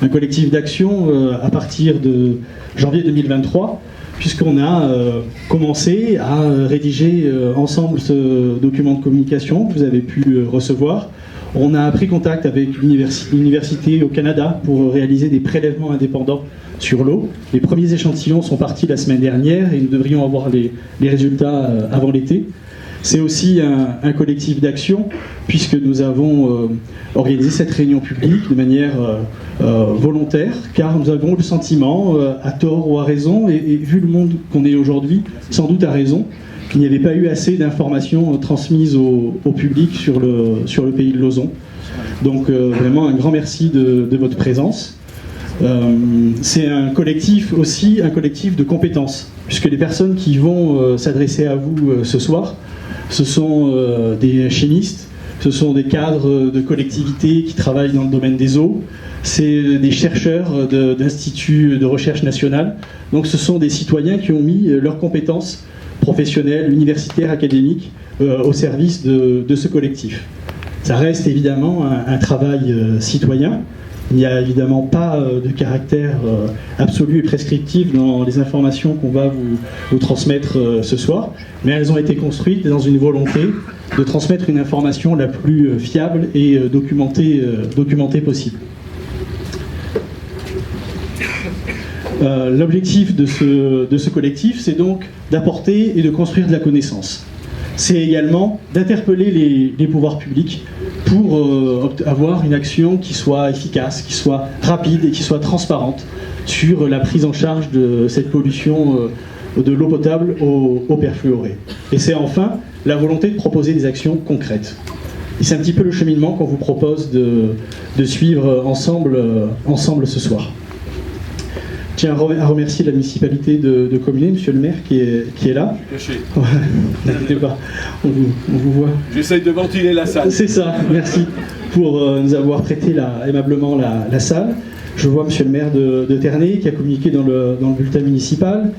un collectif d'action à partir de janvier 2023, puisqu'on a commencé à rédiger ensemble ce document de communication que vous avez pu recevoir. On a pris contact avec l'université au Canada pour réaliser des prélèvements indépendants sur l'eau. Les premiers échantillons sont partis la semaine dernière et nous devrions avoir les résultats avant l'été. C'est aussi un collectif d'action, puisque nous avons organisé cette réunion publique de manière volontaire, car nous avons le sentiment, à tort ou à raison, et vu le monde qu'on est aujourd'hui, sans doute à raison, qu'il n'y avait pas eu assez d'informations transmises au public sur le pays de Lauzon. Donc vraiment un grand merci de votre présence. C'est un collectif aussi, un collectif de compétences, puisque les personnes qui vont s'adresser à vous ce soir, ce sont des chimistes, ce sont des cadres de collectivités qui travaillent dans le domaine des eaux, c'est des chercheurs d'instituts de recherche nationale. Donc ce sont des citoyens qui ont mis leurs compétences professionnelles, universitaires, académiques au service de ce collectif. Ça reste évidemment un travail citoyen. Il n'y a évidemment pas de caractère absolu et prescriptif dans les informations qu'on va vous transmettre ce soir, mais elles ont été construites dans une volonté de transmettre une information la plus fiable et documentée possible. L'objectif de ce collectif, c'est donc d'apporter et de construire de la connaissance. C'est également d'interpeller les pouvoirs publics pour avoir une action qui soit efficace, qui soit rapide et qui soit transparente sur la prise en charge de cette pollution de l'eau potable aux perfluorés. Et c'est enfin la volonté de proposer des actions concrètes. Et c'est un petit peu le cheminement qu'on vous propose de suivre ensemble ce soir. Je tiens à remercier la municipalité de Comminges, monsieur le maire qui est là. N'inquiétez pas, on vous voit. J'essaye de ventiler la salle. C'est ça, merci pour nous avoir prêté aimablement la salle. Je vois monsieur le maire de Ternay qui a communiqué dans le bulletin municipal.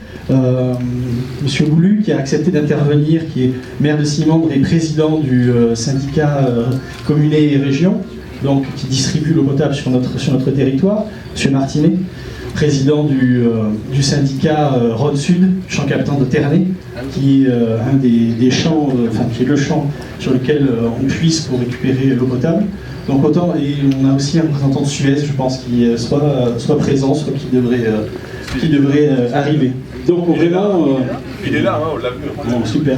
Monsieur Boulu qui a accepté d'intervenir, qui est maire de Simandre et président du syndicat Communauté et Région, donc qui distribue l'eau potable sur notre territoire. Monsieur Martinet, président du syndicat Rhône Sud, champ captant de Ternay, qui est un des champs, qui est le champ sur lequel on puise pour récupérer l'eau potable. Donc autant, et on a aussi un représentant de Suez, je pense, qui soit présent, soit qui devrait arriver. Donc vraiment... Il est là, on l'a vu. Bon, super.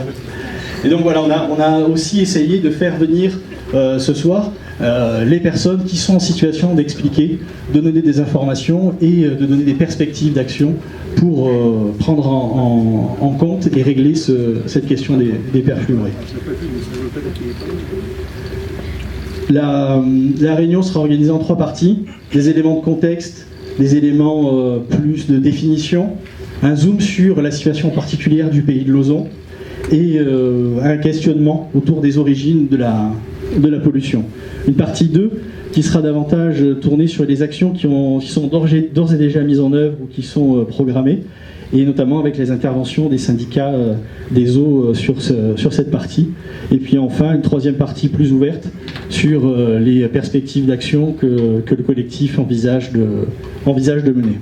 Et donc voilà, on a aussi essayé de faire venir ce soir les personnes qui sont en situation d'expliquer, de donner des informations et de donner des perspectives d'action pour prendre en compte et régler cette question des perfluorés. La réunion sera organisée en 3 parties, des éléments de contexte, des éléments plus de définition, un zoom sur la situation particulière du pays de Lauzon et un questionnement autour des origines de la pollution. Une partie 2 qui sera davantage tournée sur les actions qui sont d'ores et déjà mises en œuvre ou qui sont programmées, et notamment avec les interventions des syndicats des eaux sur cette partie. Et puis enfin, une 3e partie plus ouverte sur les perspectives d'action que le collectif envisage de mener.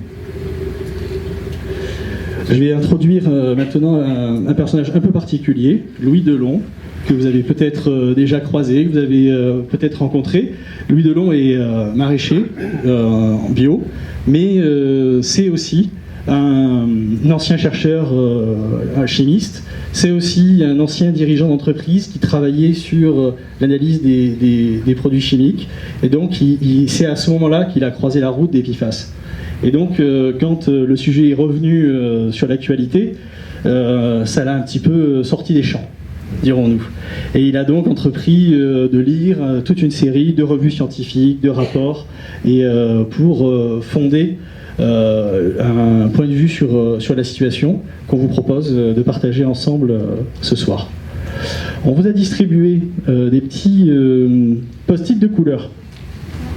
Je vais introduire maintenant un personnage un peu particulier, Louis Delon, que vous avez peut-être déjà croisé, que vous avez peut-être rencontré. Louis Delon est maraîcher en bio, mais c'est aussi un ancien chercheur chimiste, c'est aussi un ancien dirigeant d'entreprise qui travaillait sur l'analyse des produits chimiques, et donc c'est à ce moment-là qu'il a croisé la route des PFAS. Et donc quand le sujet est revenu sur l'actualité, ça l'a un petit peu sorti des champs, dirons-nous. Et il a donc entrepris de lire toute une série de revues scientifiques, de rapports, et pour fonder un point de vue sur la situation qu'on vous propose de partager ensemble ce soir. On vous a distribué des petits post-it de couleur.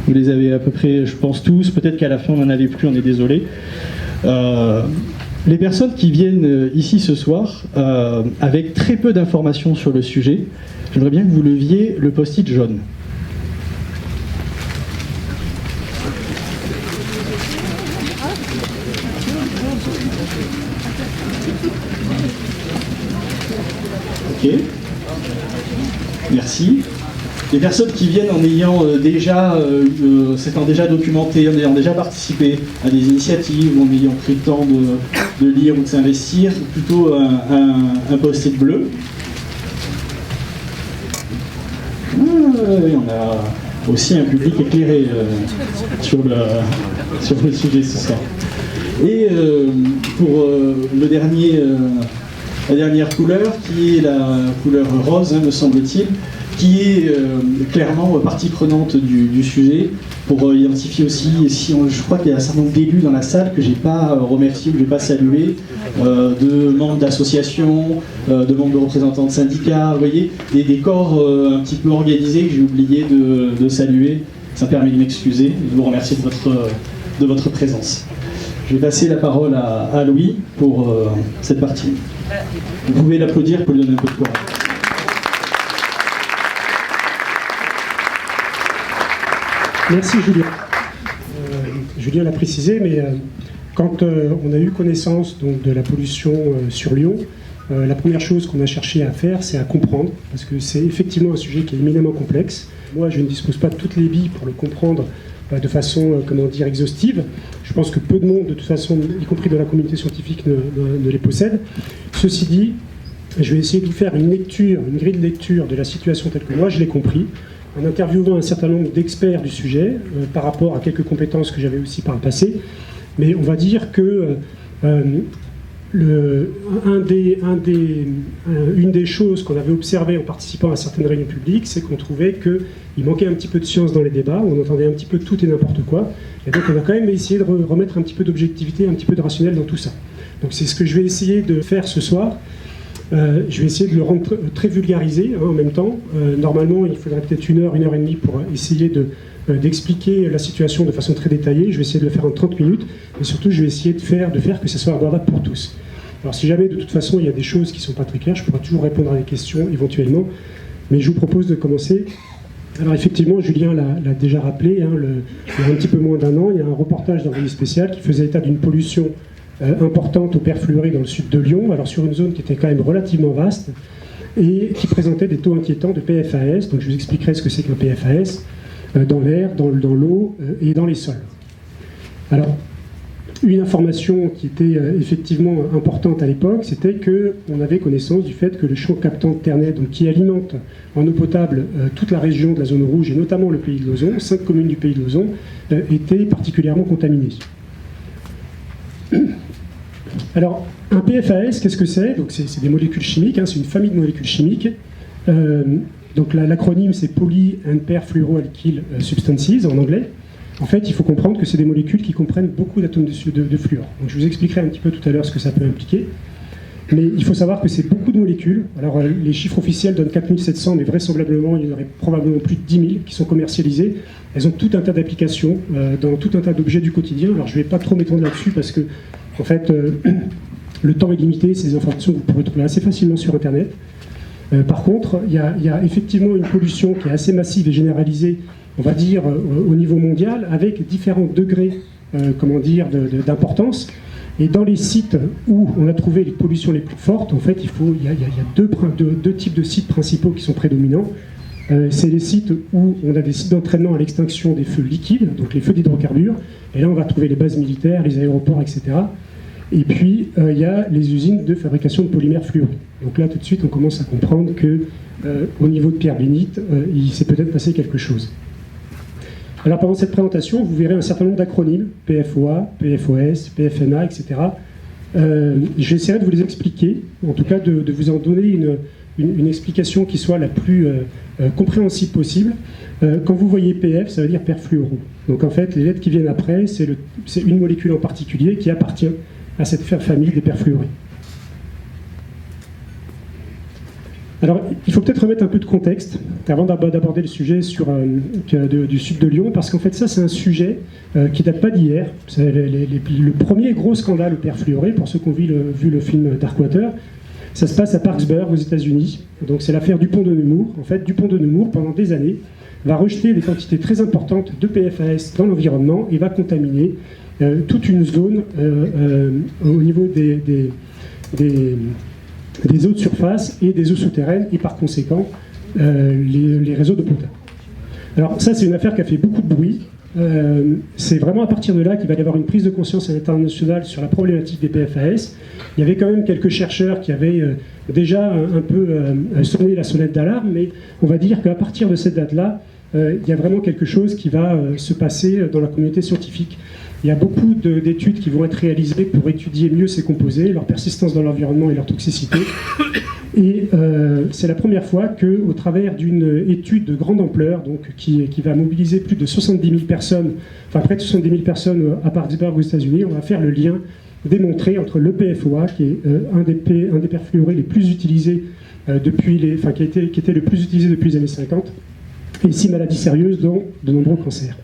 Vous les avez à peu près, je pense, tous. Peut-être qu'à la fin, on n'en avait plus, on est désolé. Les personnes qui viennent ici ce soir, avec très peu d'informations sur le sujet, j'aimerais bien que vous leviez le post-it jaune. Ok. Merci. Les personnes qui viennent en ayant s'étant déjà documentées, en ayant déjà participé à des initiatives, en ayant pris le temps de lire ou de s'investir, plutôt un post-it bleu. Oui, on a aussi un public éclairé sur le sujet ce soir. Et pour la dernière couleur, qui est la couleur rose, me semble-t-il, qui est clairement partie prenante du sujet, pour identifier aussi, je crois qu'il y a un certain nombre d'élus dans la salle que je n'ai pas remercié ou que je n'ai pas salué, de membres d'associations, de membres de représentants de syndicats, vous voyez, des corps un petit peu organisés que j'ai oublié de saluer. Ça me permet de m'excuser et de vous remercier de votre présence. Je vais passer la parole à Louis pour cette partie. Vous pouvez l'applaudir pour lui donner un peu de courage. Merci Julien. Julien l'a précisé, mais quand on a eu connaissance donc, de la pollution sur Lyon, la première chose qu'on a cherché à faire, c'est à comprendre, parce que c'est effectivement un sujet qui est éminemment complexe. Moi, je ne dispose pas de toutes les billes pour le comprendre de façon, exhaustive. Je pense que peu de monde, de toute façon, y compris dans la communauté scientifique, ne les possède. Ceci dit, je vais essayer de vous faire une grille de lecture de la situation telle que moi je l'ai compris, en interviewant un certain nombre d'experts du sujet, par rapport à quelques compétences que j'avais aussi par le passé. Mais on va dire que une des choses qu'on avait observées en participant à certaines réunions publiques, c'est qu'on trouvait qu'il manquait un petit peu de science dans les débats, on entendait un petit peu tout et n'importe quoi, et donc on a quand même essayé de remettre un petit peu d'objectivité, un petit peu de rationnel dans tout ça. Donc c'est ce que je vais essayer de faire ce soir. Je vais essayer de le rendre très vulgarisé en même temps. Normalement, il faudrait peut-être une heure et demie pour essayer d'expliquer la situation de façon très détaillée. Je vais essayer de le faire en 30 minutes, mais surtout, je vais essayer de faire que ça soit abordable pour tous. Alors si jamais, de toute façon, il y a des choses qui ne sont pas très claires, je pourrai toujours répondre à des questions éventuellement, mais je vous propose de commencer. Alors effectivement, Julien l'a déjà rappelé, il y a un petit peu moins d'un an, il y a un reportage d'Envoyé spécial qui faisait état d'une pollution importante au perfluoré dans le sud de Lyon, alors sur une zone qui était quand même relativement vaste, et qui présentait des taux inquiétants de PFAS. Donc je vous expliquerai ce que c'est qu'un PFAS dans l'air, dans l'eau et dans les sols. Alors, une information qui était effectivement importante à l'époque, c'était qu'on avait connaissance du fait que le champ captant de Ternay, donc qui alimente en eau potable toute la région de la zone rouge, et notamment le pays de Lauzon, 5 communes du pays de Lauzon, étaient particulièrement contaminées. Alors, un PFAS, qu'est-ce que c'est? Donc, c'est des molécules chimiques, c'est une famille de molécules chimiques. Donc, l'acronyme, c'est Poly and Perfluoroalkyl Substances en anglais. En fait, il faut comprendre que c'est des molécules qui comprennent beaucoup d'atomes de fluor. Donc, je vous expliquerai un petit peu tout à l'heure ce que ça peut impliquer. Mais il faut savoir que c'est beaucoup de molécules. Alors, les chiffres officiels donnent 4700, mais vraisemblablement, il y en aurait probablement plus de 10 000 qui sont commercialisées. Elles ont tout un tas d'applications dans tout un tas d'objets du quotidien. Alors, je ne vais pas trop m'étendre là-dessus parce que, en fait, le temps est limité. C'est des informations que vous pourrez trouver assez facilement sur Internet. Par contre, il y a effectivement une pollution qui est assez massive et généralisée, on va dire, au niveau mondial, avec différents degrés d'importance. Et dans les sites où on a trouvé les pollutions les plus fortes, en fait, il y a deux types de sites principaux qui sont prédominants. C'est les sites où on a des sites d'entraînement à l'extinction des feux liquides, donc les feux d'hydrocarbures. Et là, on va trouver les bases militaires, les aéroports, etc. Et puis, il y a les usines de fabrication de polymères fluorés. Donc là, tout de suite, on commence à comprendre qu'au niveau de Pierre Bénite, il s'est peut-être passé quelque chose. Alors pendant cette présentation, vous verrez un certain nombre d'acronymes, PFOA, PFOS, PFNA, etc. J'essaierai de vous les expliquer, en tout cas de vous en donner une explication qui soit la plus compréhensible possible. Quand vous voyez PF, ça veut dire perfluoro. Donc en fait, les lettres qui viennent après, c'est une molécule en particulier qui appartient à cette famille des perfluorés. Alors, il faut peut-être remettre un peu de contexte avant d'aborder le sujet du sud de Lyon, parce qu'en fait, ça, c'est un sujet qui date pas d'hier. C'est le premier gros scandale au perfluoré, pour ceux qui ont vu le film Darkwater. Ça se passe à Parkesburg, aux États-Unis. Donc, c'est l'affaire Dupont de Nemours. En fait, Dupont de Nemours, pendant des années, va rejeter des quantités très importantes de PFAS dans l'environnement et va contaminer toute une zone au niveau des eaux de surface et des eaux souterraines, et par conséquent les réseaux d'eau potable. Alors ça, c'est une affaire qui a fait beaucoup de bruit. C'est vraiment à partir de là qu'il va y avoir une prise de conscience à l'international sur la problématique des PFAS. Il y avait quand même quelques chercheurs qui avaient déjà un peu sonné la sonnette d'alarme, mais on va dire qu'à partir de cette date-là, il y a vraiment quelque chose qui va se passer dans la communauté scientifique. Il y a beaucoup d'études qui vont être réalisées pour étudier mieux ces composés, leur persistance dans l'environnement et leur toxicité. Et c'est la première fois qu'au travers d'une étude de grande ampleur, donc qui va mobiliser plus de 70 000 personnes, enfin près de 70 000 personnes à Pittsburgh aux États-Unis, on va faire le lien démontré entre le PFOA, qui est un des perfluorés les plus utilisés qui était le plus utilisé depuis les années 50, et 6 maladies sérieuses, dont de nombreux cancers.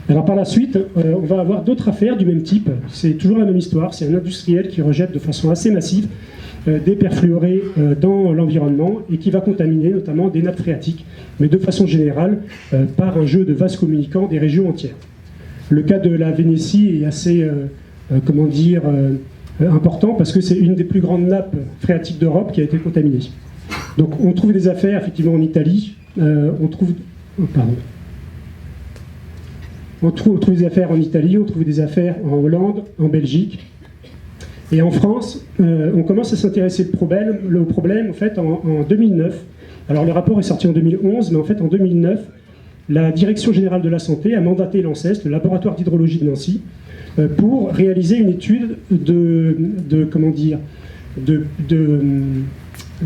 Alors par la suite, on va avoir d'autres affaires du même type. C'est toujours la même histoire. C'est un industriel qui rejette de façon assez massive des perfluorés dans l'environnement et qui va contaminer notamment des nappes phréatiques, mais de façon générale par un jeu de vases communicants des régions entières. Le cas de la Vénétie est assez, important parce que c'est une des plus grandes nappes phréatiques d'Europe qui a été contaminée. Donc on trouve des affaires effectivement en Italie, on trouve des affaires en Italie, on trouve des affaires en Hollande, en Belgique. Et en France, on commence à s'intéresser au problème en fait, en 2009. Alors le rapport est sorti en 2011, mais en fait en 2009, la Direction Générale de la Santé a mandaté l'ANSES, le laboratoire d'hydrologie de Nancy, pour réaliser une étude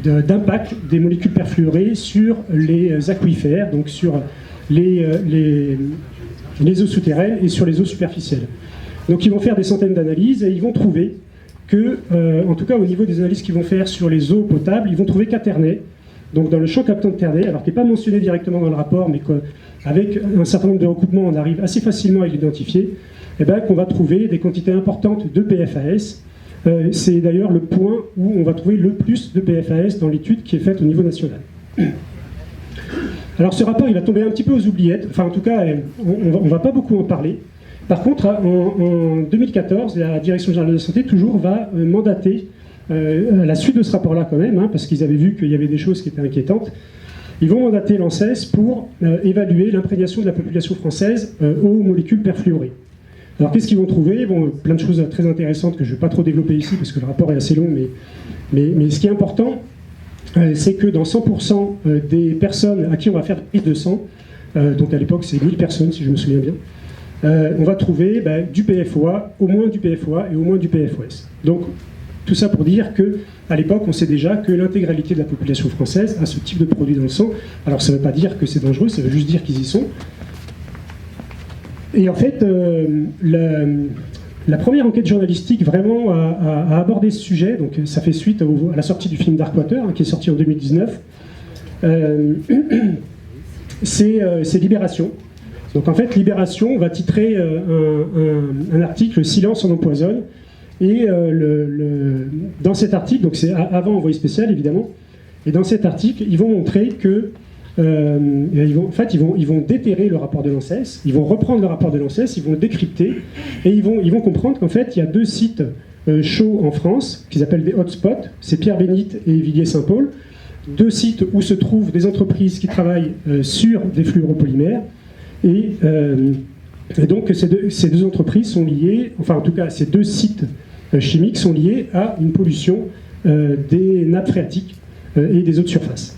d'impact des molécules perfluorées sur les aquifères, donc sur les eaux souterraines et sur les eaux superficielles. Donc ils vont faire des centaines d'analyses et ils vont trouver que, en tout cas au niveau des analyses qu'ils vont faire sur les eaux potables, ils vont trouver qu'à Ternay, donc dans le champ captant de Ternay, alors qui n'est pas mentionné directement dans le rapport, mais qu'avec un certain nombre de recoupements, on arrive assez facilement à l'identifier, qu'on va trouver des quantités importantes de PFAS. C'est d'ailleurs le point où on va trouver le plus de PFAS dans l'étude qui est faite au niveau national. Alors ce rapport, il va tomber un petit peu aux oubliettes, enfin en tout cas, on ne va pas beaucoup en parler. Par contre, en 2014, la Direction Générale de la Santé, toujours, va mandater, à la suite de ce rapport-là quand même, parce qu'ils avaient vu qu'il y avait des choses qui étaient inquiétantes, ils vont mandater l'ANSES pour évaluer l'imprégnation de la population française aux molécules perfluorées. Alors qu'est-ce qu'ils vont trouver? Bon, plein de choses très intéressantes que je ne vais pas trop développer ici, parce que le rapport est assez long, mais ce qui est important, c'est que dans 100% des personnes à qui on va faire des prises de sang, donc à l'époque c'est 1000 personnes si je me souviens bien, on va trouver du PFOA, au moins du PFOA et au moins du PFOS. Donc tout ça pour dire qu'à l'époque on sait déjà que l'intégralité de la population française a ce type de produit dans le sang. Alors ça ne veut pas dire que c'est dangereux, ça veut juste dire qu'ils y sont. Et en fait, la première enquête journalistique vraiment à aborder ce sujet, donc ça fait suite à la sortie du film Darkwater, qui est sorti en 2019, c'est Libération. Donc en fait, Libération va titrer un article « Silence on empoisonne ». Et dans cet article, donc c'est avant Envoyé spécial évidemment, et dans cet article, ils vont montrer que ils vont déterrer le rapport de l'ANSES, ils vont reprendre le rapport de l'ANSES, ils vont le décrypter, et ils vont comprendre qu'en fait, il y a 2 sites chauds en France, qu'ils appellent des hotspots, c'est Pierre-Bénite et Villiers-Saint-Paul, 2 sites où se trouvent des entreprises qui travaillent sur des fluoropolymères, et donc ces deux entreprises sont liées, enfin en tout cas ces 2 sites chimiques sont liés à une pollution des nappes phréatiques et des eaux de surface.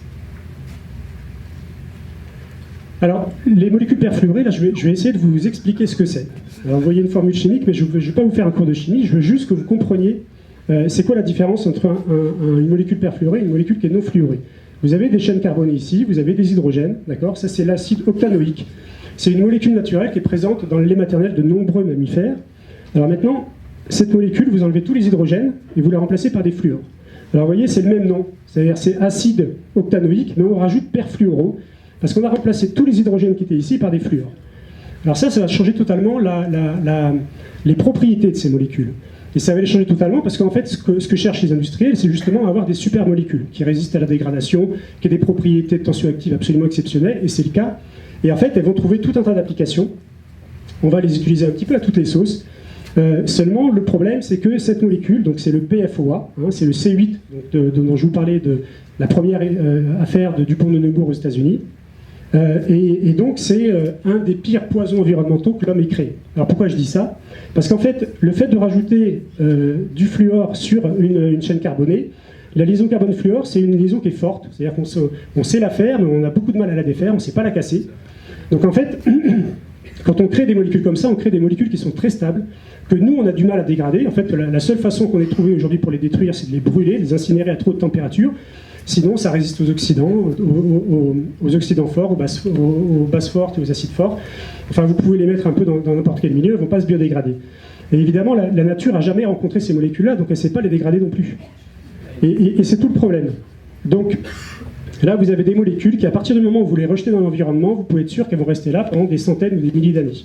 Alors, les molécules perfluorées, là, je vais essayer de vous expliquer ce que c'est. Alors, vous voyez une formule chimique, mais je ne vais pas vous faire un cours de chimie, je veux juste que vous compreniez c'est quoi la différence entre une molécule perfluorée et une molécule qui est non fluorée. Vous avez des chaînes carbonées ici, vous avez des hydrogènes, d'accord? Ça, c'est l'acide octanoïque. C'est une molécule naturelle qui est présente dans le lait maternel de nombreux mammifères. Alors maintenant, cette molécule, vous enlevez tous les hydrogènes et vous la remplacez par des fluors. Alors vous voyez, c'est le même nom, c'est-à-dire c'est acide octanoïque, mais on rajoute perfluoro, parce qu'on a remplacé tous les hydrogènes qui étaient ici par des fluors. Alors ça va changer totalement les propriétés de ces molécules. Et ça va les changer totalement parce qu'en fait, ce que cherchent les industriels, c'est justement avoir des super molécules qui résistent à la dégradation, qui aient des propriétés tensioactives absolument exceptionnelles, et c'est le cas. Et en fait, elles vont trouver tout un tas d'applications. On va les utiliser un petit peu à toutes les sauces. Seulement, le problème, c'est que cette molécule, donc c'est le PFOA, hein, c'est le C8 dont je vous parlais de la première affaire de Dupont de Nemours aux États-Unis. Et donc, c'est un des pires poisons environnementaux que l'homme ait créé. Alors pourquoi je dis ça? Parce qu'en fait, le fait de rajouter du fluor sur une chaîne carbonée, la liaison carbone-fluor, c'est une liaison qui est forte. C'est-à-dire qu'on sait la faire, mais on a beaucoup de mal à la défaire, on ne sait pas la casser. Donc en fait, quand on crée des molécules comme ça, on crée des molécules qui sont très stables, que nous, on a du mal à dégrader. En fait, la seule façon qu'on ait trouvé aujourd'hui pour les détruire, c'est de les brûler, de les incinérer à trop de température. Sinon, ça résiste aux oxydants, aux oxydants forts, aux bases fortes et aux acides forts. Enfin, vous pouvez les mettre un peu dans n'importe quel milieu, elles ne vont pas se biodégrader. Et évidemment, la nature n'a jamais rencontré ces molécules-là, donc elle ne sait pas les dégrader non plus. Et c'est tout le problème. Donc, là, vous avez des molécules qui, à partir du moment où vous les rejetez dans l'environnement, vous pouvez être sûr qu'elles vont rester là pendant des centaines ou des milliers d'années.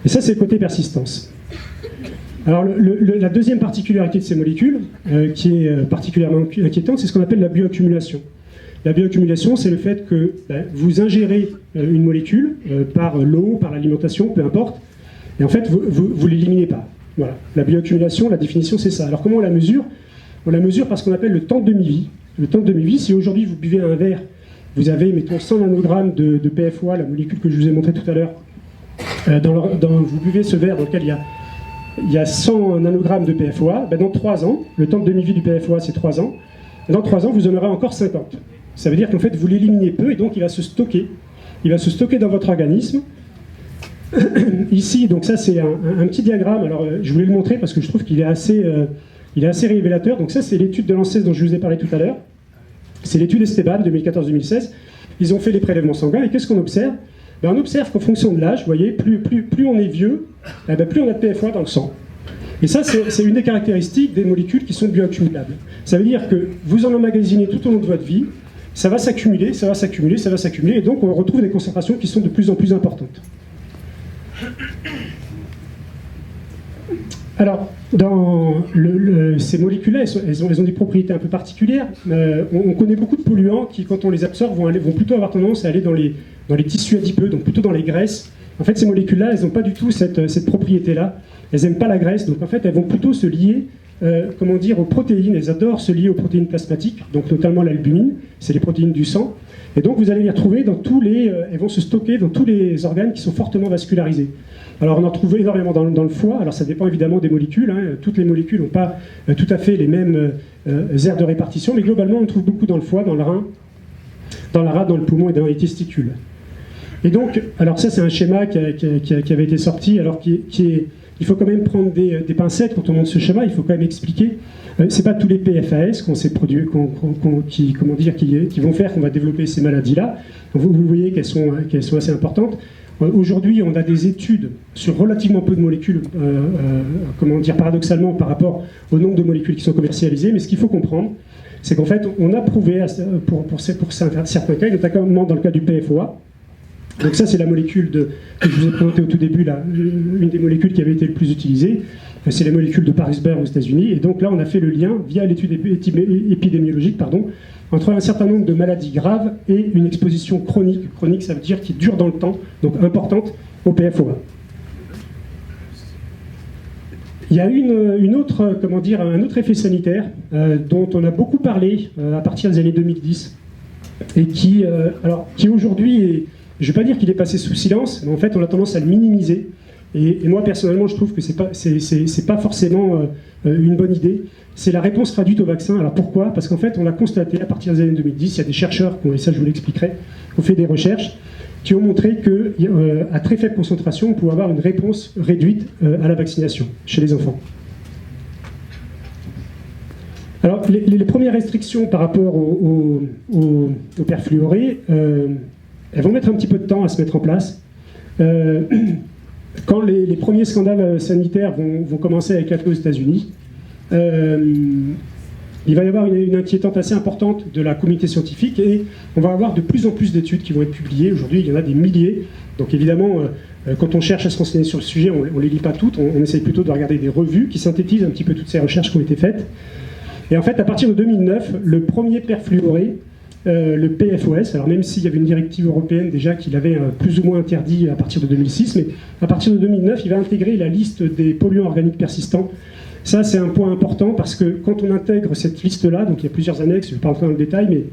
Et ça, c'est le côté persistance. Alors, la deuxième particularité de ces molécules, qui est particulièrement inquiétante, c'est ce qu'on appelle la bioaccumulation. La bioaccumulation, c'est le fait que vous ingérez une molécule par l'eau, par l'alimentation, peu importe, et en fait, vous ne l'éliminez pas. Voilà. La bioaccumulation, la définition, c'est ça. Alors, comment on la mesure? On la mesure par ce qu'on appelle le temps de demi-vie. Le temps de demi-vie, si aujourd'hui vous buvez un verre, vous avez, mettons, 100 nanogrammes de PFOA, la molécule que je vous ai montrée tout à l'heure, vous buvez ce verre dans lequel il y a 100 nanogrammes de PFOA, dans 3 ans, le temps de demi-vie du PFOA c'est 3 ans, dans 3 ans vous en aurez encore 50. Ça veut dire qu'en fait vous l'éliminez peu et donc il va se stocker. Il va se stocker dans votre organisme. Ici, donc ça c'est un petit diagramme, alors je voulais le montrer parce que je trouve qu'il est assez révélateur. Donc ça c'est l'étude de l'ANSES dont je vous ai parlé tout à l'heure. C'est l'étude Esteban 2014-2016. Ils ont fait les prélèvements sanguins et qu'est-ce qu'on observe? On observe qu'en fonction de l'âge, vous voyez, plus on est vieux, plus on a de PFOA dans le sang. Et ça, c'est une des caractéristiques des molécules qui sont bioaccumulables. Ça veut dire que vous en emmagasinez tout au long de votre vie, ça va s'accumuler, ça va s'accumuler, ça va s'accumuler, et donc on retrouve des concentrations qui sont de plus en plus importantes. Alors, dans ces molécules-là, elles ont des propriétés un peu particulières. On connaît beaucoup de polluants qui, quand on les absorbe, vont plutôt avoir tendance à aller dans les tissus adipeux, donc plutôt dans les graisses. En fait, ces molécules-là, elles n'ont pas du tout cette propriété-là. Elles n'aiment pas la graisse, donc en fait, elles vont plutôt se lier aux protéines. Elles adorent se lier aux protéines plasmatiques, donc notamment l'albumine, c'est les protéines du sang. Et donc, vous allez les retrouver elles vont se stocker dans tous les organes qui sont fortement vascularisés. Alors on en trouve énormément dans le foie, alors ça dépend évidemment des molécules, hein. Toutes les molécules n'ont pas tout à fait les mêmes aires de répartition, mais globalement on trouve beaucoup dans le foie, dans le rein, dans la rate, dans le poumon et dans les testicules. Et donc, alors ça c'est un schéma qui avait été sorti, alors il faut quand même prendre des pincettes quand on montre ce schéma, il faut quand même expliquer. C'est pas tous les PFAS qu'on s'est produits, qui vont faire qu'on va développer ces maladies-là. Vous voyez qu'elles sont assez importantes. Aujourd'hui, on a des études sur relativement peu de molécules, paradoxalement par rapport au nombre de molécules qui sont commercialisées, mais ce qu'il faut comprendre, c'est qu'en fait, on a prouvé pour certains cas, notamment dans le cas du PFOA. Donc ça, c'est la molécule que je vous ai présentée au tout début, une des molécules qui avait été le plus utilisée. C'est la molécule de Parisberg aux États-Unis. Et donc là, on a fait le lien, via l'étude épidémiologique, entre un certain nombre de maladies graves et une exposition chronique. Chronique, ça veut dire qui dure dans le temps, donc importante, au PFOA. Il y a un autre effet sanitaire dont on a beaucoup parlé à partir des années 2010 et qui aujourd'hui, je ne vais pas dire qu'il est passé sous silence, mais en fait on a tendance à le minimiser. Et moi personnellement, je trouve que c'est pas forcément une bonne idée. C'est la réponse traduite au vaccin. Alors pourquoi? Parce qu'en fait, on a constaté à partir des années 2010, il y a des chercheurs, et ça je vous l'expliquerai, qui ont fait des recherches, qui ont montré qu'à très faible concentration, on pouvait avoir une réponse réduite à la vaccination chez les enfants. Alors, les premières restrictions par rapport aux perfluorés, elles vont mettre un petit peu de temps à se mettre en place. Quand les premiers scandales sanitaires vont commencer à éclater aux États-Unis, il va y avoir une inquiétante assez importante de la communauté scientifique et on va avoir de plus en plus d'études qui vont être publiées. Aujourd'hui, il y en a des milliers. Donc évidemment, quand on cherche à se renseigner sur le sujet, on ne les lit pas toutes. On essaye plutôt de regarder des revues qui synthétisent un petit peu toutes ces recherches qui ont été faites. Et en fait, à partir de 2009, le premier perfluoré le PFOS. Alors même s'il y avait une directive européenne déjà qui l'avait plus ou moins interdit à partir de 2006, mais à partir de 2009, il va intégrer la liste des polluants organiques persistants. Ça, c'est un point important parce que quand on intègre cette liste-là, donc il y a plusieurs annexes, je ne vais pas rentrer dans le détail, mais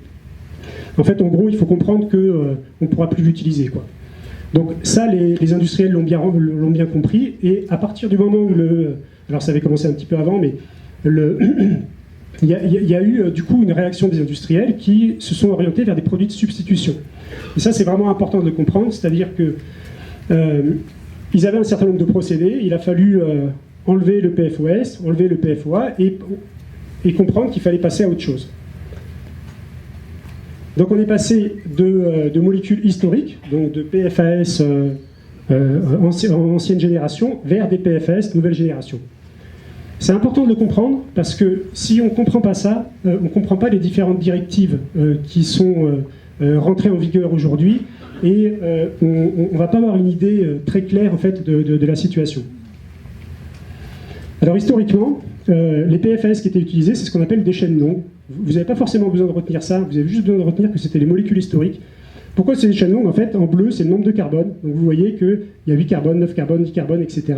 en fait, en gros, il faut comprendre qu'on ne pourra plus l'utiliser, quoi. Donc ça, les industriels l'ont bien compris, et à partir du moment où alors ça avait commencé un petit peu avant, mais il y a eu du coup une réaction des industriels qui se sont orientés vers des produits de substitution. Et ça, c'est vraiment important de le comprendre, c'est-à-dire que ils avaient un certain nombre de procédés, il a fallu enlever le PFOS, enlever le PFOA, et comprendre qu'il fallait passer à autre chose. Donc on est passé de molécules historiques, donc de PFAS ancienne génération, vers des PFAS nouvelle génération. C'est important de le comprendre, parce que si on ne comprend pas ça, on ne comprend pas les différentes directives qui sont rentrées en vigueur aujourd'hui, et on ne va pas avoir une idée très claire en fait, de la situation. Alors historiquement, les PFAS qui étaient utilisés, c'est ce qu'on appelle des chaînes longues. Vous n'avez pas forcément besoin de retenir ça, vous avez juste besoin de retenir que c'était les molécules historiques. Pourquoi c'est des chaînes longues? En fait, en bleu, c'est le nombre de carbone. Donc vous voyez qu'il y a 8 carbones, 9 carbones, 10 carbones, etc.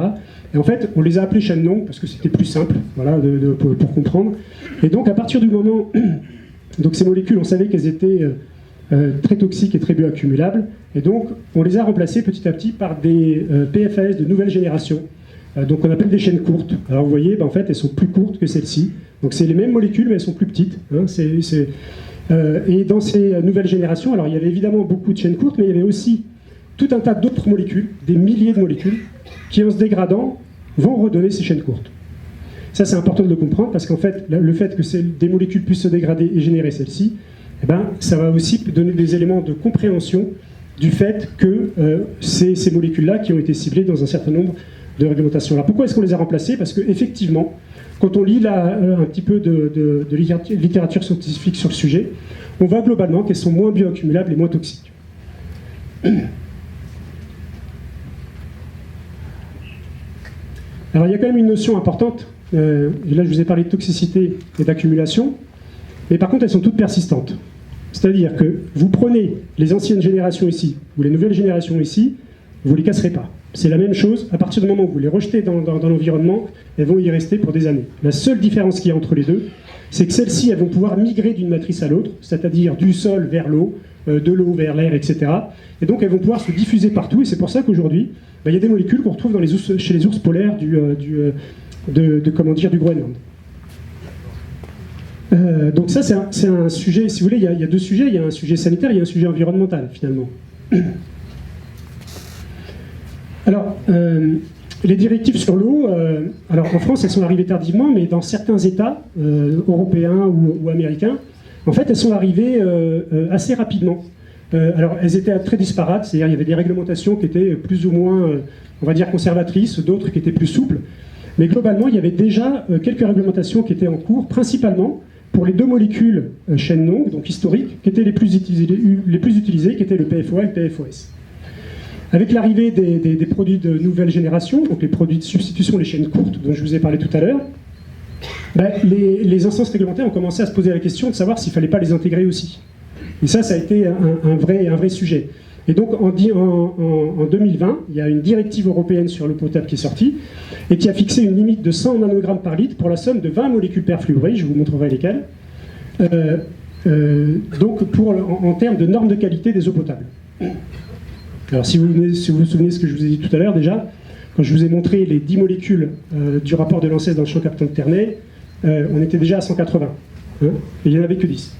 Et en fait, on les a appelées chaînes longues parce que c'était plus simple, voilà, pour comprendre. Et donc à partir du moment... donc ces molécules, on savait qu'elles étaient très toxiques et très bioaccumulables. Et donc on les a remplacées petit à petit par des PFAS de nouvelle génération. Donc on appelle des chaînes courtes. Alors vous voyez, en fait, elles sont plus courtes que celles-ci. Donc c'est les mêmes molécules, mais elles sont plus petites. Hein. Et dans ces nouvelles générations, alors il y avait évidemment beaucoup de chaînes courtes, mais il y avait aussi tout un tas d'autres molécules, des milliers de molécules, qui en se dégradant vont redonner ces chaînes courtes. Ça c'est important de le comprendre, parce qu'en fait, le fait que des molécules puissent se dégrader et générer celles-ci, eh ben, ça va aussi donner des éléments de compréhension du fait que c'est ces molécules-là qui ont été ciblées dans un certain nombre de réglementations. Alors pourquoi est-ce qu'on les a remplacées? Parce qu'effectivement, quand on lit un petit peu de littérature scientifique sur le sujet, on voit globalement qu'elles sont moins bioaccumulables et moins toxiques. Alors il y a quand même une notion importante, et là je vous ai parlé de toxicité et d'accumulation, mais par contre elles sont toutes persistantes. C'est-à-dire que vous prenez les anciennes générations ici, ou les nouvelles générations ici, vous ne les casserez pas. C'est la même chose, à partir du moment où vous les rejetez dans l'environnement, elles vont y rester pour des années. La seule différence qu'il y a entre les deux, c'est que celles-ci, elles vont pouvoir migrer d'une matrice à l'autre, c'est-à-dire du sol vers l'eau, de l'eau vers l'air, etc. Et donc elles vont pouvoir se diffuser partout, et c'est pour ça qu'aujourd'hui, il y a des molécules qu'on retrouve chez les ours polaires du Groenland. Donc ça, c'est un sujet, si vous voulez, il y a deux sujets, il y a un sujet sanitaire, il y a un sujet environnemental, finalement. Alors, les directives sur l'eau, alors en France, elles sont arrivées tardivement, mais dans certains États européens ou américains, en fait, elles sont arrivées assez rapidement. Alors, elles étaient très disparates, c'est-à-dire il y avait des réglementations qui étaient plus ou moins, on va dire, conservatrices, d'autres qui étaient plus souples. Mais globalement, il y avait déjà quelques réglementations qui étaient en cours, principalement pour les deux molécules chaînes longues, donc historiques, qui étaient les plus utilisées, qui étaient le PFOA et le PFOS. Avec l'arrivée des produits de nouvelle génération, donc les produits de substitution, les chaînes courtes, dont je vous ai parlé tout à l'heure, les instances réglementaires ont commencé à se poser la question de savoir s'il ne fallait pas les intégrer aussi. Et ça a été un vrai sujet. Et donc en 2020, il y a une directive européenne sur l'eau potable qui est sortie, et qui a fixé une limite de 100 nanogrammes par litre pour la somme de 20 molécules perfluorées, je vous montrerai lesquelles, donc en termes de normes de qualité des eaux potables. Alors si vous vous souvenez de ce que je vous ai dit tout à l'heure déjà, quand je vous ai montré les 10 molécules du rapport de l'ANSES dans le champ captant de Ternay, on était déjà à 180, hein, et il n'y en avait que 10.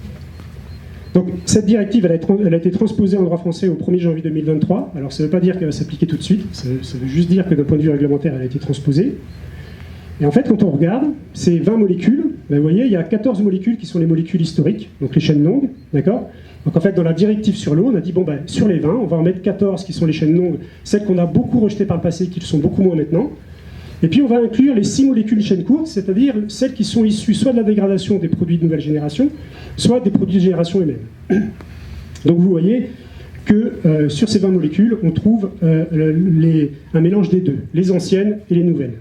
Donc cette directive, elle a été transposée en droit français au 1er janvier 2023. Alors ça ne veut pas dire qu'elle va s'appliquer tout de suite, ça veut juste dire que d'un point de vue réglementaire, elle a été transposée. Et en fait, quand on regarde ces 20 molécules, vous voyez, il y a 14 molécules qui sont les molécules historiques, donc les chaînes longues, d'accord ? Donc en fait, dans la directive sur l'eau, on a dit, bon, sur les 20, on va en mettre 14 qui sont les chaînes longues, celles qu'on a beaucoup rejetées par le passé, qui le sont beaucoup moins maintenant. Et puis on va inclure les 6 molécules chaînes courtes, c'est-à-dire celles qui sont issues soit de la dégradation des produits de nouvelle génération, soit des produits de génération eux-mêmes. Donc vous voyez que sur ces 20 molécules, on trouve un mélange des deux, les anciennes et les nouvelles.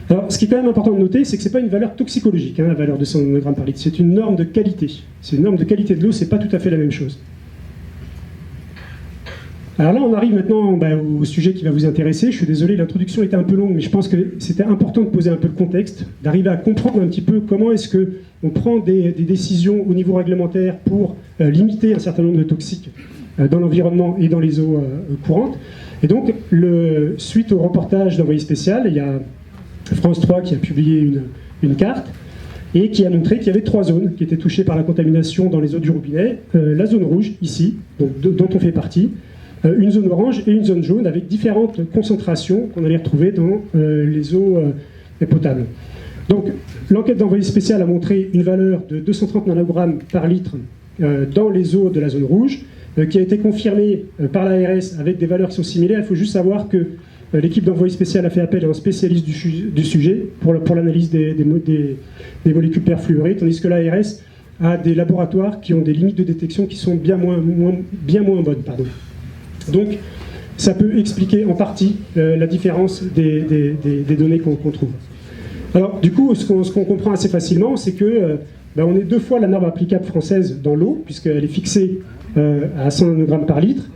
Alors, ce qui est quand même important de noter, c'est que ce n'est pas une valeur toxicologique, hein, la valeur de 100 nanogrammes par litre. C'est une norme de qualité. C'est une norme de qualité de l'eau, c'est pas tout à fait la même chose. Alors là, on arrive maintenant au sujet qui va vous intéresser. Je suis désolé, l'introduction était un peu longue, mais je pense que c'était important de poser un peu le contexte, d'arriver à comprendre un petit peu comment est-ce qu'on prend des décisions au niveau réglementaire pour limiter un certain nombre de toxiques dans l'environnement et dans les eaux courantes. Et donc, suite au reportage d'Envoyé spécial, il y a France 3 qui a publié une carte et qui a montré qu'il y avait 3 zones qui étaient touchées par la contamination dans les eaux du robinet. La zone rouge, ici, donc, dont on fait partie, une zone orange et une zone jaune avec différentes concentrations qu'on allait retrouver dans les eaux potables. Donc l'enquête d'Envoyé spécial a montré une valeur de 230 nanogrammes par litre dans les eaux de la zone rouge, qui a été confirmée par l'ARS avec des valeurs qui sont similaires. Il faut juste savoir que l'équipe d'Envoyé spécial a fait appel à un spécialiste du sujet pour l'analyse des molécules perfluorées, tandis que l'ARS a des laboratoires qui ont des limites de détection qui sont bien moins bonnes. Pardon. Donc, ça peut expliquer en partie la différence des données qu'on trouve. Alors, du coup, ce qu'on comprend assez facilement, c'est que on est 2 fois la norme applicable française dans l'eau, puisqu'elle est fixée à 100 nanogrammes par litre,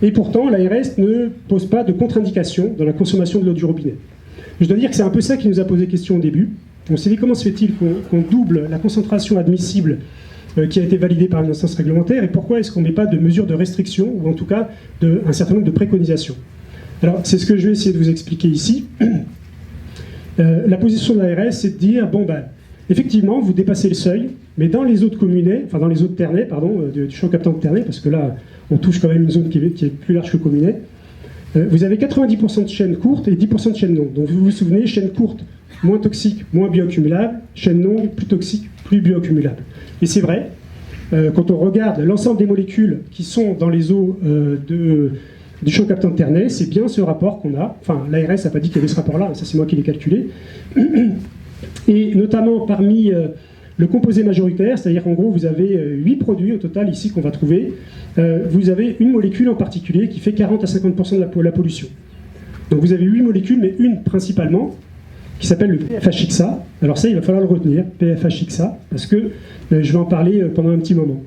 et pourtant, l'ARS ne pose pas de contre-indication dans la consommation de l'eau du robinet. Je dois dire que c'est un peu ça qui nous a posé question au début. On s'est dit comment se fait-il qu'on double la concentration admissible qui a été validé par une instance réglementaire, et pourquoi est-ce qu'on ne met pas de mesures de restriction, ou en tout cas un certain nombre de préconisations. Alors, c'est ce que je vais essayer de vous expliquer ici. La position de l'ARS, c'est de dire, effectivement, vous dépassez le seuil, mais dans les eaux de Communet, enfin dans les eaux de Ternay, pardon, du champ captant de Ternay, parce que là, on touche quand même une zone qui est plus large que Communet, vous avez 90% de chaînes courtes et 10% de chaînes longues. Donc vous vous souvenez, chaînes courtes, moins toxiques, moins bioaccumulables, chaînes longues, plus toxiques, plus bioaccumulables. Et c'est vrai, quand on regarde l'ensemble des molécules qui sont dans les eaux du champ captant de Ternay, c'est bien ce rapport qu'on a. Enfin, l'ARS n'a pas dit qu'il y avait ce rapport-là, ça c'est moi qui l'ai calculé. Et notamment parmi le composé majoritaire, c'est-à-dire qu'en gros vous avez 8 produits au total ici qu'on va trouver, vous avez une molécule en particulier qui fait 40 à 50% de la pollution. Donc vous avez 8 molécules, mais une principalement, qui s'appelle le PFHXA. Alors ça, il va falloir le retenir, PFHXA, parce que je vais en parler pendant un petit moment.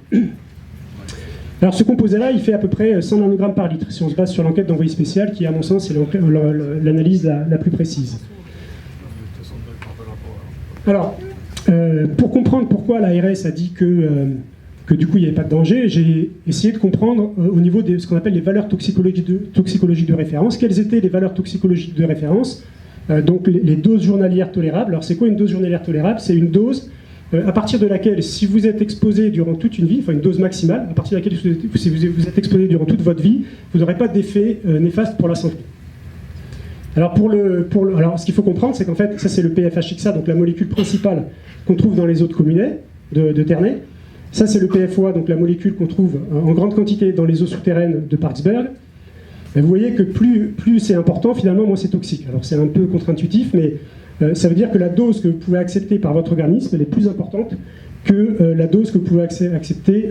Alors ce composé-là, il fait à peu près 100 nanogrammes par litre, si on se base sur l'enquête d'Envoyé spécial, qui à mon sens est l'analyse la plus précise. Alors, pour comprendre pourquoi l'ARS a dit que du coup il n'y avait pas de danger, j'ai essayé de comprendre au niveau de ce qu'on appelle les valeurs toxicologiques de référence. Quelles étaient les valeurs toxicologiques de référence? Donc les doses journalières tolérables. Alors c'est quoi une dose journalière tolérable? C'est une dose à partir de laquelle, si vous êtes exposé durant toute une vie, enfin une dose maximale, à partir de laquelle si vous êtes exposé durant toute votre vie, vous n'aurez pas d'effet néfaste pour la santé. Alors, alors ce qu'il faut comprendre, c'est qu'en fait, ça c'est le PFHXA, donc la molécule principale qu'on trouve dans les eaux de Communet, de Ternay. Ça c'est le PFOA, donc la molécule qu'on trouve en grande quantité dans les eaux souterraines de Parksburg. Et vous voyez que plus c'est important, finalement, moins c'est toxique. Alors c'est un peu contre-intuitif, mais ça veut dire que la dose que vous pouvez accepter par votre organisme, elle est plus importante que la dose que vous pouvez accepter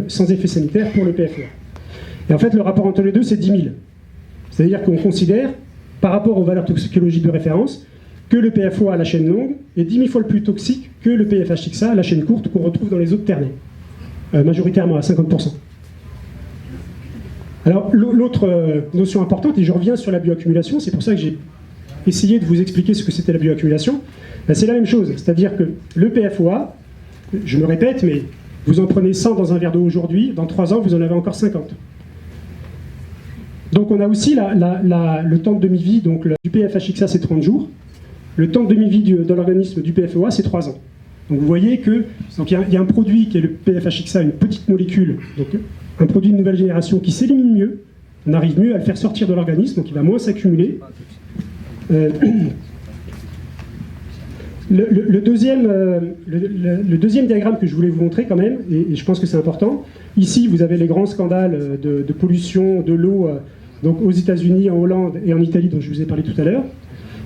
sans effet sanitaire pour le PFOA. Et en fait, le rapport entre les deux, c'est 10 000. C'est-à-dire qu'on considère, par rapport aux valeurs toxicologiques de référence, que le PFOA à la chaîne longue est 10 000 fois le plus toxique que le PFHXA à la chaîne courte qu'on retrouve dans les eaux de Ternay, majoritairement à 50%. Alors l'autre notion importante, et je reviens sur la bioaccumulation, c'est pour ça que j'ai essayé de vous expliquer ce que c'était la bioaccumulation, c'est la même chose, c'est-à-dire que le PFOA, je me répète, mais vous en prenez 100 dans un verre d'eau aujourd'hui, dans 3 ans vous en avez encore 50. Donc on a aussi le temps de demi-vie, donc du PFHXA c'est 30 jours, le temps de demi-vie dans l'organisme du PFOA c'est 3 ans. Donc vous voyez que il y a un produit qui est le PFHXA, une petite molécule, donc un produit de nouvelle génération qui s'élimine mieux, on arrive mieux à le faire sortir de l'organisme, donc il va moins s'accumuler. Le deuxième diagramme que je voulais vous montrer quand même, et je pense que c'est important, ici vous avez les grands scandales de pollution de l'eau donc aux États-Unis, en Hollande et en Italie dont je vous ai parlé tout à l'heure.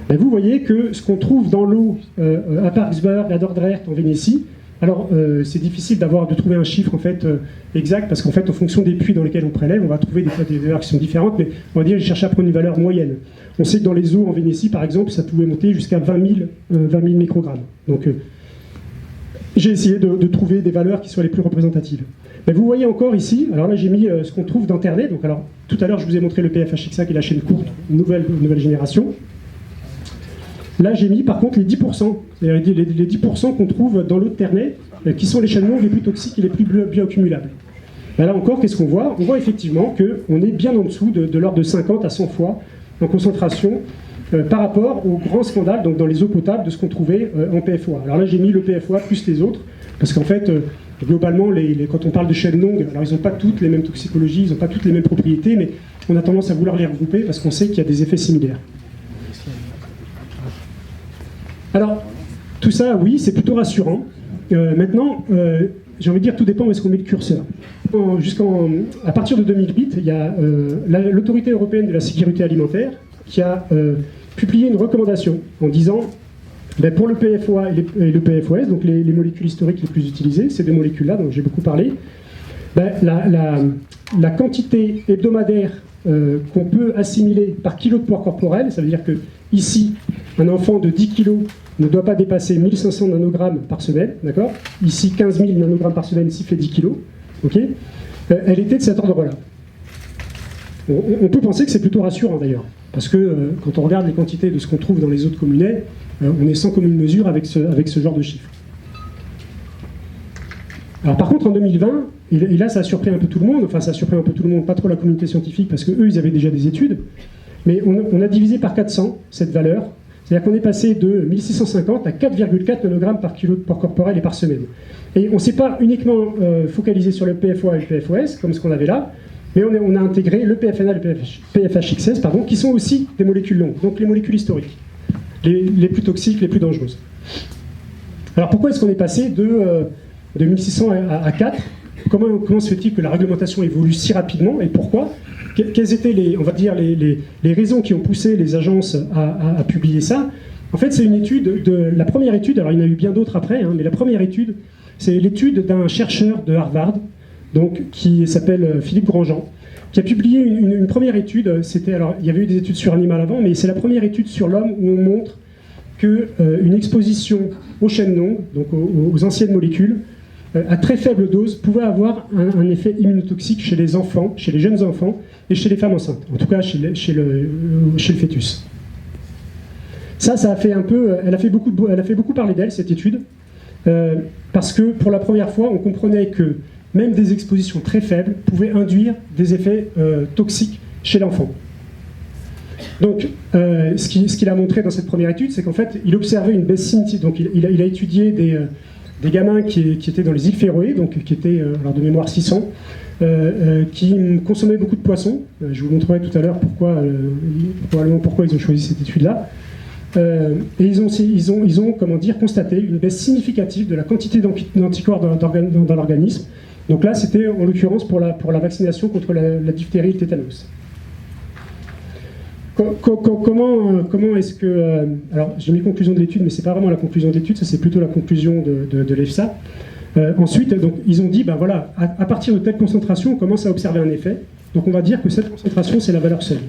Vous voyez que ce qu'on trouve dans l'eau à Parksburg, à Dordrecht, en Vénétie, Alors, c'est difficile de trouver un chiffre en fait, exact, parce qu'en fait, en fonction des puits dans lesquels on prélève, on va trouver des valeurs qui sont différentes, mais on va dire j'ai cherché à prendre une valeur moyenne. On sait que dans les eaux en Vénétie, par exemple, ça pouvait monter jusqu'à 20 000 microgrammes. Donc, j'ai essayé de trouver des valeurs qui soient les plus représentatives. Mais vous voyez encore ici, alors là j'ai mis ce qu'on trouve d'Internet. Donc, alors, tout à l'heure je vous ai montré le PFHXA qui est la chaîne courte, nouvelle génération. Là j'ai mis par contre les 10%, c'est-à-dire les 10% qu'on trouve dans l'eau de Ternay, qui sont les chaînes longues les plus toxiques et les plus bioaccumulables. Ben là encore, qu'est-ce qu'on voit? On voit effectivement qu'on est bien en dessous de l'ordre de 50 à 100 fois en concentration par rapport au grand scandale donc dans les eaux potables de ce qu'on trouvait en PFOA. Alors là j'ai mis le PFOA plus les autres, parce qu'en fait, globalement, quand on parle de chaînes longues, alors ils n'ont pas toutes les mêmes toxicologies, ils n'ont pas toutes les mêmes propriétés, mais on a tendance à vouloir les regrouper parce qu'on sait qu'il y a des effets similaires. Alors, tout ça, oui, c'est plutôt rassurant. Maintenant, j'ai envie de dire, tout dépend où est-ce qu'on met le curseur. À partir de 2008, il y a l'Autorité européenne de la sécurité alimentaire qui a publié une recommandation en disant, pour le PFOA et le PFOS, donc les molécules historiques les plus utilisées, ces deux molécules-là dont j'ai beaucoup parlé, la quantité hebdomadaire qu'on peut assimiler par kilo de poids corporel, ça veut dire que ici, un enfant de 10 kg ne doit pas dépasser 1500 nanogrammes par semaine, d'accord? Ici, 15 000 nanogrammes par semaine, ici fait 10 kg, ok? Elle était de cet ordre-là. On peut penser que c'est plutôt rassurant d'ailleurs, parce que quand on regarde les quantités de ce qu'on trouve dans les eaux de Communet, on est sans commune mesure avec ce genre de chiffres. Alors par contre en 2020, et là ça a surpris un peu tout le monde, enfin ça a surpris un peu tout le monde, pas trop la communauté scientifique, parce qu'eux ils avaient déjà des études, mais on a divisé par 400 cette valeur, c'est-à-dire qu'on est passé de 1650 à 4,4 nanogrammes par kilo de poids corporel et par semaine. Et on ne s'est pas uniquement focalisé sur le PFOA et le PFOS, comme ce qu'on avait là, mais on a intégré le PFNA et le PFHXS, qui sont aussi des molécules longues, donc les molécules historiques, les plus toxiques, les plus dangereuses. Alors pourquoi est-ce qu'on est passé de 1600 à 4 ? Comment se fait-il que la réglementation évolue si rapidement et pourquoi ? Quelles étaient les raisons qui ont poussé les agences à publier ça ? En fait, c'est une étude, la première étude, alors il y en a eu bien d'autres après, mais la première étude, c'est l'étude d'un chercheur de Harvard, donc, qui s'appelle Philippe Grandjean, qui a publié une première étude. Alors, il y avait eu des études sur animal avant, mais c'est la première étude sur l'homme où on montre qu'une exposition aux chaînes longues, donc aux anciennes molécules, à très faible dose, pouvait avoir un effet immunotoxique chez les enfants, chez les jeunes enfants et chez les femmes enceintes, en tout cas chez le fœtus. Ça a fait un peu, elle a fait beaucoup parler d'elle, cette étude, parce que pour la première fois, on comprenait que même des expositions très faibles pouvaient induire des effets toxiques chez l'enfant. Donc, ce qu'il a montré dans cette première étude, c'est qu'en fait, il observait une baisse significative. Donc, il a étudié des gamins qui étaient dans les îles Féroé, donc qui étaient, alors de mémoire 600, qui consommaient beaucoup de poissons. Je vous montrerai tout à l'heure probablement pourquoi ils ont choisi cette étude-là. Et ils ont constaté une baisse significative de la quantité d'anticorps dans l'organisme. Donc là, c'était en l'occurrence pour la vaccination contre la diphtérie et le tétanos. Comment est-ce que... alors, j'ai mis conclusion de l'étude, mais ce n'est pas vraiment la conclusion de l'étude, ça c'est plutôt la conclusion de l'EFSA. Ensuite, donc, ils ont dit, voilà, à partir de telle concentration, on commence à observer un effet. Donc on va dire que cette concentration, c'est la valeur seuil.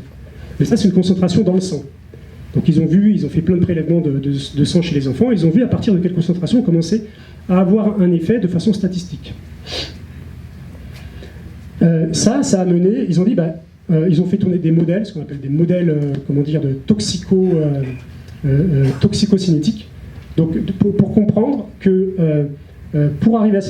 Mais ça, c'est une concentration dans le sang. Donc ils ont fait plein de prélèvements de sang chez les enfants, et ils ont vu à partir de quelle concentration on commençait à avoir un effet de façon statistique. Ça a mené, ils ont dit, ils ont fait tourner des modèles, ce qu'on appelle des modèles, de toxicocinétiques. Donc pour comprendre que pour arriver à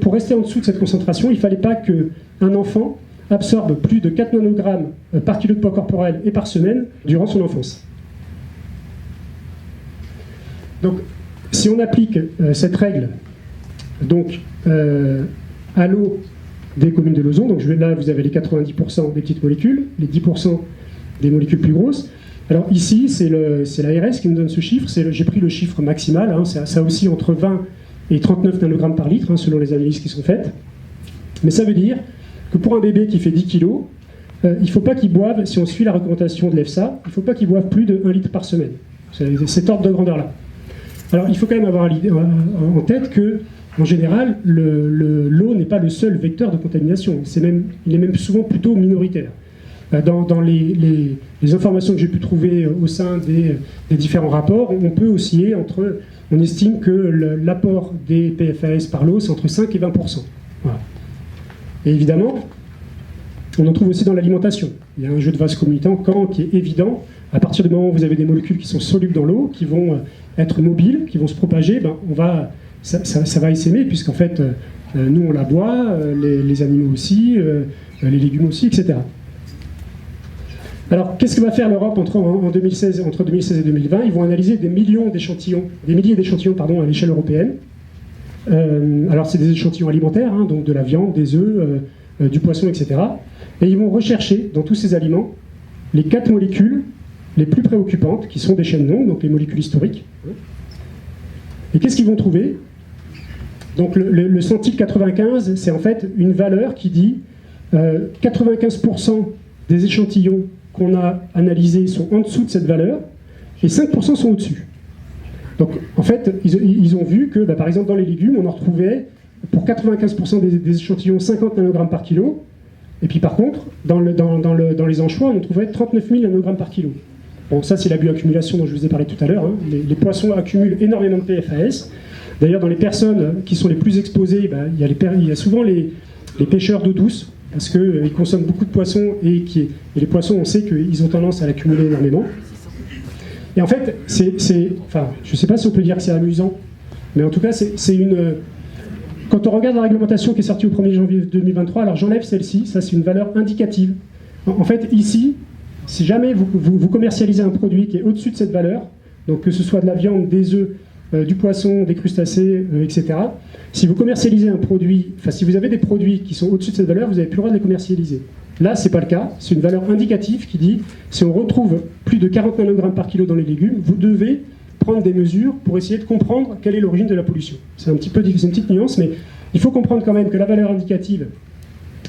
pour rester en dessous de cette concentration, il ne fallait pas qu'un enfant absorbe plus de 4 nanogrammes par kilo de poids corporel et par semaine durant son enfance. Donc, si on applique cette règle à l'eau des communes de l'ozone, donc là vous avez les 90% des petites molécules, les 10% des molécules plus grosses. Alors ici, c'est l'ARS qui nous donne ce chiffre, j'ai pris le chiffre maximal, ça oscille entre 20 et 39 nanogrammes par litre, selon les analyses qui sont faites. Mais ça veut dire que pour un bébé qui fait 10 kg, il ne faut pas qu'il boive, si on suit la recommandation de l'EFSA, il ne faut pas qu'il boive plus de 1 litre par semaine. C'est cet ordre de grandeur-là. Alors il faut quand même avoir en tête que en général, l'eau n'est pas le seul vecteur de contamination. Il est même souvent plutôt minoritaire. Dans les informations que j'ai pu trouver au sein des différents rapports, on peut osciller entre... On estime que l'apport des PFAS par l'eau, c'est entre 5 et 20%. Voilà. Et évidemment, on en trouve aussi dans l'alimentation. Il y a un jeu de vase communicant qui est évident. À partir du moment où vous avez des molécules qui sont solubles dans l'eau, qui vont être mobiles, qui vont se propager, ça va essaimer, puisqu'en fait, nous on la boit, les animaux aussi, les légumes aussi, etc. Alors, qu'est-ce que va faire l'Europe entre 2016 et 2020? Ils vont analyser des milliers d'échantillons à l'échelle européenne. Alors, c'est des échantillons alimentaires, hein, donc de la viande, des œufs, du poisson, etc. Et ils vont rechercher dans tous ces aliments les 4 molécules les plus préoccupantes, qui sont des chaînes longues, donc les molécules historiques. Et qu'est-ce qu'ils vont trouver? Donc, le centile 95, c'est en fait une valeur qui dit 95% des échantillons qu'on a analysés sont en dessous de cette valeur, et 5% sont au-dessus. Donc, en fait, ils ont vu que, par exemple, dans les légumes, on en retrouvait, pour 95% des échantillons, 50 nanogrammes par kilo, et puis par contre, dans les anchois, on en trouvait 39 000 nanogrammes par kilo. Bon, ça, c'est la bioaccumulation dont je vous ai parlé tout à l'heure. Hein. Les poissons accumulent énormément de PFAS. D'ailleurs, dans les personnes qui sont les plus exposées, il y a souvent les pêcheurs d'eau douce, parce qu'ils consomment beaucoup de poissons, et les poissons, on sait qu'ils ont tendance à l'accumuler énormément. Et en fait, je ne sais pas si on peut dire que c'est amusant, mais en tout cas, quand on regarde la réglementation qui est sortie au 1er janvier 2023, alors j'enlève celle-ci, ça c'est une valeur indicative. En fait, ici, si jamais vous commercialisez un produit qui est au-dessus de cette valeur, donc que ce soit de la viande, des œufs, du poisson, des crustacés, etc. Si vous commercialisez un produit, si vous avez des produits qui sont au-dessus de cette valeur, vous n'avez plus le droit de les commercialiser. Là, ce n'est pas le cas. C'est une valeur indicative qui dit, si on retrouve plus de 40 nanogrammes par kilo dans les légumes, vous devez prendre des mesures pour essayer de comprendre quelle est l'origine de la pollution. C'est une petite nuance, mais il faut comprendre quand même que la valeur indicative,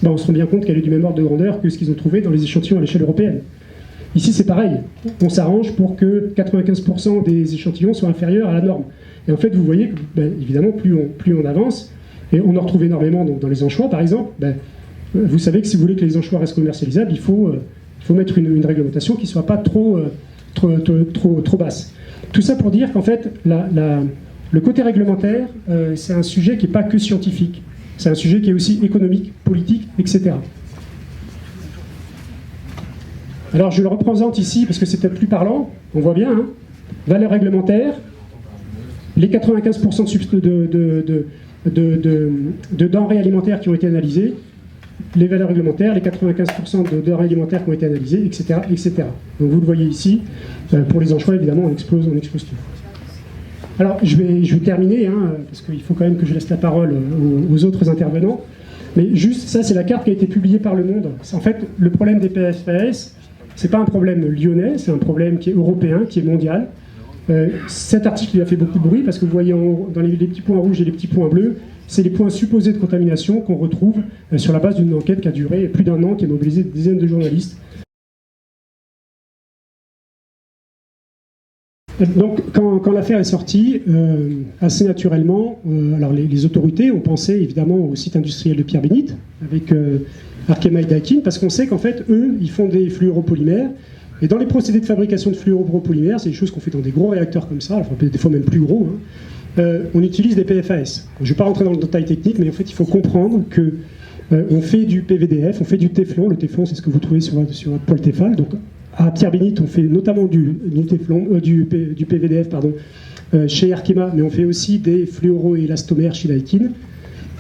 on se rend bien compte qu'elle est du même ordre de grandeur que ce qu'ils ont trouvé dans les échantillons à l'échelle européenne. Ici, c'est pareil. On s'arrange pour que 95% des échantillons soient inférieurs à la norme. Et en fait, vous voyez que, évidemment, plus on avance, et on en retrouve énormément dans les anchois, par exemple, vous savez que si vous voulez que les anchois restent commercialisables, il faut mettre une réglementation qui ne soit pas trop basse. Tout ça pour dire qu'en fait, le côté réglementaire, c'est un sujet qui n'est pas que scientifique. C'est un sujet qui est aussi économique, politique, etc. Alors je le représente ici parce que c'est peut-être plus parlant, on voit bien, hein. Valeur réglementaire, les 95% de denrées alimentaires qui ont été analysées, les valeurs réglementaires, les 95% de denrées alimentaires qui ont été analysées, etc., etc. Donc vous le voyez ici, pour les anchois évidemment on explose tout. Alors je vais terminer, hein, parce qu'il faut quand même que je laisse la parole aux autres intervenants, mais juste ça c'est la carte qui a été publiée par Le Monde. En fait le problème des PFAS, c'est pas un problème lyonnais, c'est un problème qui est européen, qui est mondial. Cet article il a fait beaucoup de bruit parce que vous voyez dans les petits points rouges et les petits points bleus, c'est les points supposés de contamination qu'on retrouve sur la base d'une enquête qui a duré plus d'1 an, qui a mobilisé des dizaines de journalistes. Donc quand l'affaire est sortie, assez naturellement, alors les autorités ont pensé évidemment au site industriel de Pierre-Bénite, avec Arkema et Daikin, parce qu'on sait qu'en fait, eux, ils font des fluoropolymères, et dans les procédés de fabrication de fluoropolymères, c'est des choses qu'on fait dans des gros réacteurs comme ça, enfin, des fois même plus gros, hein, on utilise des PFAS. Je ne vais pas rentrer dans le détail technique, mais en fait, il faut comprendre que on fait du PVDF, on fait du téflon. Le téflon, c'est ce que vous trouvez sur votre poêle Tefal. Donc, à Pierre-Bénite, on fait notamment du PVDF, chez Arkema, mais on fait aussi des fluoroélastomères chez Daikin.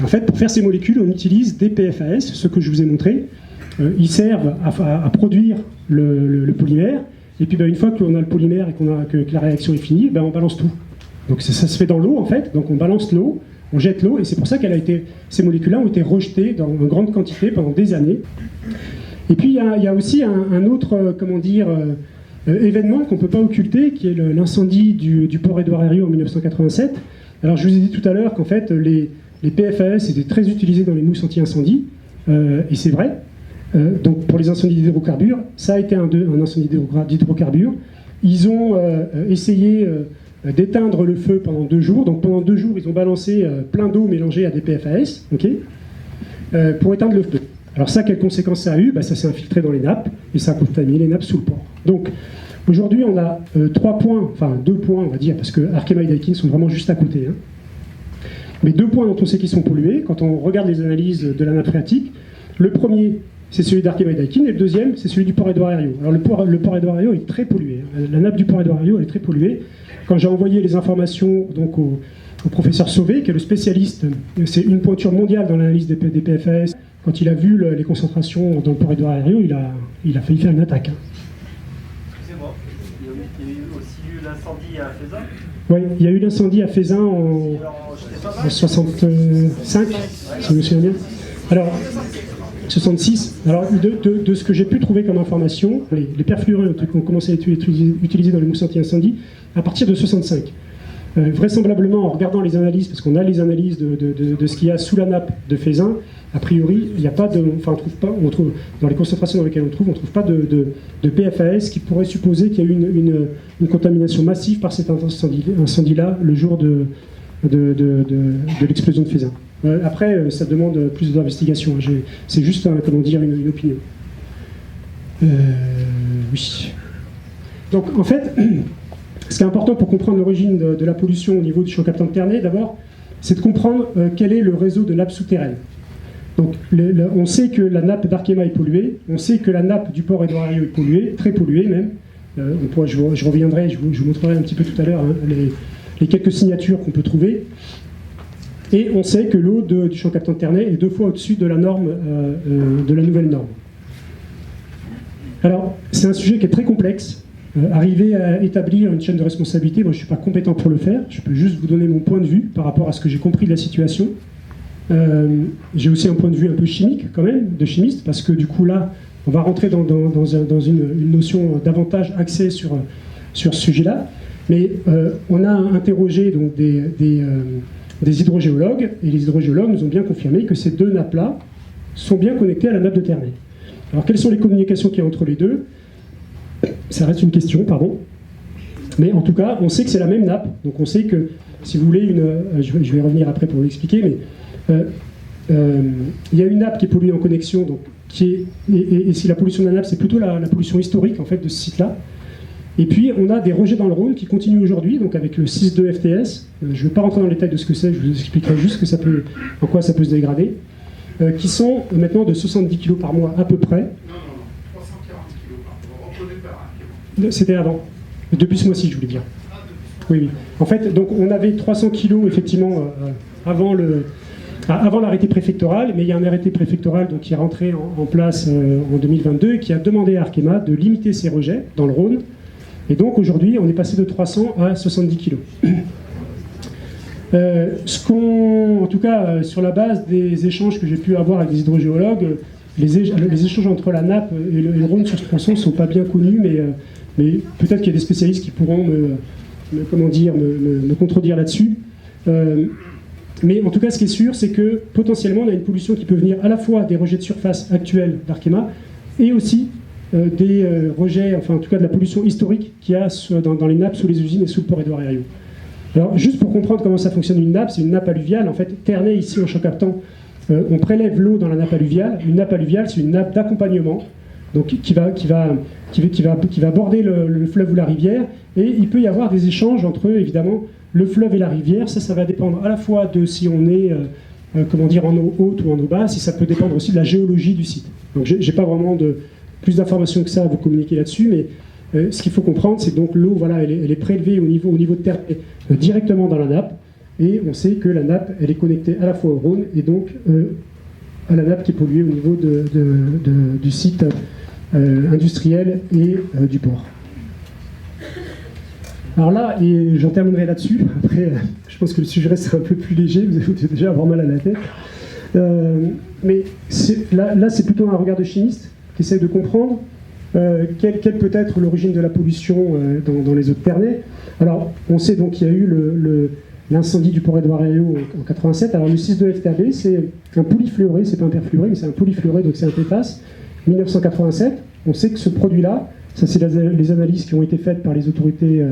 En fait, pour faire ces molécules, on utilise des PFAS, ce que je vous ai montré. Ils servent à produire le polymère, et puis une fois qu'on a le polymère et que la réaction est finie, on balance tout. Donc ça se fait dans l'eau, en fait. Donc on balance l'eau, on jette l'eau, et c'est pour ça ces molécules-là ont été rejetées en grande quantité pendant des années. Et puis il y a aussi un autre, événement qu'on ne peut pas occulter, qui est l'incendie du port Édouard Herriot en 1987. Alors je vous ai dit tout à l'heure qu'en fait les PFAS étaient très utilisés dans les mousses anti-incendie, et c'est vrai. Donc pour les incendies d'hydrocarbures, ça a été un incendie d'hydrocarbures. Ils ont essayé d'éteindre le feu pendant 2 jours. Donc pendant 2 jours, ils ont balancé plein d'eau mélangée à des PFAS, pour éteindre le feu. Alors ça, quelles conséquences ça a eu? Ça s'est infiltré dans les nappes et ça a contaminé les nappes sous le port. Donc aujourd'hui, on a 3 points, enfin 2 points, on va dire, parce que Arkema et Daikin sont vraiment juste à côté. Mais 2 points dont on sait qu'ils sont pollués, quand on regarde les analyses de la nappe phréatique. Le premier, c'est celui d'Arkema et Daikin, et le deuxième, c'est celui du port Édouard Herriot. Alors le port Édouard Herriot est très pollué. La nappe du port Édouard Herriot est très polluée. Quand j'ai envoyé les informations donc, au professeur Sauvé, qui est le spécialiste, c'est une pointure mondiale dans l'analyse des PFAS, quand il a vu les concentrations dans le port Édouard Herriot, il a failli faire une attaque. Excusez-moi, il y a aussi eu l'incendie à Faisin. Oui, il y a eu l'incendie à Faisin en 65, si je me souviens bien. Alors, 66. Alors, de ce que j'ai pu trouver comme information, les perfluorés ont commencé à être utilisés dans les mousses anti-incendie à partir de 65. Vraisemblablement, en regardant les analyses, parce qu'on a les analyses de ce qu'il y a sous la nappe de Faisin, a priori, il n'y a pas de, on trouve dans les concentrations dans lesquelles on trouve pas de PFAS qui pourrait supposer qu'il y a eu une contamination massive par cet incendie-là le jour de l'explosion de Faisin. Après, ça demande plus d'investigation. C'est juste, une opinion. Oui. Donc, en fait, ce qui est important pour comprendre l'origine de la pollution au niveau du champ captant de Ternay, d'abord, c'est de comprendre quel est le réseau de nappes souterraines. Donc, on sait que la nappe d'Arkema est polluée, on sait que la nappe du port Édouard Herriot est polluée, très polluée même. Je reviendrai, je vous montrerai un petit peu tout à l'heure les quelques signatures qu'on peut trouver. Et on sait que l'eau du champ captant de Ternay est 2 fois au-dessus de la norme, de la nouvelle norme. Alors, c'est un sujet qui est très complexe. Arriver à établir une chaîne de responsabilité, moi je ne suis pas compétent pour le faire, je peux juste vous donner mon point de vue par rapport à ce que j'ai compris de la situation. J'ai aussi un point de vue un peu chimique quand même, de chimiste, parce que du coup là, on va rentrer dans une notion davantage axée sur ce sujet-là. Mais on a interrogé donc, des hydrogéologues, et les hydrogéologues nous ont bien confirmé que ces 2 nappes-là sont bien connectées à la nappe de Ternay. Alors quelles sont les communications qu'il y a entre les deux? Ça reste une question, pardon. Mais en tout cas, on sait que c'est la même nappe. Donc on sait que, si vous voulez, je vais revenir après pour vous l'expliquer, mais il y a une nappe qui est polluée en connexion, donc, et si la pollution de la nappe, c'est plutôt la pollution historique en fait, de ce site-là. Et puis on a des rejets dans le Rhône qui continuent aujourd'hui, donc avec le 6.2 FTS. Je ne vais pas rentrer dans le détail de ce que c'est, je vous expliquerai juste en quoi ça peut se dégrader, qui sont maintenant de 70 kg par mois à peu près. Non, 340 kg par mois, reconnu par un. C'était avant, depuis ce mois-ci je voulais dire. Oui. En fait, donc on avait 300 kg effectivement avant l'arrêté préfectoral, mais il y a un arrêté préfectoral donc, qui est rentré en place en 2022 et qui a demandé à Arkema de limiter ses rejets dans le Rhône. Et donc aujourd'hui, on est passé de 300 à 70 kg. En tout cas, sur la base des échanges que j'ai pu avoir avec des hydrogéologues, les échanges entre la nappe et le Rhône sur ce tronçon ne sont pas bien connus, mais peut-être qu'il y a des spécialistes qui pourront me contredire là-dessus. Mais en tout cas, ce qui est sûr, c'est que potentiellement, on a une pollution qui peut venir à la fois des rejets de surface actuels d'Arkema et aussi des rejets, enfin en tout cas de la pollution historique qu'il y a dans les nappes sous les usines et sous le port Édouard Herriot. Alors juste pour comprendre comment ça fonctionne une nappe, c'est une nappe alluviale. En fait, Ternay, ici en champ captant, on prélève l'eau dans la nappe alluviale. Une nappe alluviale, c'est une nappe d'accompagnement, donc qui va border le fleuve ou la rivière, et il peut y avoir des échanges entre évidemment le fleuve et la rivière. Ça va dépendre à la fois de si on est en eau haute ou en eau basse, et ça peut dépendre aussi de la géologie du site. Donc j'ai pas vraiment plus d'informations que ça à vous communiquer là-dessus, mais ce qu'il faut comprendre, c'est que donc l'eau, voilà, elle est prélevée au niveau de terre directement dans la nappe, et on sait que la nappe, elle est connectée à la fois au Rhône et donc à la nappe qui est polluée au niveau du site industriel et du port. Alors là, et j'en terminerai là-dessus, après je pense que le sujet reste un peu plus léger, vous allez déjà avoir mal à la tête. Mais là c'est plutôt un regard de chimiste qui essaie de comprendre quelle peut être l'origine de la pollution dans les eaux de Ternay. Alors on sait donc qu'il y a eu l'incendie du port Édouard Herriot en 87. Alors le 6.2 FTAB, c'est un polyfluoré, c'est pas un perfluoré, mais c'est un polyfluoré, donc c'est un PFAS, 1987. On sait que ce produit-là, ça c'est les analyses qui ont été faites par les autorités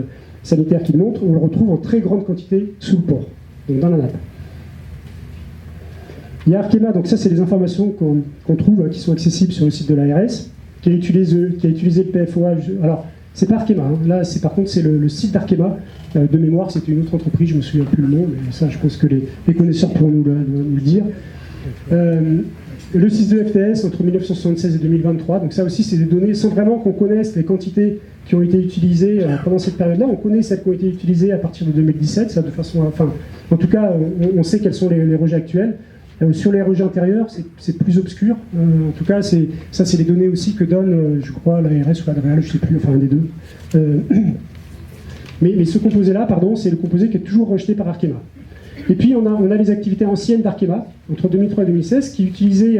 sanitaires qu'il montre, on le retrouve en très grande quantité sous le port, donc dans la nappe. Il y a Arkema, donc ça c'est les informations qu'on trouve, qui sont accessibles sur le site de l'ARS, qui a utilisé le PFOA. Alors, c'est pas Arkema, hein. Là par contre c'est le site d'Arkema. De mémoire, c'était une autre entreprise, je me souviens plus le nom, mais ça je pense que les connaisseurs pourront nous le dire. Le 6.2 FTS entre 1976 et 2023, donc ça aussi c'est des données sans vraiment qu'on connaisse les quantités qui ont été utilisées pendant cette période-là. On connaît celles qui ont été utilisées à partir de 2017, ça de façon, enfin, en tout cas on sait quels sont les rejets actuels. Sur les rejets antérieurs, c'est plus obscur. En tout cas, c'est les données aussi que donne, je crois, l'ARS ou l'ADREAL, je ne sais plus, enfin un des deux. Mais ce composé-là, pardon, c'est le composé qui est toujours rejeté par Arkema. Et puis on a les activités anciennes d'Arkema, entre 2003 et 2016, qui utilisaient,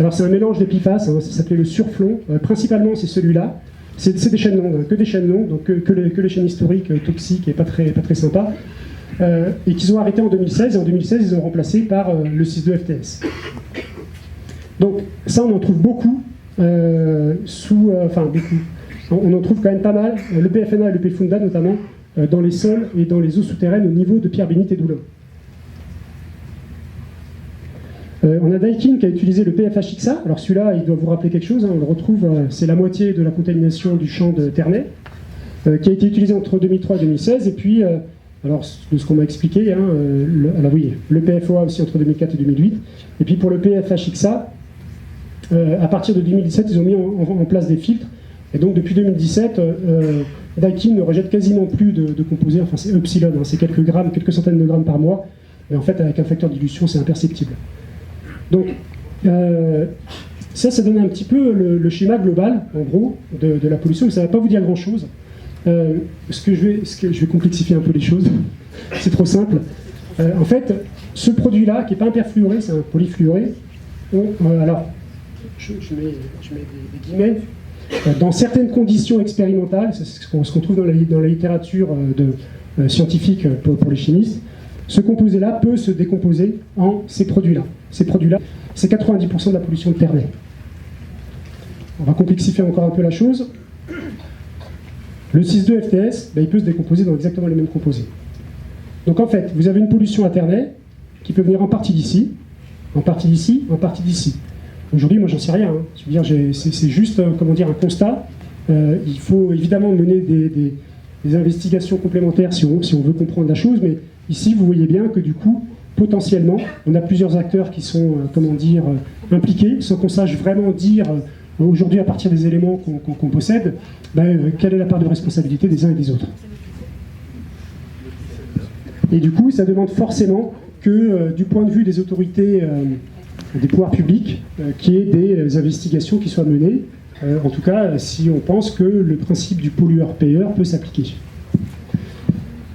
alors c'est un mélange de PFAS, hein, ça s'appelait le surflon, principalement c'est celui-là, c'est des chaînes longues, hein, que des chaînes longues, donc que les chaînes historiques toxiques et pas très sympas, et qu'ils ont arrêté en 2016, et en 2016 ils ont remplacé par le 6.2 FTS. Donc ça on en trouve beaucoup, beaucoup. On en trouve quand même pas mal, le PFNA et le PFUNDA notamment, dans les sols et dans les eaux souterraines au niveau de Pierre-Bénite et d'Oulin. On a Daikin qui a utilisé le PFHXA. Alors celui-là, il doit vous rappeler quelque chose, hein, on le retrouve, c'est la moitié de la contamination du champ de Ternay, qui a été utilisé entre 2003 et 2016, et puis, alors de ce qu'on m'a expliqué, hein, le PFOA aussi entre 2004 et 2008, et puis pour le PFHXA, à partir de 2017, ils ont mis en place des filtres, et donc depuis 2017, Daikin ne rejette quasiment plus de composés, enfin c'est epsilon, hein, c'est quelques grammes, quelques centaines de grammes par mois, mais en fait avec un facteur de dilution c'est imperceptible. Donc ça donne un petit peu le schéma global, en gros, de la pollution, mais ça ne va pas vous dire grand-chose. Je vais complexifier un peu les choses, c'est trop simple. En fait, ce produit-là, qui n'est pas un perfluoré, c'est un polyfluoré, alors je mets des guillemets, dans certaines conditions expérimentales, c'est ce qu'on trouve dans la littérature scientifique pour les chimistes, ce composé-là peut se décomposer en ces produits-là. Ces produits-là, c'est 90% de la pollution de Ternay. On va complexifier encore un peu la chose. Le 6.2 FTS, il peut se décomposer dans exactement les mêmes composés. Donc en fait, vous avez une pollution à Ternay qui peut venir en partie d'ici, en partie d'ici, en partie d'ici. Aujourd'hui, moi, j'en sais rien. Hein. Je veux dire, c'est juste, un constat. Il faut évidemment mener des investigations complémentaires si on veut comprendre la chose, mais ici, vous voyez bien que du coup, potentiellement, on a plusieurs acteurs qui sont, impliqués, sans qu'on sache vraiment dire, aujourd'hui, à partir des éléments qu'on possède, quelle est la part de responsabilité des uns et des autres. Et du coup, ça demande forcément que, du point de vue des autorités, des pouvoirs publics, qu'il y ait des investigations qui soient menées, en tout cas si on pense que le principe du pollueur-payeur peut s'appliquer.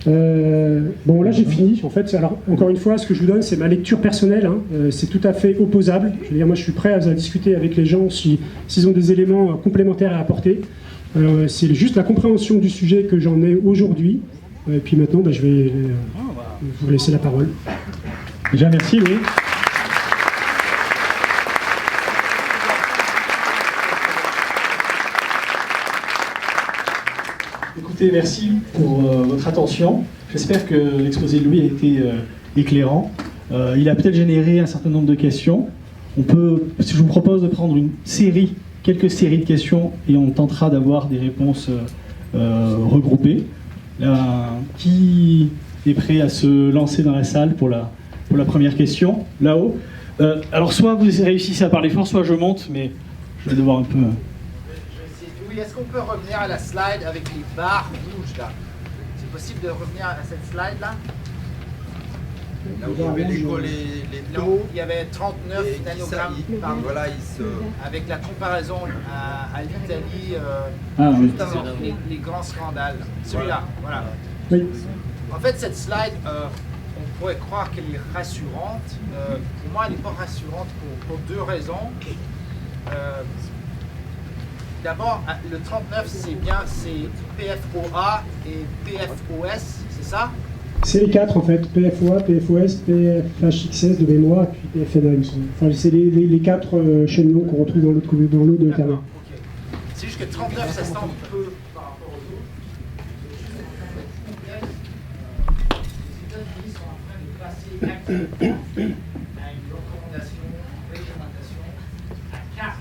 Bon, là j'ai fini. En fait, alors, encore une fois, ce que je vous donne, c'est ma lecture personnelle, hein. C'est tout à fait opposable. Je veux dire, moi je suis prêt à discuter avec les gens s'ils ont des éléments complémentaires à apporter. C'est juste la compréhension du sujet que j'en ai aujourd'hui. Et puis maintenant, je vais vous laisser la parole. Déjà, merci Louis. Écoutez, merci pour votre attention. J'espère que l'exposé de Louis a été éclairant. Il a peut-être généré un certain nombre de questions. Je vous propose de prendre quelques séries de questions et on tentera d'avoir des réponses regroupées. Qui est prêt à se lancer dans la salle pour la première question, là-haut? Alors soit vous réussissez à parler fort, soit je monte, mais je vais devoir un peu... Oui, est-ce qu'on peut revenir à la slide avec les barres rouges là? C'est possible de revenir à cette slide là? Là où il y avait les blancs. Il y avait 39 nanogrammes voilà, avec la comparaison à l'Italie, juste avant les grands scandales. Celui-là, voilà. Oui. En fait, cette slide, on pourrait croire qu'elle est rassurante. Pour moi, elle n'est pas rassurante pour deux raisons. D'abord, le 39, c'est PFOA et PFOS, c'est ça? C'est les quatre en fait, PFOA, PFOS, PFHXS de mémoire, puis PFNA, il me semble. Enfin, c'est les quatre chaînes longues qu'on retrouve dans l'eau de Ternay. Okay. C'est juste que 39, ça semble peu... États-Unis sont en train de passer actuellement à une recommandation, une réglementation à 4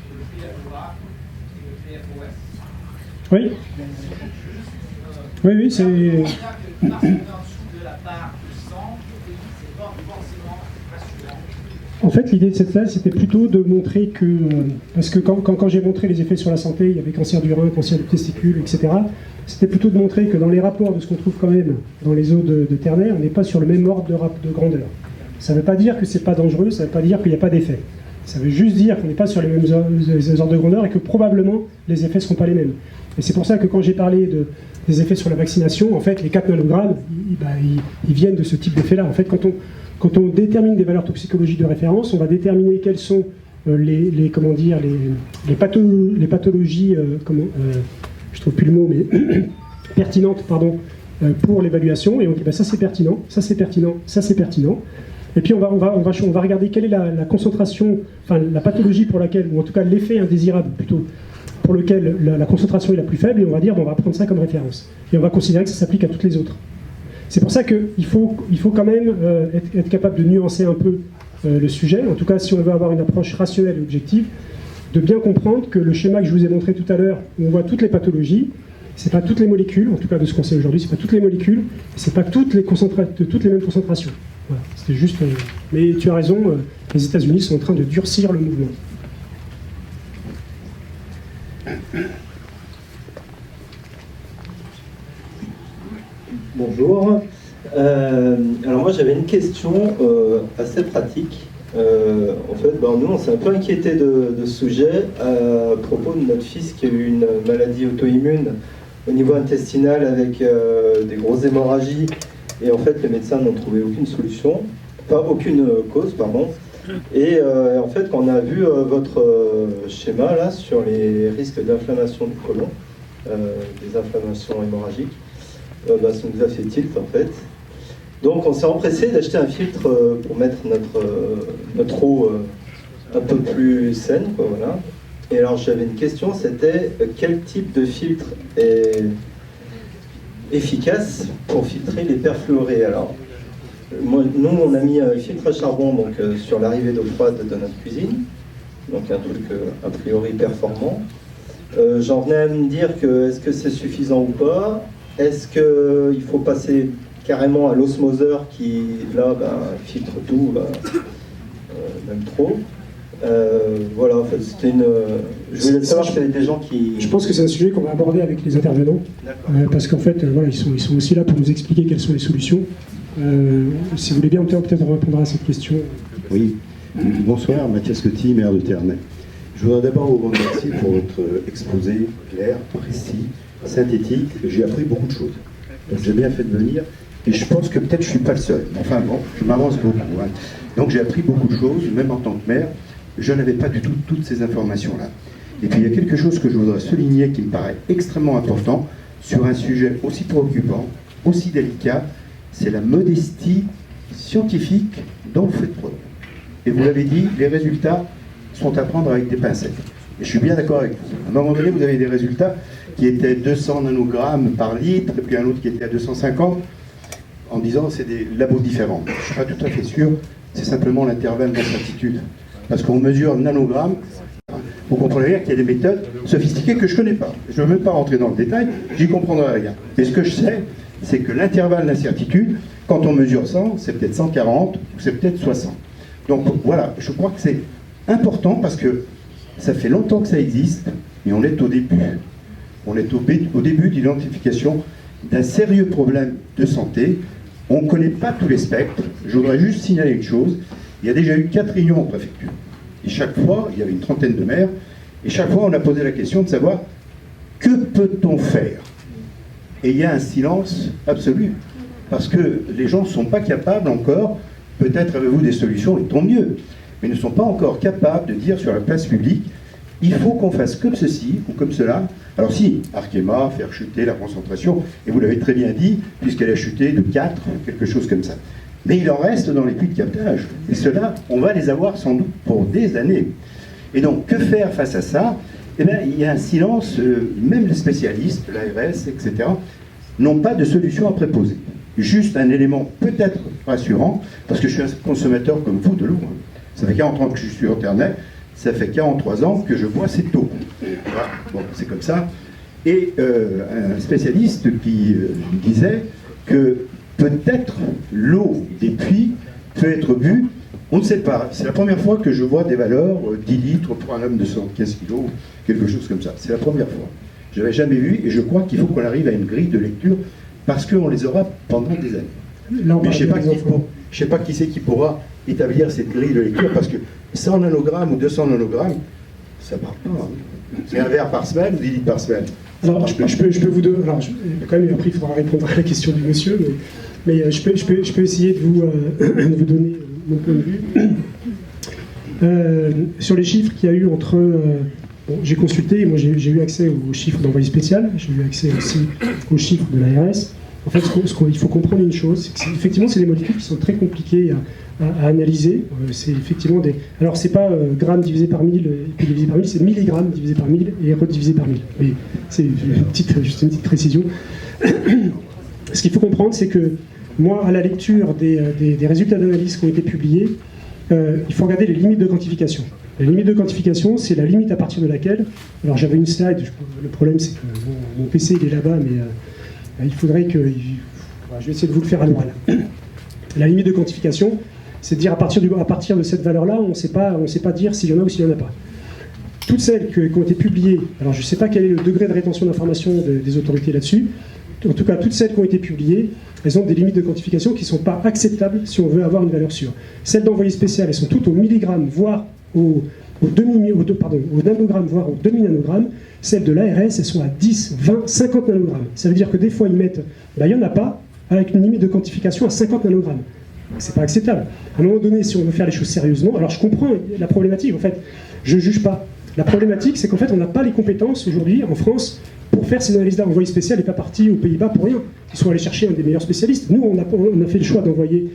pour le PFOA et le PFOS. Oui. Oui, c'est... Parce qu'on est en dessous de la barre de 100, c'est pas forcément rassurant. En fait, l'idée de cette thèse, c'était plutôt de montrer que... parce que quand j'ai montré les effets sur la santé, il y avait cancer du rein, cancer du testicule, etc. C'était plutôt de montrer que dans les rapports de ce qu'on trouve quand même dans les eaux de Terre-Mer, on n'est pas sur le même ordre de grandeur. Ça ne veut pas dire que c'est pas dangereux, ça ne veut pas dire qu'il n'y a pas d'effet. Ça veut juste dire qu'on n'est pas sur les mêmes ordres de grandeur et que probablement les effets ne seront pas les mêmes. Et c'est pour ça que quand j'ai parlé des effets sur la vaccination, en fait, les 4 nanogrammes, ils viennent de ce type d'effet-là. En fait, quand on détermine des valeurs toxicologiques de référence, on va déterminer quelles sont les pathologies, je trouve plus le mot, mais pertinentes, pardon, pour l'évaluation. Et on dit, ça c'est pertinent, ça c'est pertinent, ça c'est pertinent. Et puis on va regarder quelle est la concentration, enfin la pathologie pour laquelle, ou en tout cas l'effet indésirable plutôt, pour lequel la concentration est la plus faible, et on va dire, on va prendre ça comme référence. Et on va considérer que ça s'applique à toutes les autres. C'est pour ça qu'il faut quand même être capable de nuancer un peu le sujet, en tout cas si on veut avoir une approche rationnelle et objective, de bien comprendre que le schéma que je vous ai montré tout à l'heure, où on voit toutes les pathologies, c'est pas toutes les molécules, en tout cas de ce qu'on sait aujourd'hui, c'est pas toutes les molécules, c'est pas toutes les mêmes concentrations. Voilà, c'était juste... mais tu as raison, les États-Unis sont en train de durcir le mouvement. Bonjour. Alors moi j'avais une question assez pratique. En fait, nous on s'est un peu inquiété de ce sujet à propos de notre fils qui a eu une maladie auto-immune au niveau intestinal avec des grosses hémorragies. Et en fait, les médecins n'ont trouvé aucune solution, enfin aucune cause, pardon. Et en fait, quand on a vu votre schéma là sur les risques d'inflammation du côlon, des inflammations hémorragiques, ça nous a fait tilt en fait. Donc on s'est empressé d'acheter un filtre pour mettre notre eau un peu plus saine, quoi, voilà. Et alors j'avais une question, c'était quel type de filtre est efficace pour filtrer les perfluorés. Alors, nous on a mis un filtre à charbon donc, sur l'arrivée d'eau froide de notre cuisine, donc un truc a priori performant. J'en venais à me dire que est-ce que c'est suffisant ou pas? Est-ce qu'il faut passer carrément à l'osmoseur qui, là, filtre tout, même trop. Voilà, en fait, c'était une... Je voulais savoir s'il y avait des gens qui... Je pense que c'est un sujet qu'on va aborder avec les intervenants, parce qu'en fait, voilà, ils sont aussi là pour nous expliquer quelles sont les solutions. Si vous voulez bien, peut-être on répondra à cette question. Oui. Bonsoir, Mathias Coty, maire de Ternay. Je voudrais d'abord vous remercier pour votre exposé clair, précis, synthétique. J'ai appris beaucoup de choses. Donc j'ai bien fait de venir, et je pense que peut-être je ne suis pas le seul. Enfin bon, je m'avance beaucoup. Hein. Donc j'ai appris beaucoup de choses, même en tant que maire. Je n'avais pas du tout toutes ces informations-là. Et puis il y a quelque chose que je voudrais souligner qui me paraît extrêmement important sur un sujet aussi préoccupant, aussi délicat, c'est la modestie scientifique dont vous faites preuve. Et vous l'avez dit, les résultats sont à prendre avec des pincettes. Et je suis bien d'accord avec vous. À un moment donné, vous avez des résultats qui étaient 200 nanogrammes par litre, et puis un autre qui était à 250, en disant c'est des labos différents. Je ne suis pas tout à fait sûr, c'est simplement l'intervalle d'incertitude. Parce qu'on mesure nanogrammes, vous comprenez bien qu'il y a des méthodes sophistiquées que je ne connais pas. Je ne veux même pas rentrer dans le détail, j'y comprendrai rien. Mais ce que je sais, c'est que l'intervalle d'incertitude, quand on mesure 100, c'est peut-être 140 ou c'est peut-être 60. Donc voilà, je crois que c'est important parce que ça fait longtemps que ça existe et on est au début. On est au début d'identification d'un sérieux problème de santé. On ne connaît pas tous les spectres. Je voudrais juste signaler une chose. Il y a déjà eu 4 réunions en préfecture. Et chaque fois, il y avait une trentaine de maires. Et chaque fois, on a posé la question de savoir que peut-on faire? Et il y a un silence absolu. Parce que les gens ne sont pas capables encore, peut-être avez-vous des solutions, et tant mieux, mais ne sont pas encore capables de dire sur la place publique, il faut qu'on fasse comme ceci ou comme cela. Alors si, Arkema, faire chuter la concentration, et vous l'avez très bien dit, puisqu'elle a chuté de 4, quelque chose comme ça. Mais il en reste dans les puits de captage. Et ceux-là, on va les avoir sans doute pour des années. Et donc, que faire face à ça? Eh bien, il y a un silence, même les spécialistes, l'ARS, etc., n'ont pas de solution à préposer. juste un élément peut-être rassurant, parce que je suis un consommateur comme vous de l'eau. Ça fait 40 ans que je suis au Ternay, ça fait 43 ans que je bois cette eau. Voilà. Bon, c'est comme ça. Et un spécialiste qui disait que peut-être l'eau des puits peut être bue, on ne sait pas. C'est la première fois que je vois des valeurs 10 litres pour un homme de 75 kilos, quelque chose comme ça. C'est la première fois. Je n'avais jamais vu, et je crois qu'il faut qu'on arrive à une grille de lecture, parce qu'on les aura pendant des années. Mais je ne sais pas qui c'est qui pourra établir cette grille de lecture, parce que 100 nanogrammes ou 200 nanogrammes, ça ne part pas. Hein. C'est un verre par semaine ou 10 litres par semaine. Alors, je peux vous donner. Alors, quand même, après, il faudra répondre à la question du monsieur, mais je peux essayer de vous donner mon point de vue. Sur les chiffres qu'il y a eu entre. Bon, j'ai consulté, moi j'ai eu accès aux chiffres d'envoyé spécial, j'ai eu accès aussi aux chiffres de l'ARS. En fait, il faut comprendre une chose, c'est qu'effectivement, c'est des molécules qui sont très compliquées à analyser. C'est effectivement des. Alors, c'est pas grammes divisé par 1000 et puis divisé par 1000, c'est milligrammes divisé par 1000 et redivisé par 1000. Mais c'est juste une petite précision. Ce qu'il faut comprendre, c'est que moi, à la lecture des résultats d'analyse qui ont été publiés, il faut regarder les limites de quantification. La limite de quantification, c'est la limite à partir de laquelle. Alors, j'avais une slide, le problème, c'est que mon PC il est là-bas, mais il faudrait que. Je vais essayer de vous le faire à l'oral. La limite de quantification, c'est de dire à partir de cette valeur-là, on ne sait pas dire s'il y en a ou s'il n'y en a pas. Toutes celles qui ont été publiées, alors je ne sais pas quel est le degré de rétention d'information des autorités là-dessus, en tout cas toutes celles qui ont été publiées, elles ont des limites de quantification qui ne sont pas acceptables si on veut avoir une valeur sûre. Celles d'envoyé spécial, elles sont toutes au milligramme, voire au nanogramme, voire au demi-nanogramme. Celles de l'ARS, elles sont à 10, 20, 50 nanogrammes. Ça veut dire que des fois, ils mettent, il n'y en a pas, avec une limite de quantification à 50 nanogrammes. C'est pas acceptable. À un moment donné, si on veut faire les choses sérieusement, alors je comprends la problématique, en fait, je ne juge pas. La problématique, c'est qu'en fait, on n'a pas les compétences aujourd'hui, en France, pour faire ces analyses-là. Envoyé spécial n'est pas parti aux Pays-Bas pour rien. Ils sont allés chercher un des meilleurs spécialistes. Nous, on a fait le choix d'envoyer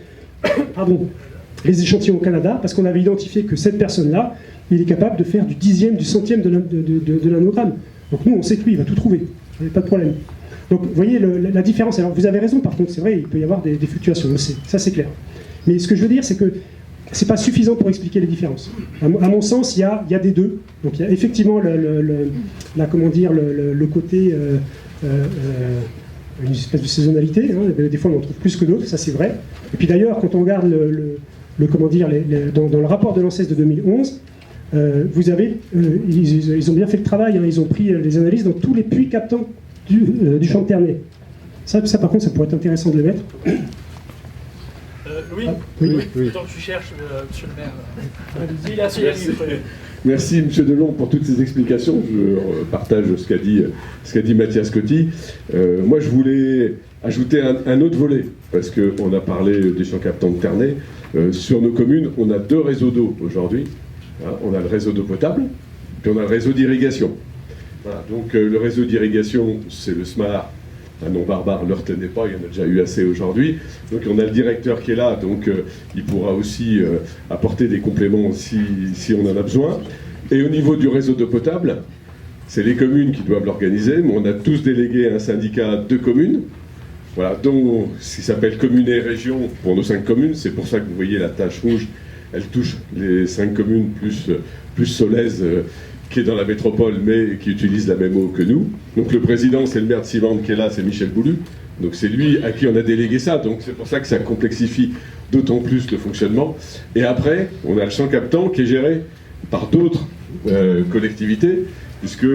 les échantillons au Canada, parce qu'on avait identifié que cette personne-là, il est capable de faire du dixième, du centième de nanogramme. Donc nous, on sait que lui, il va tout trouver. Pas de problème. Donc, vous voyez la différence. Alors, vous avez raison, par contre, c'est vrai, il peut y avoir des fluctuations, on sait. Ça, c'est clair. Mais ce que je veux dire, c'est que c'est pas suffisant pour expliquer les différences. À mon sens, il y a des deux. Donc, il y a effectivement le côté... une espèce de saisonnalité. Hein. Des fois, on en trouve plus que d'autres, ça, c'est vrai. Et puis, d'ailleurs, quand on regarde dans le rapport de l'ANSES de 2011, vous avez... ils ont bien fait le travail. Hein. Ils ont pris les analyses dans tous les puits captants du champ de Ternay. Ça, par contre, ça pourrait être intéressant de le mettre. Louis, tant que tu cherches, monsieur le maire. Il a su Merci M. Delon pour toutes ces explications. Je partage ce qu'a dit Mathias Coty. Moi, je voulais ajouter un autre volet, parce qu'on a parlé des champs captants de Ternay. Sur nos communes, on a 2 réseaux d'eau aujourd'hui. Hein, on a le réseau d'eau potable, puis on a le réseau d'irrigation. Voilà, donc le réseau d'irrigation, c'est le SMAR. Un nom barbare, ne le retenez pas, il y en a déjà eu assez aujourd'hui. Donc on a le directeur qui est là, donc il pourra aussi apporter des compléments si on en a besoin. Et au niveau du réseau d'eau potable, c'est les communes qui doivent l'organiser, mais on a tous délégué un syndicat de communes, voilà, dont ce qui s'appelle Communes et Régions pour nos 5 communes. C'est pour ça que vous voyez la tache rouge, elle touche les 5 communes plus Solèze, qui est dans la métropole, mais qui utilise la même eau que nous. Donc le président, c'est le maire de Sivande qui est là, c'est Michel Boulu. Donc c'est lui à qui on a délégué ça. Donc c'est pour ça que ça complexifie d'autant plus le fonctionnement. Et après, on a le champ captant qui est géré par d'autres collectivités, puisque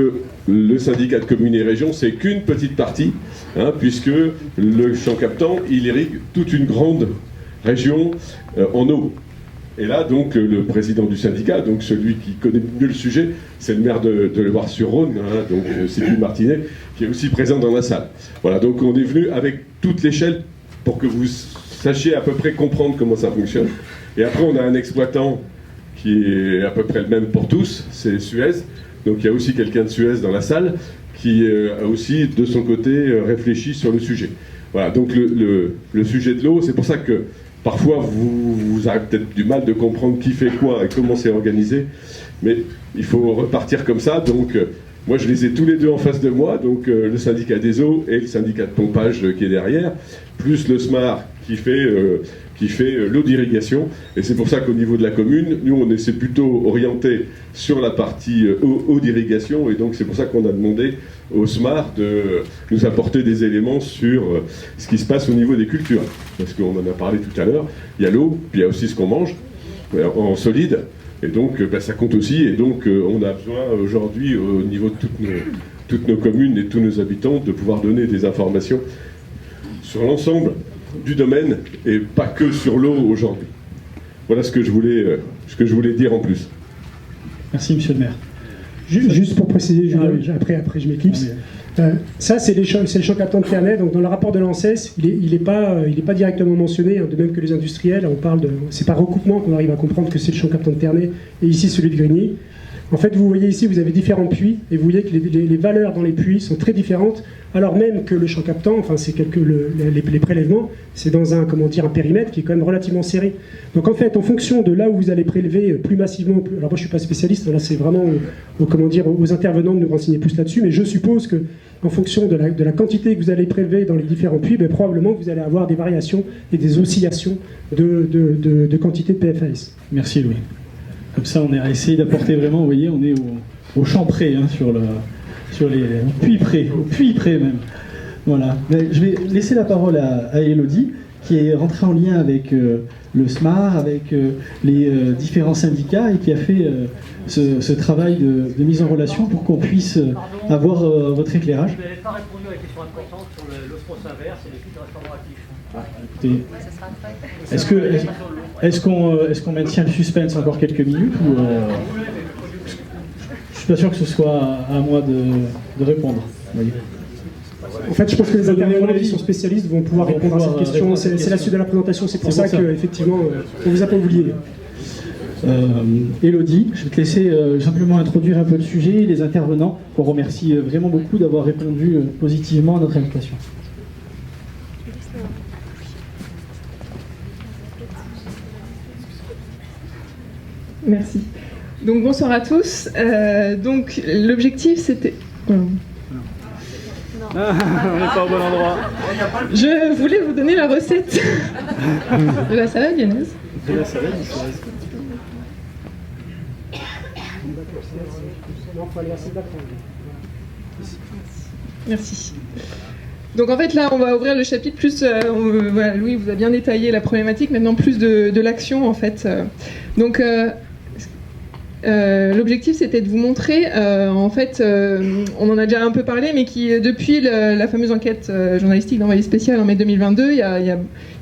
le syndicat de communes et régions, c'est qu'une petite partie, hein, puisque le champ captant, il irrigue toute une grande région en eau. Et là, donc, le président du syndicat, donc celui qui connaît mieux le sujet, c'est le maire de Loire-sur-Rhône, hein, donc Sylvie Martinet, qui est aussi présent dans la salle. Voilà, donc on est venu avec toute l'échelle pour que vous sachiez à peu près comprendre comment ça fonctionne. Et après, on a un exploitant qui est à peu près le même pour tous, c'est Suez. Donc il y a aussi quelqu'un de Suez dans la salle qui a aussi, de son côté, réfléchi sur le sujet. Voilà, donc le sujet de l'eau, c'est pour ça que parfois, vous avez peut-être du mal de comprendre qui fait quoi et comment c'est organisé, mais il faut repartir comme ça. Donc, Moi, je les ai tous les deux en face de moi, donc le syndicat des eaux et le syndicat de pompage qui est derrière, plus le SMAR qui fait l'eau d'irrigation. Et c'est pour ça qu'au niveau de la commune, nous, on essaie plutôt orienté sur la partie eau d'irrigation. Et donc, c'est pour ça qu'on a demandé au SMAR de nous apporter des éléments sur ce qui se passe au niveau des cultures. Parce qu'on en a parlé tout à l'heure. Il y a l'eau, puis il y a aussi ce qu'on mange en solide. Et donc, ça compte aussi. Et donc, on a besoin aujourd'hui, au niveau de toutes nos communes et tous nos habitants, de pouvoir donner des informations sur l'ensemble du domaine et pas que sur l'eau aujourd'hui. Voilà ce que je voulais dire en plus. Merci, monsieur le maire. Juste pour préciser, après je m'éclipse. Ça, c'est le champ captant de Ternay. Donc, dans le rapport de l'ANSES, il n'est pas directement mentionné, hein, de même que les industriels. On parle c'est par recoupement qu'on arrive à comprendre que c'est le champ captant de Ternay et ici celui de Grigny. En fait, vous voyez ici, vous avez différents puits et vous voyez que les valeurs dans les puits sont très différentes, alors même que le champ captant, enfin, c'est les prélèvements, c'est dans un périmètre qui est quand même relativement serré. Donc en fait, en fonction de là où vous allez prélever plus massivement, alors moi je suis pas spécialiste, là c'est vraiment aux intervenants de nous renseigner plus là-dessus, mais je suppose que en fonction de la quantité que vous allez prélever dans les différents puits, probablement que vous allez avoir des variations et des oscillations de quantité de PFAS. Merci Louis. Comme ça, on a essayé d'apporter vraiment, vous voyez, on est au champ près, hein, sur les puits près même. Voilà. Mais je vais laisser la parole à Élodie, qui est rentrée en lien avec le SMAR, avec les différents syndicats et qui a fait ce travail de mise en relation pour qu'on puisse avoir votre éclairage. Vous n'avez pas répondu à la question importante sur l'osmose inverse et les filtres restauratifs. Est-ce qu'on maintient le suspense encore quelques minutes ou je suis pas sûr que ce soit à moi de répondre. En fait, je pense que les intervenants qui sont spécialistes vont pouvoir répondre à cette question. C'est la suite de la présentation, c'est pour ça qu'effectivement, on vous a pas oublié. Élodie, je vais te laisser simplement introduire un peu le sujet et les intervenants. On remercie vraiment beaucoup d'avoir répondu positivement à notre invitation. Merci. Donc bonsoir à tous. Donc l'objectif c'était... on n'est pas au bon endroit. Je voulais vous donner la recette de la salade viennaise. De la salade Merci. Donc en fait là on va ouvrir le chapitre plus, voilà, Louis vous a bien détaillé la problématique, maintenant plus de l'action en fait. Donc l'objectif c'était de vous montrer, en fait, on en a déjà un peu parlé, mais qui depuis la fameuse enquête journalistique d'envoyé spécial en mai 2022,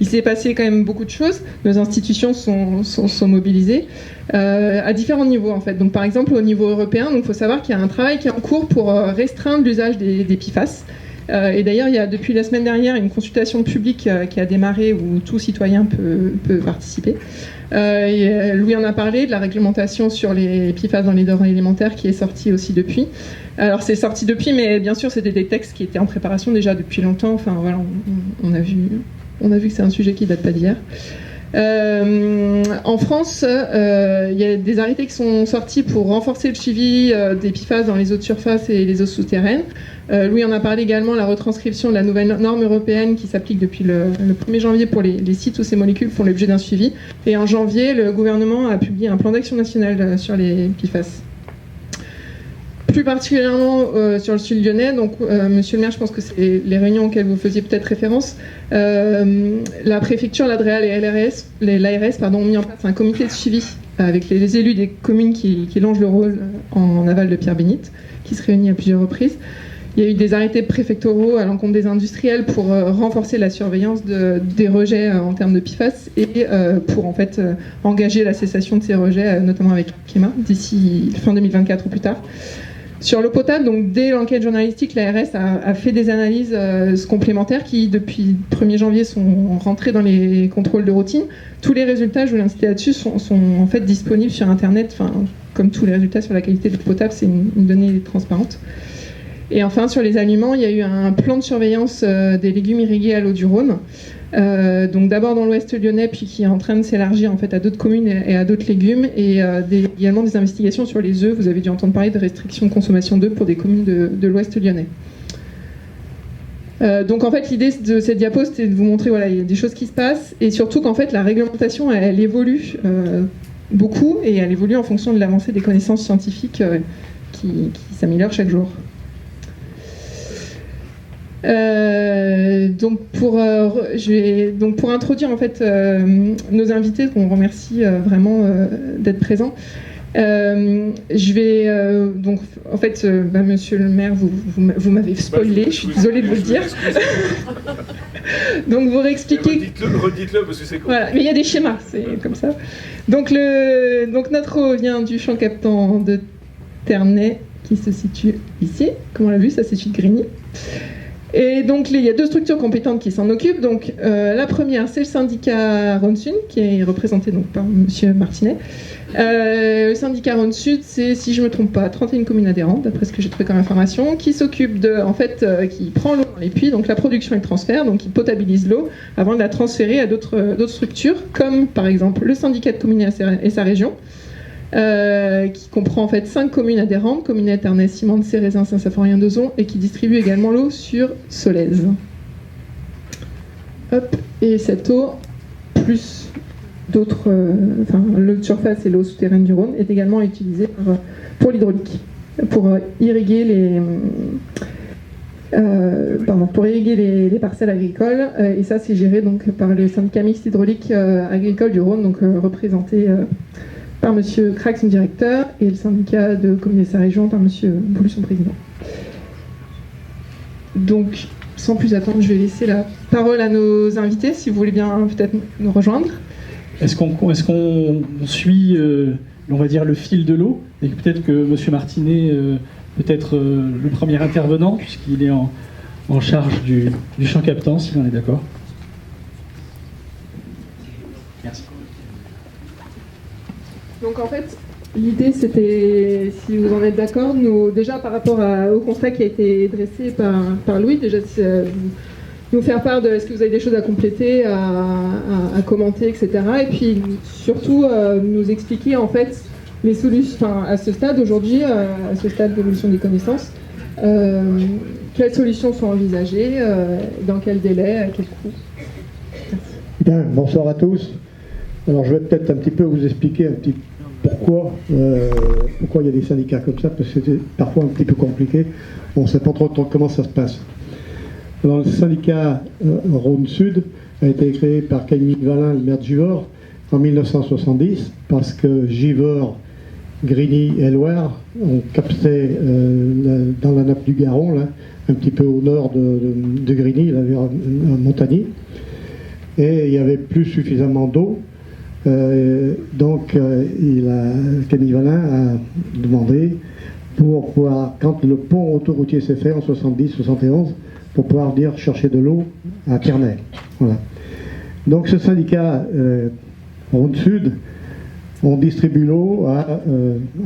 il s'est passé quand même beaucoup de choses. Nos institutions sont mobilisées à différents niveaux en fait. Donc par exemple au niveau européen, il faut savoir qu'il y a un travail qui est en cours pour restreindre l'usage des PFAS. Et d'ailleurs, il y a depuis la semaine dernière une consultation publique qui a démarré où tout citoyen peut participer. Louis en a parlé de la réglementation sur les PFAS dans les denrées alimentaires qui est sortie aussi depuis. Alors c'est sorti depuis, mais bien sûr c'était des textes qui étaient en préparation déjà depuis longtemps. Enfin voilà, on a vu que c'est un sujet qui date pas d'hier. En France, il y a des arrêtés qui sont sortis pour renforcer le suivi des PFAS dans les eaux de surface et les eaux souterraines. Louis en a parlé également, la retranscription de la nouvelle norme européenne qui s'applique depuis le 1er janvier pour les sites où ces molécules font l'objet d'un suivi. Et en janvier, le gouvernement a publié un plan d'action national sur les PFAS. Plus particulièrement sur le sud lyonnais, donc monsieur le maire, je pense que c'est les réunions auxquelles vous faisiez peut-être référence. La préfecture, l'ADREAL et l'ARS ont mis en place un comité de suivi avec les élus des communes qui longent le Rhône en aval de Pierre-Bénite, qui se réunit à plusieurs reprises. Il y a eu des arrêtés préfectoraux à l'encontre des industriels pour renforcer la surveillance des rejets en termes de PFAS et pour en fait engager la cessation de ces rejets, notamment avec Kema, d'ici fin 2024 ou plus tard. Sur l'eau potable, donc dès l'enquête journalistique, l'ARS a fait des analyses complémentaires qui, depuis le 1er janvier, sont rentrées dans les contrôles de routine. Tous les résultats, je vous l'incite là-dessus, sont en fait disponibles sur Internet. Enfin, comme tous les résultats sur la qualité de l'eau potable, c'est une donnée transparente. Et enfin, sur les aliments, il y a eu un plan de surveillance des légumes irrigués à l'eau du Rhône. Donc d'abord dans l'ouest lyonnais, puis qui est en train de s'élargir en fait à d'autres communes et à d'autres légumes, et également des investigations sur les œufs. Vous avez dû entendre parler de restrictions de consommation d'œufs pour des communes de l'ouest lyonnais. Donc en fait l'idée de cette diapo c'était de vous montrer voilà, il y a des choses qui se passent, et surtout qu'en fait la réglementation elle évolue beaucoup, et elle évolue en fonction de l'avancée des connaissances scientifiques qui s'améliorent chaque jour. Donc pour introduire en fait nos invités, qu'on remercie vraiment d'être présents, je vais donc en fait monsieur le maire vous m'avez spoilé, je suis désolée de vous le dire. Donc vous réexpliquez. Redites-le parce que c'est cool. Voilà, mais il y a des schémas, c'est comme ça. Donc notre eau vient du champ captant de Ternay qui se situe ici, comme on l'a vu, ça se situe de Grigny. Et donc il y a deux structures compétentes qui s'en occupent. Donc la première c'est le syndicat Rhône-Sud qui est représenté donc par monsieur Martinet. Le syndicat Rhône-Sud, c'est, si je ne me trompe pas, 31 communes adhérentes d'après ce que j'ai trouvé comme information, qui s'occupe de, en fait, qui prend l'eau dans les puits, donc la production et le transfert, donc qui potabilise l'eau avant de la transférer à d'autres structures, comme par exemple le syndicat de communes et sa région. Qui comprend en fait 5 communes adhérentes, Communet, Ternay, Simande, Cérézin, Saint-Symphorien, Dozon, et qui distribue également l'eau sur Solèze. Hop, et cette eau, plus d'autres, l'eau de surface et l'eau souterraine du Rhône, est également utilisée pour l'hydraulique, pour irriguer les parcelles agricoles, et ça c'est géré donc par le syndicat mixte hydraulique agricole du Rhône, donc représenté par M. Crax, son directeur, et le syndicat de communes et sa région par M. Boulou, son président. Donc, sans plus attendre, je vais laisser la parole à nos invités, si vous voulez bien peut-être nous rejoindre. Est-ce qu'on suit, on va dire, le fil de l'eau, et peut-être que M. Martinet peut être le premier intervenant, puisqu'il est en charge du champ captant, si on est d'accord. Merci. Donc en fait, l'idée c'était, si vous en êtes d'accord, déjà par rapport au constat qui a été dressé par Louis, déjà nous faire part de est-ce que vous avez des choses à compléter, à commenter, etc. Et puis surtout nous expliquer en fait les solutions, à ce stade aujourd'hui, à ce stade d'évolution des connaissances, quelles solutions sont envisagées, dans quel délai, à quel coût. Bien, bonsoir à tous. Alors je vais peut-être un petit peu vous expliquer pourquoi il y a des syndicats comme ça, parce que c'est parfois un petit peu compliqué. On ne sait pas trop comment ça se passe. Alors, le syndicat Rhône-Sud a été créé par Camille Valin, le maire de Givors, en 1970, parce que Givors, Grigny et Loire ont capté dans la nappe du Garon, là, un petit peu au nord de Grigny, là, vers Montagny, et il n'y avait plus suffisamment d'eau. Donc Camille Valin a demandé pour pouvoir, quand le pont autoroutier s'est fait en 70-71, pour pouvoir venir chercher de l'eau à Ternay. Voilà. Donc ce syndicat Rhône-Sud, on distribue l'eau à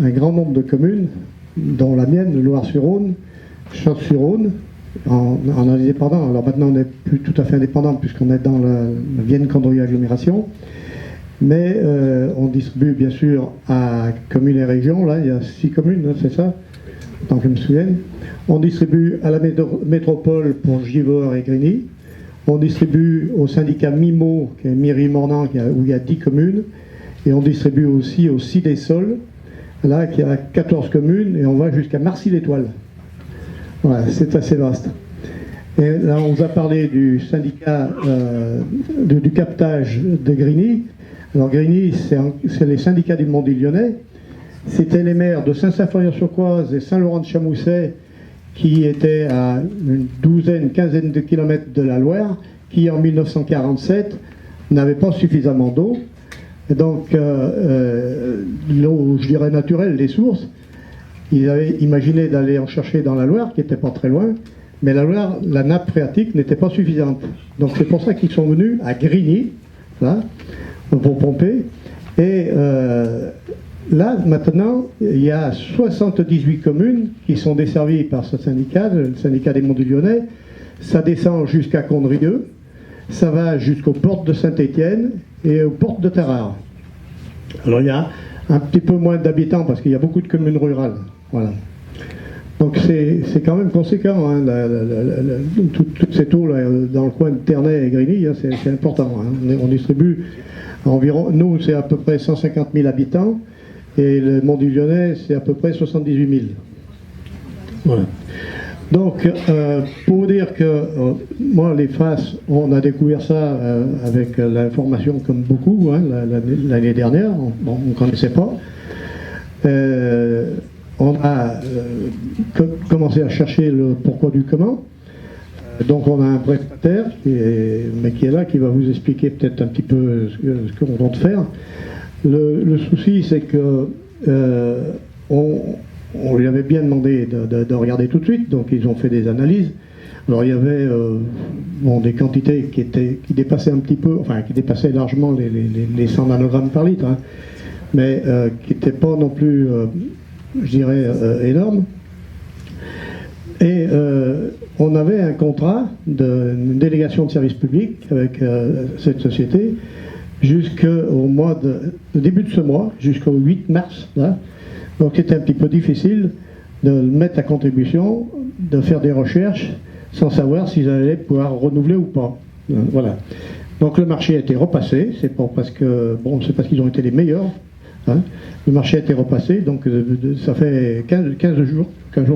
un grand nombre de communes, dont la mienne, Loire-sur-Rhône, Chaux-sur-Rhône, en indépendant. Alors maintenant on n'est plus tout à fait indépendant puisqu'on est dans la Vienne-Condrieu agglomération. Mais on distribue bien sûr à communes et régions, là il y a 6 communes, hein, c'est ça, tant que je me souvienne. On distribue à la métropole pour Givors et Grigny. On distribue au syndicat MIMO, qui est Miry-Mornan, où il y a 10 communes. Et on distribue aussi au CIDESOL, là qui a 14 communes, et on va jusqu'à Marcy-l'Étoile. Voilà, c'est assez vaste. Et là on vous a parlé du syndicat du captage de Grigny. Alors Grigny, c'est les syndicats du Mont du Lyonnais. C'était les maires de Saint-Symphorien-sur-Coise et Saint-Laurent-de-Chamousset qui étaient à une quinzaine de kilomètres de la Loire, qui en 1947 n'avaient pas suffisamment d'eau. Et donc l'eau, je dirais naturelle, les sources, ils avaient imaginé d'aller en chercher dans la Loire, qui n'était pas très loin, mais la Loire, la nappe phréatique n'était pas suffisante. Donc c'est pour ça qu'ils sont venus à Grigny, là, pour pomper. Et là, maintenant, il y a 78 communes qui sont desservies par ce syndicat, le syndicat des Monts du Lyonnais. Ça descend jusqu'à Condrieu. ça va jusqu'aux portes de Saint-Étienne et aux portes de Tarare. Alors il y a un petit peu moins d'habitants parce qu'il y a beaucoup de communes rurales. Voilà. Donc c'est quand même conséquent, hein, toutes ces tours là, dans le coin de Ternay et Grigny, hein, c'est important. Hein. On distribue environ, nous c'est à peu près 150 000 habitants, et le Mont du Lyonnais c'est à peu près 78 000. Voilà. Donc pour vous dire que moi les FAS, on a découvert ça avec l'information comme beaucoup, hein, l'année dernière, on ne connaissait pas. On a commencé à chercher le pourquoi du comment. Donc on a un prestataire qui est là, qui va vous expliquer peut-être un petit peu ce qu'on compte faire. Le souci, c'est que on lui avait bien demandé de regarder tout de suite, donc ils ont fait des analyses. Alors il y avait des quantités qui dépassaient un petit peu, enfin qui dépassaient largement les 100 nanogrammes par litre, hein, mais qui n'étaient pas non plus, je dirais, énormes. Et on avait un contrat d'une délégation de service public avec cette société jusqu'au début de ce mois, jusqu'au 8 mars, là. Donc c'était un petit peu difficile de le mettre à contribution, de faire des recherches sans savoir s'ils allaient pouvoir renouveler ou pas. Voilà. Donc le marché a été repassé, c'est pas parce qu'ils ont été les meilleurs. Hein. Le marché a été repassé, donc ça fait 15 jours,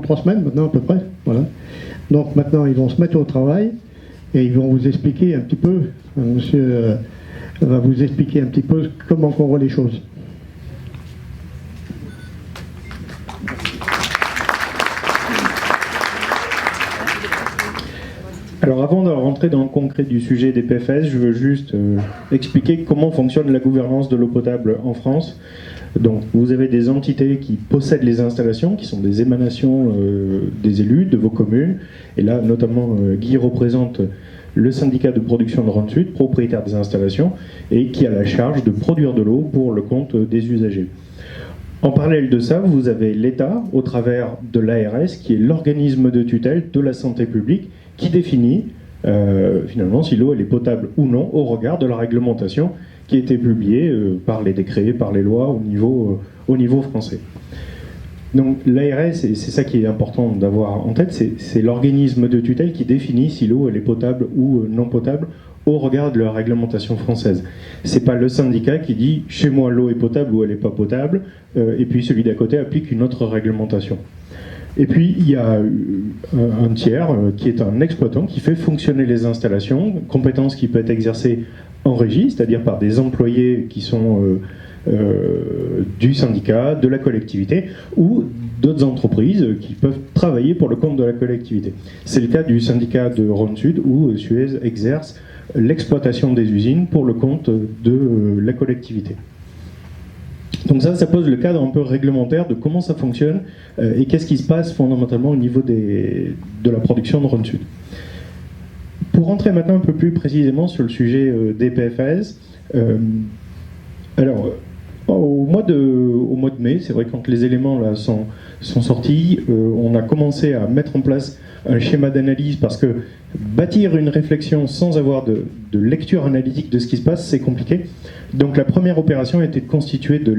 3 semaines maintenant à peu près. Voilà. Donc maintenant ils vont se mettre au travail et ils vont vous expliquer un petit peu, monsieur va vous expliquer un petit peu comment on voit les choses. Alors avant de rentrer dans le concret du sujet des PFS, je veux juste expliquer comment fonctionne la gouvernance de l'eau potable en France. Donc vous avez des entités qui possèdent les installations, qui sont des émanations des élus de vos communes. Et là, notamment, Guy représente le syndicat de production de Rhône Sud, propriétaire des installations, et qui a la charge de produire de l'eau pour le compte des usagers. En parallèle de ça, vous avez l'État, au travers de l'ARS, qui est l'organisme de tutelle de la santé publique, qui définit finalement si l'eau elle est potable ou non au regard de la réglementation qui a été publiée par les décrets, par les lois au niveau français. Donc l'ARS, c'est ça qui est important d'avoir en tête, c'est l'organisme de tutelle qui définit si l'eau elle est potable ou non potable au regard de la réglementation française. C'est pas le syndicat qui dit chez moi l'eau est potable ou elle est pas potable, et puis celui d'à côté applique une autre réglementation. Et puis, il y a un tiers qui est un exploitant qui fait fonctionner les installations, compétence qui peut être exercée en régie, c'est-à-dire par des employés qui sont du syndicat, de la collectivité, ou d'autres entreprises qui peuvent travailler pour le compte de la collectivité. C'est le cas du syndicat de Rhône Sud, où Suez exerce l'exploitation des usines pour le compte de la collectivité. Donc ça pose le cadre un peu réglementaire de comment ça fonctionne et qu'est-ce qui se passe fondamentalement au niveau de la production de Rhône Sud. Pour rentrer maintenant un peu plus précisément sur le sujet des PFAS, alors au mois de mai, c'est vrai quand les éléments là sont sortis, on a commencé à mettre en place un schéma d'analyse parce que bâtir une réflexion sans avoir de lecture analytique de ce qui se passe, c'est compliqué. Donc la première opération était constituée de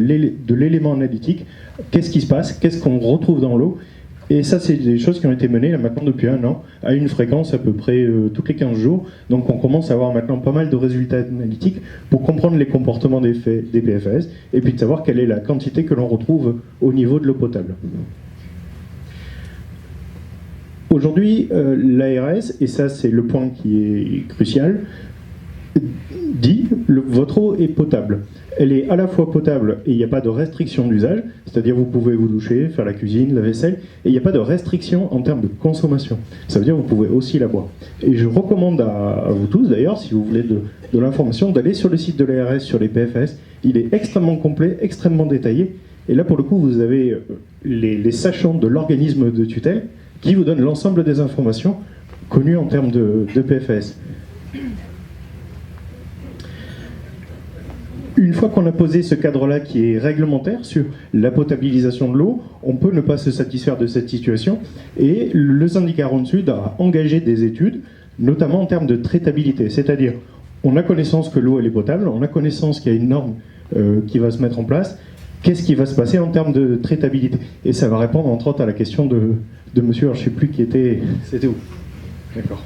l'élément analytique. Qu'est-ce qui se passe? Qu'est-ce qu'on retrouve dans l'eau? Et ça, c'est des choses qui ont été menées là, maintenant depuis 1 an, à une fréquence à peu près toutes les 15 jours. Donc on commence à avoir maintenant pas mal de résultats analytiques pour comprendre les comportements des PFAS et puis de savoir quelle est la quantité que l'on retrouve au niveau de l'eau potable. Aujourd'hui, l'ARS, et ça c'est le point qui est crucial, dit votre eau est potable. Elle est à la fois potable et il n'y a pas de restriction d'usage, c'est-à-dire vous pouvez vous doucher, faire la cuisine, la vaisselle, et il n'y a pas de restriction en termes de consommation. Ça veut dire que vous pouvez aussi la boire. Et je recommande à vous tous d'ailleurs, si vous voulez de l'information, d'aller sur le site de l'ARS sur les PFAS. Il est extrêmement complet, extrêmement détaillé, et là pour le coup vous avez les sachants de l'organisme de tutelle qui vous donne l'ensemble des informations connues en termes de PFAS. Une fois qu'on a posé ce cadre-là qui est réglementaire sur la potabilisation de l'eau, on peut ne pas se satisfaire de cette situation et le syndicat Rhône Sud a engagé des études notamment en termes de traitabilité. C'est-à-dire, on a connaissance que l'eau elle est potable, on a connaissance qu'il y a une norme qui va se mettre en place. Qu'est-ce qui va se passer en termes de traitabilité? Et ça va répondre entre autres à la question de monsieur, alors je ne sais plus qui était... C'était où? D'accord.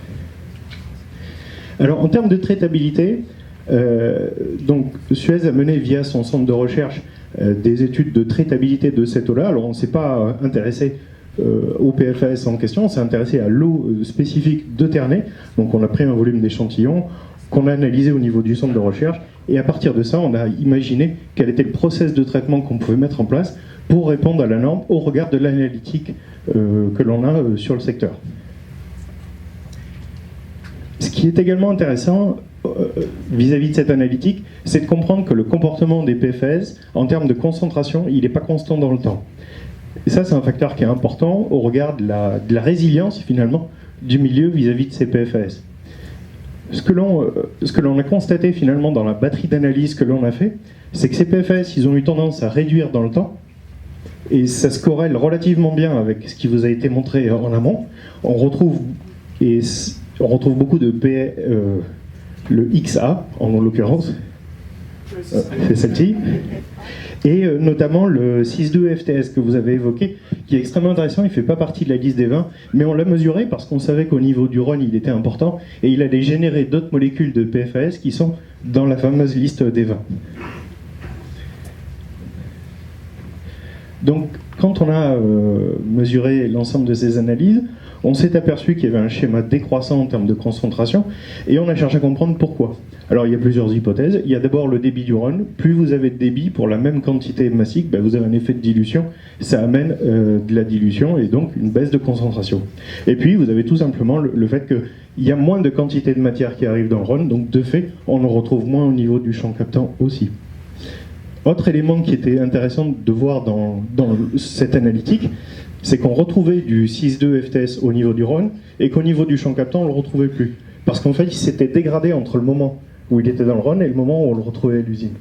Alors en termes de traitabilité, donc Suez a mené via son centre de recherche des études de traitabilité de cette eau-là. Alors on ne s'est pas intéressé au PFAS en question, on s'est intéressé à l'eau spécifique de Ternay. Donc on a pris un volume d'échantillons qu'on a analysé au niveau du centre de recherche, et à partir de ça, on a imaginé quel était le process de traitement qu'on pouvait mettre en place pour répondre à la norme au regard de l'analytique que l'on a sur le secteur. Ce qui est également intéressant vis-à-vis de cette analytique, c'est de comprendre que le comportement des PFAS, en termes de concentration, il n'est pas constant dans le temps. Et ça, c'est un facteur qui est important au regard de la résilience, finalement, du milieu vis-à-vis de ces PFAS. Ce que l'on a constaté, finalement, dans la batterie d'analyse que l'on a fait, c'est que ces PFAS, ils ont eu tendance à réduire dans le temps, et ça se corrèle relativement bien avec ce qui vous a été montré en amont. On retrouve beaucoup de le XA, en l'occurrence, c'est celle-ci, et notamment le 6,2 FTS que vous avez évoqué, qui est extrêmement intéressant. Il ne fait pas partie de la liste des 20, mais on l'a mesuré parce qu'on savait qu'au niveau du Rhône, il était important, et il allait générer d'autres molécules de PFAS qui sont dans la fameuse liste des 20. Donc, quand on a mesuré l'ensemble de ces analyses, on s'est aperçu qu'il y avait un schéma décroissant en termes de concentration, et on a cherché à comprendre pourquoi. Alors il y a plusieurs hypothèses. Il y a d'abord le débit du Rhône. Plus vous avez de débit pour la même quantité massique, vous avez un effet de dilution. Ça amène de la dilution et donc une baisse de concentration. Et puis vous avez tout simplement le fait qu'il y a moins de quantité de matière qui arrive dans le Rhône, donc de fait, on en retrouve moins au niveau du champ captant aussi. Autre élément qui était intéressant de voir dans cette analytique, c'est qu'on retrouvait du 6,2 FTS au niveau du Rhône, et qu'au niveau du champ captant, on ne le retrouvait plus. Parce qu'en fait, il s'était dégradé entre le moment où il était dans le Rhône et le moment où on le retrouvait à l'usine.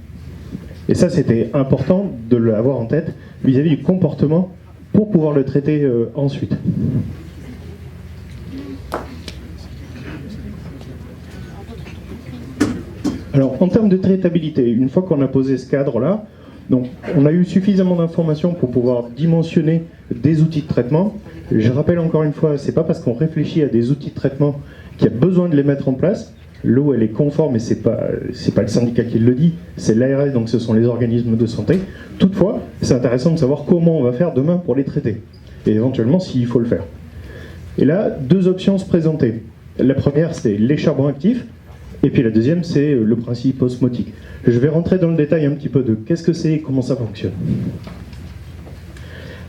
Et ça, c'était important de l'avoir en tête vis-à-vis du comportement pour pouvoir le traiter ensuite. Alors, en termes de traitabilité, une fois qu'on a posé ce cadre-là, donc, on a eu suffisamment d'informations pour pouvoir dimensionner des outils de traitement. Je rappelle encore une fois, c'est pas parce qu'on réfléchit à des outils de traitement qu'il y a besoin de les mettre en place. L'eau, elle est conforme, et c'est pas le syndicat qui le dit, c'est l'ARS, donc ce sont les organismes de santé. Toutefois, c'est intéressant de savoir comment on va faire demain pour les traiter, et éventuellement s'il faut le faire. Et là, deux options se présentaient. La première, c'est les charbons actifs, et puis la deuxième, c'est le principe osmotique. Je vais rentrer dans le détail un petit peu de qu'est-ce que c'est et comment ça fonctionne.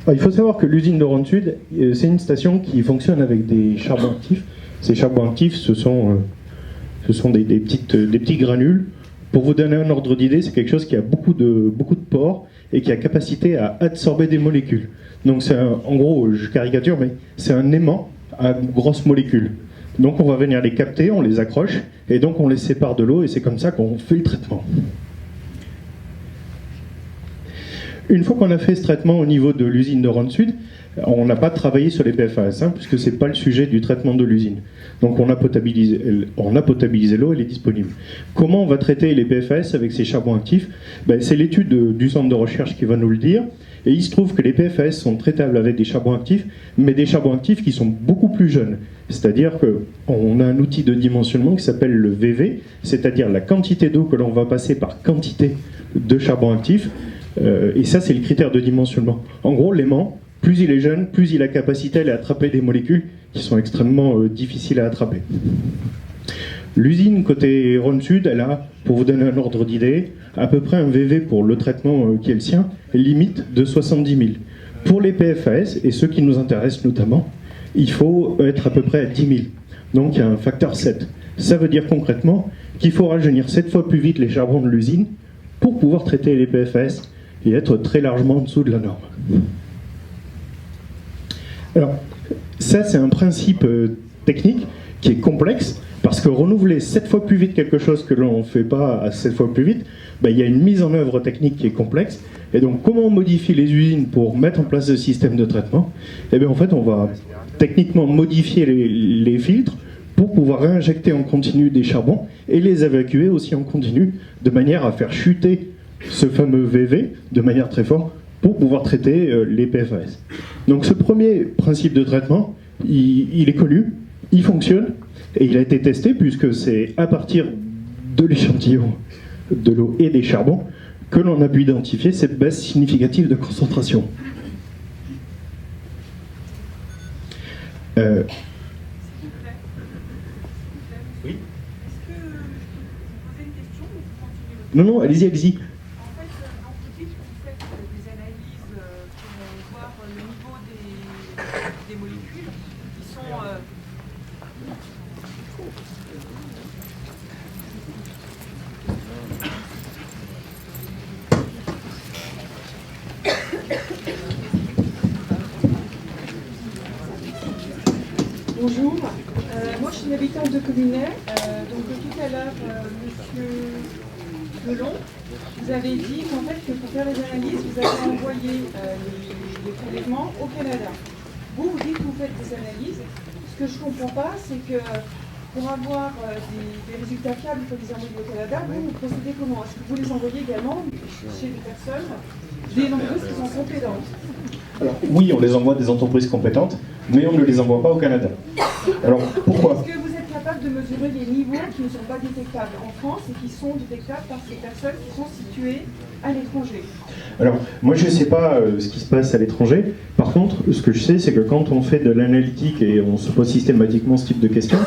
Alors, il faut savoir que l'usine de Rhône Sud, c'est une station qui fonctionne avec des charbons actifs. Ces charbons actifs, ce sont des petits granules. Pour vous donner un ordre d'idée, c'est quelque chose qui a beaucoup de pores et qui a capacité à absorber des molécules. Donc c'est en gros, je caricature, mais c'est un aimant à grosses molécules. Donc on va venir les capter, on les accroche, et donc on les sépare de l'eau, et c'est comme ça qu'on fait le traitement. Une fois qu'on a fait ce traitement au niveau de l'usine de Rhône Sud, on n'a pas travaillé sur les PFAS, puisque ce n'est pas le sujet du traitement de l'usine. Donc on a potabilisé l'eau, elle est disponible. Comment on va traiter les PFAS avec ces charbons actifs? C'est l'étude du centre de recherche qui va nous le dire. Et il se trouve que les PFAS sont traitables avec des charbons actifs, mais des charbons actifs qui sont beaucoup plus jeunes. C'est-à-dire qu'on a un outil de dimensionnement qui s'appelle le VV, c'est-à-dire la quantité d'eau que l'on va passer par quantité de charbon actif. Et ça, c'est le critère de dimensionnement. En gros, l'aimant, plus il est jeune, plus il a capacité à aller attraper des molécules qui sont extrêmement difficiles à attraper. L'usine côté Rhône Sud, elle a, pour vous donner un ordre d'idée, à peu près un VV pour le traitement qui est le sien, limite de 70 000. Pour les PFAS, et ceux qui nous intéressent notamment, il faut être à peu près à 10 000. Donc il y a un facteur 7. Ça veut dire concrètement qu'il faut rajeunir 7 fois plus vite les charbons de l'usine pour pouvoir traiter les PFAS et être très largement en dessous de la norme. Alors, ça c'est un principe technique qui est complexe, parce que renouveler 7 fois plus vite quelque chose que l'on ne fait pas à 7 fois plus vite, il y a une mise en œuvre technique qui est complexe. Et donc, comment on modifie les usines pour mettre en place ce système de traitement? En fait, on va techniquement modifier les filtres pour pouvoir réinjecter en continu des charbons et les évacuer aussi en continu, de manière à faire chuter ce fameux VV de manière très forte pour pouvoir traiter les PFAS. Donc ce premier principe de traitement, il est connu, il fonctionne, et il a été testé puisque c'est à partir de l'échantillon de l'eau et des charbons que l'on a pu identifier cette baisse significative de concentration. Oui. Non, non, allez-y, allez-y. Bonjour, moi je suis une habitante de Communet. Donc tout à l'heure, monsieur Delon, vous avez dit qu'en fait que pour faire les analyses, vous avez envoyé les prélèvements au Canada. Vous dites que vous faites des analyses. Ce que je ne comprends pas, c'est que pour avoir des résultats fiables, il faut les envoyer au Canada. Vous procédez comment? Est-ce que vous les envoyez également chez des personnes, des entreprises qui sont compétentes? Alors, oui, on les envoie à des entreprises compétentes, mais on ne les envoie pas au Canada. Alors, pourquoi? Est-ce que vous êtes capable de mesurer les niveaux qui ne sont pas détectables en France et qui sont détectables par ces personnes qui sont situées à l'étranger? Alors, moi je ne sais pas ce qui se passe à l'étranger. Par contre, ce que je sais, c'est que quand on fait de l'analytique et on se pose systématiquement ce type de questions,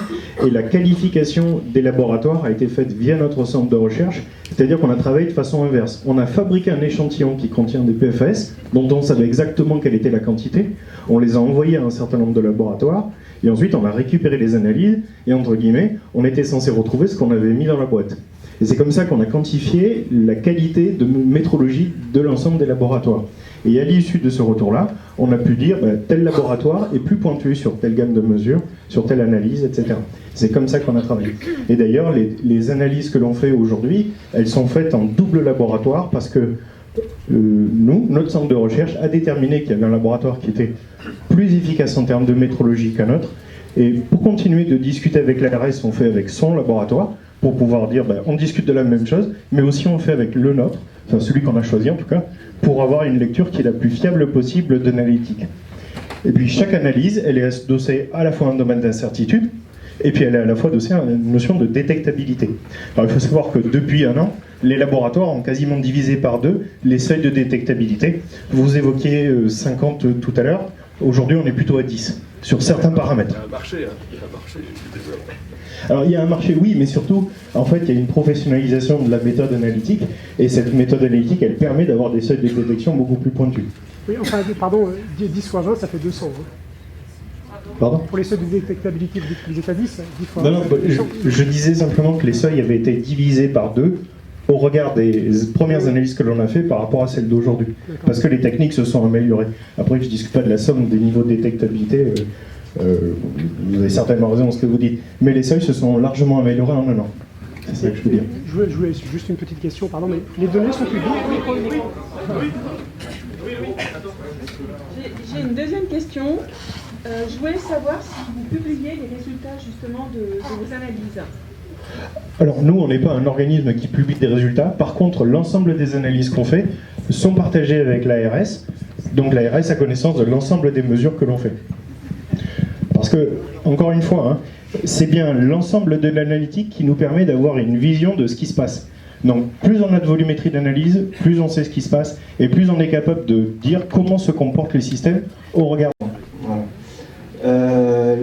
et la qualification des laboratoires a été faite via notre centre de recherche, c'est-à-dire qu'on a travaillé de façon inverse. On a fabriqué un échantillon qui contient des PFAS, dont on savait exactement quelle était la quantité, on les a envoyés à un certain nombre de laboratoires, et ensuite on a récupéré les analyses, et entre guillemets, on était censé retrouver ce qu'on avait mis dans la boîte. Et c'est comme ça qu'on a quantifié la qualité de métrologie de l'ensemble des laboratoires. Et à l'issue de ce retour-là, on a pu dire tel laboratoire est plus pointu sur telle gamme de mesures, sur telle analyse, etc. C'est comme ça qu'on a travaillé. Et d'ailleurs, les analyses que l'on fait aujourd'hui, elles sont faites en double laboratoire parce que nous, notre centre de recherche, a déterminé qu'il y avait un laboratoire qui était plus efficace en termes de métrologie qu'un autre. Et pour continuer de discuter avec l'ARS, on fait avec son laboratoire, pour pouvoir dire on discute de la même chose, mais aussi on fait avec le nôtre, enfin celui qu'on a choisi en tout cas, pour avoir une lecture qui est la plus fiable possible d'analytique. Et puis chaque analyse, elle est adossée à la fois à un domaine d'incertitude, et puis elle est à la fois adossée à une notion de détectabilité. Alors il faut savoir que depuis un an, les laboratoires ont quasiment divisé par 2 les seuils de détectabilité. Vous évoquiez 50 tout à l'heure, aujourd'hui on est plutôt à 10, sur certains paramètres. Il y a un marché, il y a un marché du développement. Alors il y a un marché, oui, mais surtout, en fait, il y a une professionnalisation de la méthode analytique, et cette méthode analytique, elle permet d'avoir des seuils de détection beaucoup plus pointus. Oui, enfin, pardon, 10 fois 20, ça fait 200. Pardon ? Pour les seuils de détectabilité, vous êtes à 10, 10 fois 20. Non, je disais simplement que les seuils avaient été divisés par 2 au regard des premières analyses que l'on a fait par rapport à celles d'aujourd'hui. Parce que les techniques se sont améliorées. Après, je ne discute pas de la somme des niveaux de détectabilité. Vous avez certainement raison dans ce que vous dites, mais les seuils se sont largement améliorés en un an. C'est ça que je veux dire. Je voulais juste une petite question, pardon, mais les données sont publiques? J'ai une deuxième question. Je voulais savoir si vous publiez les résultats justement de vos analyses. Alors nous, on n'est pas un organisme qui publie des résultats. Par contre, l'ensemble des analyses qu'on fait sont partagées avec l'ARS. Donc l'ARS a connaissance de l'ensemble des mesures que l'on fait. Parce que, encore une fois, c'est bien l'ensemble de l'analytique qui nous permet d'avoir une vision de ce qui se passe. Donc, plus on a de volumétrie d'analyse, plus on sait ce qui se passe, et plus on est capable de dire comment se comportent les systèmes au regard. Voilà.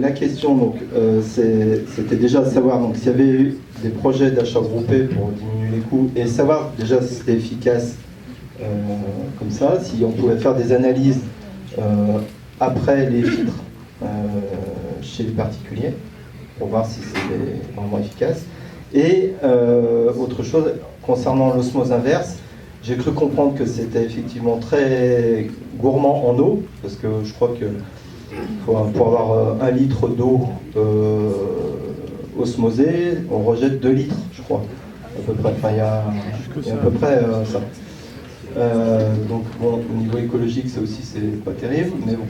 La question, donc, c'était déjà de savoir s'il y avait eu des projets d'achat groupés pour diminuer les coûts, et savoir déjà si c'était efficace comme ça, si on pouvait faire des analyses après les filtres. Chez les particuliers pour voir si c'est vraiment efficace. Et autre chose, concernant l'osmose inverse, j'ai cru comprendre que c'était effectivement très gourmand en eau, parce que je crois que pour avoir 1 litre d'eau osmosée, on rejette 2 litres, je crois, à peu près. Enfin, il y a à peu près ça. Donc bon, au niveau écologique, c'est pas terrible, mais bon.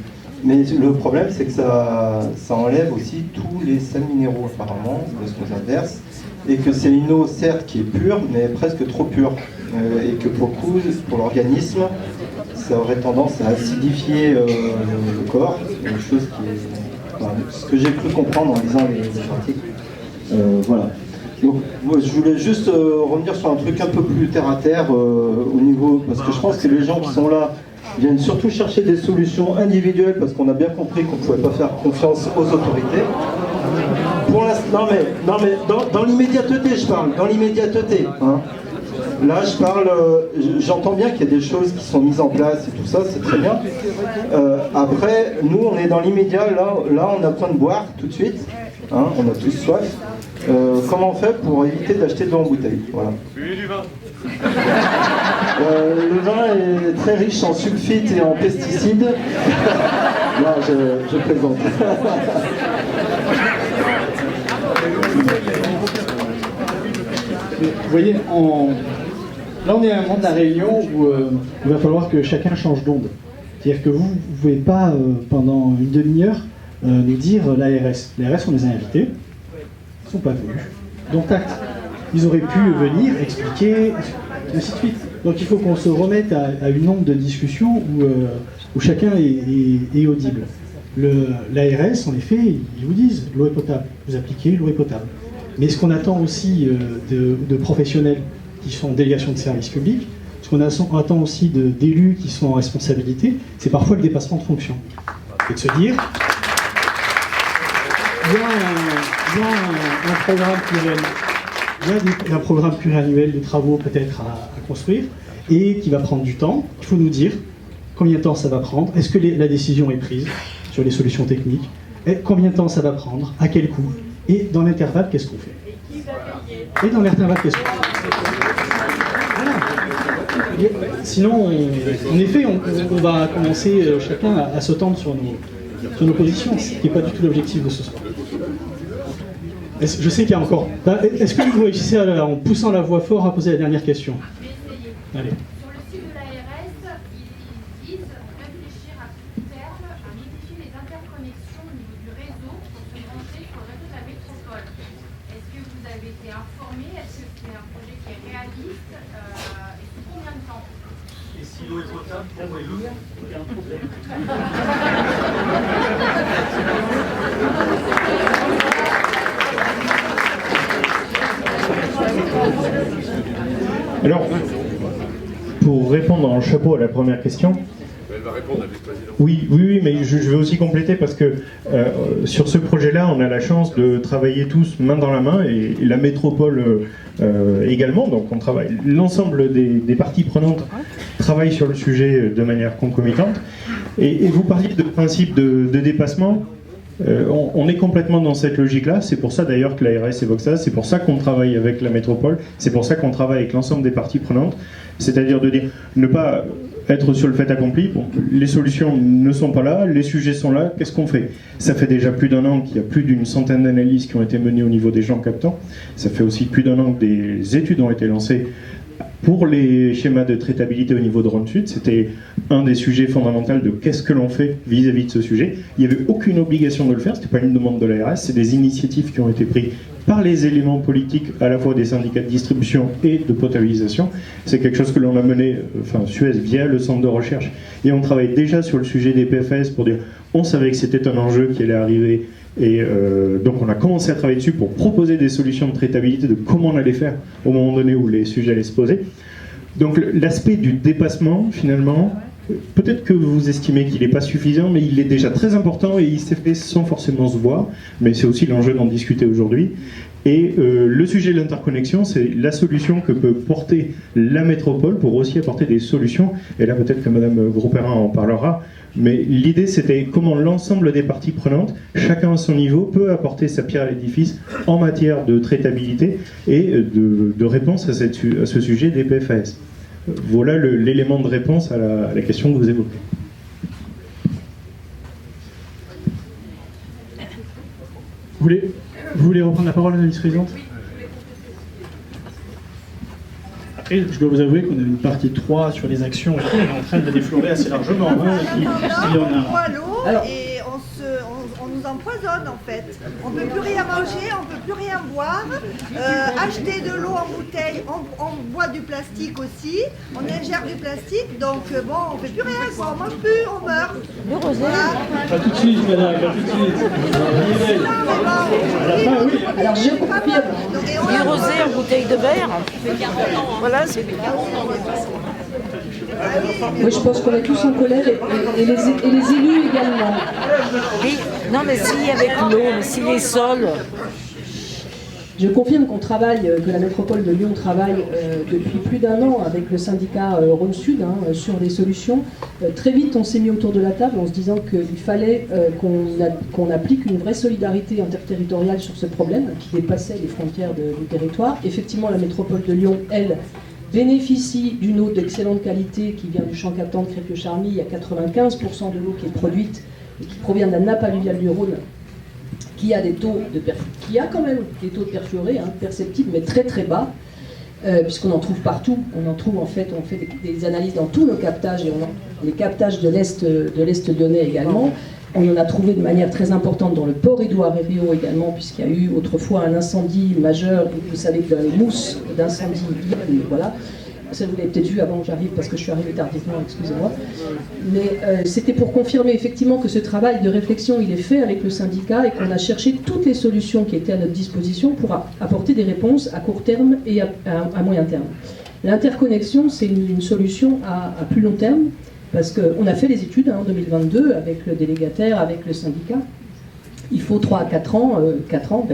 Mais le problème, c'est que ça enlève aussi tous les sels minéraux, apparemment, de ce qu'on verse, et que c'est une eau, certes, qui est pure, mais presque trop pure. Et que pour l'organisme, ça aurait tendance à acidifier le corps, une chose qui est... Enfin, ce que j'ai cru comprendre en lisant les articles. Voilà. Donc, moi, je voulais juste revenir sur un truc un peu plus terre à terre au niveau, parce que je pense que les gens qui sont là viennent surtout chercher des solutions individuelles, parce qu'on a bien compris qu'on ne pouvait pas faire confiance aux autorités. Pour l'instant, non mais dans l'immédiateté, je parle, dans l'immédiateté. Hein. Là, je parle, j'entends bien qu'il y a des choses qui sont mises en place et tout ça, c'est très bien. Après, nous, on est dans l'immédiat, là, on a besoin de boire tout de suite. Hein, on a tous soif. Comment on fait pour éviter d'acheter de l'eau en bouteille? Voilà. Buvez du vin. Le vin est très riche en sulfite et en pesticides. Non, je plaisante. Vous voyez, là on est à un moment de la réunion où il va falloir que chacun change d'onde. C'est-à-dire que vous ne pouvez pas, pendant une demi-heure, nous dire l'ARS. L'ARS, on les a invités, ils ne sont pas venus. Donc acte. Ils auraient pu venir, expliquer, ainsi de suite. Donc il faut qu'on se remette à une onde de discussion où chacun est audible. L'ARS, en effet, ils vous disent l'eau est potable, vous appliquez, l'eau est potable. Mais ce qu'on attend aussi de professionnels qui sont en délégation de service public, ce qu'on attend aussi d'élus qui sont en responsabilité, c'est parfois le dépassement de fonction. Et de se dire, il y a un programme pluriannuel, il y a un programme pluriannuel de travaux peut-être à construire, et qui va prendre du temps. Il faut nous dire combien de temps ça va prendre, est-ce que la décision est prise sur les solutions techniques, et combien de temps ça va prendre, à quel coût. Et dans l'intervalle, qu'est-ce qu'on fait? Et dans l'intervalle, qu'est-ce qu'on fait? Voilà. Sinon, en effet, on va commencer chacun à se tendre sur nos positions, ce qui n'est pas du tout l'objectif de ce soir. Je sais qu'il y a encore... Est-ce que vous réussissez, en poussant la voix fort, à poser la dernière question? Allez. Alors, pour répondre en chapeau à la première question... Elle va répondre à vice-président. Oui, mais je vais aussi compléter parce que sur ce projet-là, on a la chance de travailler tous main dans la main et la métropole également. Donc on travaille, l'ensemble des parties prenantes travaillent sur le sujet de manière concomitante. Et vous parliez de principe de dépassement. On est complètement dans cette logique-là. C'est pour ça d'ailleurs que l'ARS évoque ça. C'est pour ça qu'on travaille avec la métropole. C'est pour ça qu'on travaille avec l'ensemble des parties prenantes. C'est-à-dire de dire ne pas être sur le fait accompli. Bon, les solutions ne sont pas là, les sujets sont là, qu'est-ce qu'on fait? Ça fait déjà plus d'un an qu'il y a plus d'une centaine d'analyses qui ont été menées au niveau des gens captants. Ça fait aussi plus d'un an que des études ont été lancées pour les schémas de traitabilité au niveau de Rhône Sud. C'était un des sujets fondamentaux de qu'est-ce que l'on fait vis-à-vis de ce sujet. Il n'y avait aucune obligation de le faire, ce n'était pas une demande de l'ARS, c'est des initiatives qui ont été prises par les éléments politiques, à la fois des syndicats de distribution et de potabilisation. C'est quelque chose que l'on a mené, Suez, via le centre de recherche. Et on travaille déjà sur le sujet des PFS pour dire, on savait que c'était un enjeu qui allait arriver. Et donc on a commencé à travailler dessus pour proposer des solutions de traitabilité de comment on allait faire au moment donné où les sujets allaient se poser. Donc l'aspect du dépassement, finalement, peut-être que vous estimez qu'il n'est pas suffisant, mais il est déjà très important et il s'est fait sans forcément se voir. Mais c'est aussi l'enjeu d'en discuter aujourd'hui. Et le sujet de l'interconnexion, c'est la solution que peut porter la métropole pour aussi apporter des solutions. Et là, peut-être que Madame Gros-Perrin en parlera. Mais l'idée, c'était comment l'ensemble des parties prenantes, chacun à son niveau, peut apporter sa pierre à l'édifice en matière de traitabilité et de réponse à ce sujet des PFAS. Voilà l'élément de réponse à la question que vous évoquez. Vous voulez reprendre la parole, Madame la vice-présidente ? Après, je dois vous avouer qu'on a une partie 3 sur les actions qui est en train de déflorer assez largement. Hein, on boit l'eau et on nous empoisonne en fait. On ne peut plus rien manger, on ne peut plus rien boire. Acheter de l'eau en bouteille, on boit du plastique aussi, on ingère du plastique, donc bon, on ne fait plus rien, quoi. On ne mange plus, on meurt. Le rosé. Voilà. Pas tout de suite, madame, pas tout de suite. Alors je confirme. Du rosé en bouteille de verre. Voilà, c'est bien. Oui, je pense qu'on est tous en colère et les élus également. Oui, non, mais si avec l'eau, mais si les sols. Je confirme qu'on travaille, que la métropole de Lyon travaille depuis plus d'1 an avec le syndicat Rhône-Sud sur des solutions. Très vite, on s'est mis autour de la table en se disant qu'il fallait qu'on applique une vraie solidarité interterritoriale sur ce problème qui dépassait les frontières du territoire. Effectivement, la métropole de Lyon, elle, bénéficie d'une eau d'excellente qualité qui vient du champ captant de Crépy-Charmy. Il y a 95% de l'eau qui est produite et qui provient de la nappe alluviale du Rhône, qui a quand même des taux de perfluorés perceptibles, mais très très bas, puisqu'on en trouve partout. On en trouve en fait, on fait des analyses dans tous nos captages, et les captages de l'Est lyonnais également. On en a trouvé de manière très importante dans le port Édouard Herriot également, puisqu'il y a eu autrefois un incendie majeur. Vous savez que dans les mousses d'incendie, voilà. Ça, vous l'avez peut-être vu avant que j'arrive, parce que je suis arrivée tardivement, excusez-moi. Mais c'était pour confirmer effectivement que ce travail de réflexion, il est fait avec le syndicat et qu'on a cherché toutes les solutions qui étaient à notre disposition pour apporter des réponses à court terme et à moyen terme. L'interconnexion, c'est une solution à plus long terme, parce qu'on a fait les études en 2022 avec le délégataire, avec le syndicat. Il faut 3 à 4 ans, 4 ans,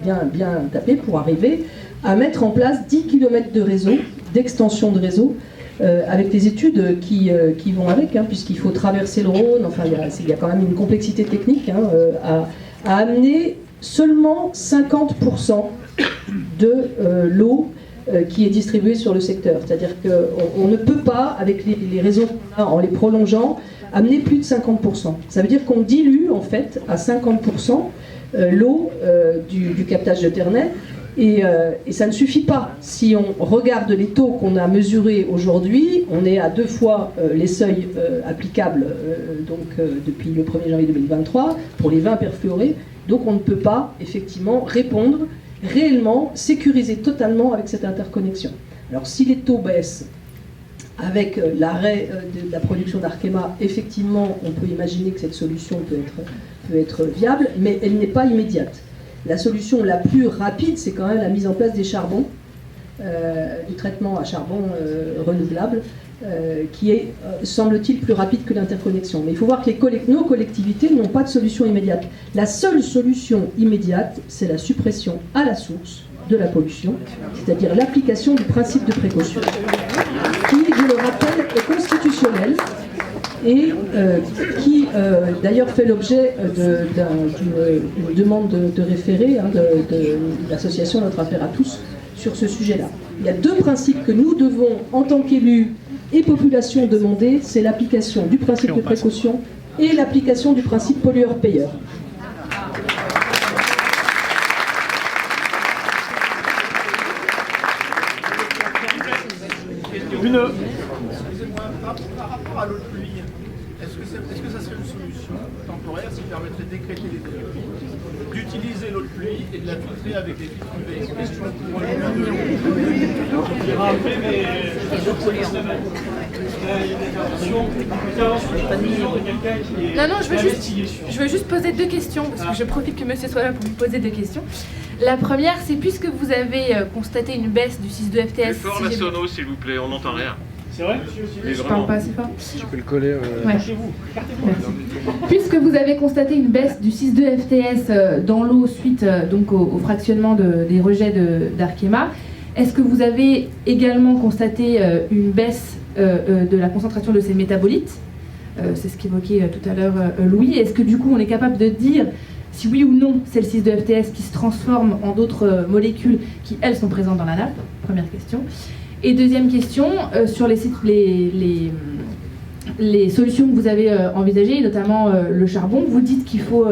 bien taper pour arriver à mettre en place 10 km de réseau, d'extension de réseau, avec des études qui vont avec, puisqu'il faut traverser le Rhône. Enfin, il y a quand même une complexité technique à amener seulement 50% de l'eau qui est distribuée sur le secteur. C'est-à-dire qu'on ne peut pas, avec les réseaux qu'on a, en les prolongeant, amener plus de 50%. Ça veut dire qu'on dilue en fait à 50% l'eau du captage de Ternay. Et ça ne suffit pas. Si on regarde les taux qu'on a mesurés aujourd'hui, on est à 2 fois les seuils applicables depuis le 1er janvier 2023 pour les vins perfluorés. Donc on ne peut pas effectivement répondre réellement, sécuriser totalement avec cette interconnexion. Alors si les taux baissent avec l'arrêt de la production d'Arkema, effectivement on peut imaginer que cette solution peut être viable, mais elle n'est pas immédiate. La solution la plus rapide, c'est quand même la mise en place des charbons, du traitement à charbon renouvelable, qui est, semble-t-il, plus rapide que l'interconnexion. Mais il faut voir que nos collectivités n'ont pas de solution immédiate. La seule solution immédiate, c'est la suppression à la source de la pollution, c'est-à-dire l'application du principe de précaution, qui, je le rappelle, est constitutionnel, et qui d'ailleurs fait l'objet d'une demande de référé de l'association Notre Affaire à tous sur ce sujet-là. Il y a 2 principes que nous devons, en tant qu'élus et population, demander, c'est l'application du principe de précaution et l'application du principe pollueur-payeur. Excusez-moi, par rapport à l'eau de pluie, est-ce que ça serait une solution temporaire qui permettrait de décréter les eaux de pluie, d'utiliser l'eau de pluie et de la filtrer avec des filtres UV? Question pour le maire de Lyon. On dira après, mais Non, je veux juste poser 2 questions, parce que je profite que monsieur soit là pour me poser 2 questions. La première, c'est puisque vous avez constaté une baisse du 6.2 FTS... Plus fort la sono, s'il vous plaît, on n'entend rien. C'est vrai? Je parle pas assez fort. Tu peux le coller. Ouais. Puisque vous avez constaté une baisse du 6.2 FTS dans l'eau suite donc au fractionnement des rejets d'Arkema, est-ce que vous avez également constaté une baisse de la concentration de ces métabolites? C'est ce qu'évoquait tout à l'heure Louis. Est-ce que du coup on est capable de dire si oui ou non c'est le 6.2 FTS qui se transforme en d'autres molécules qui elles sont présentes dans la nappe? Première question. Et deuxième question, sur les solutions que vous avez envisagées, notamment le charbon, vous dites qu'il faut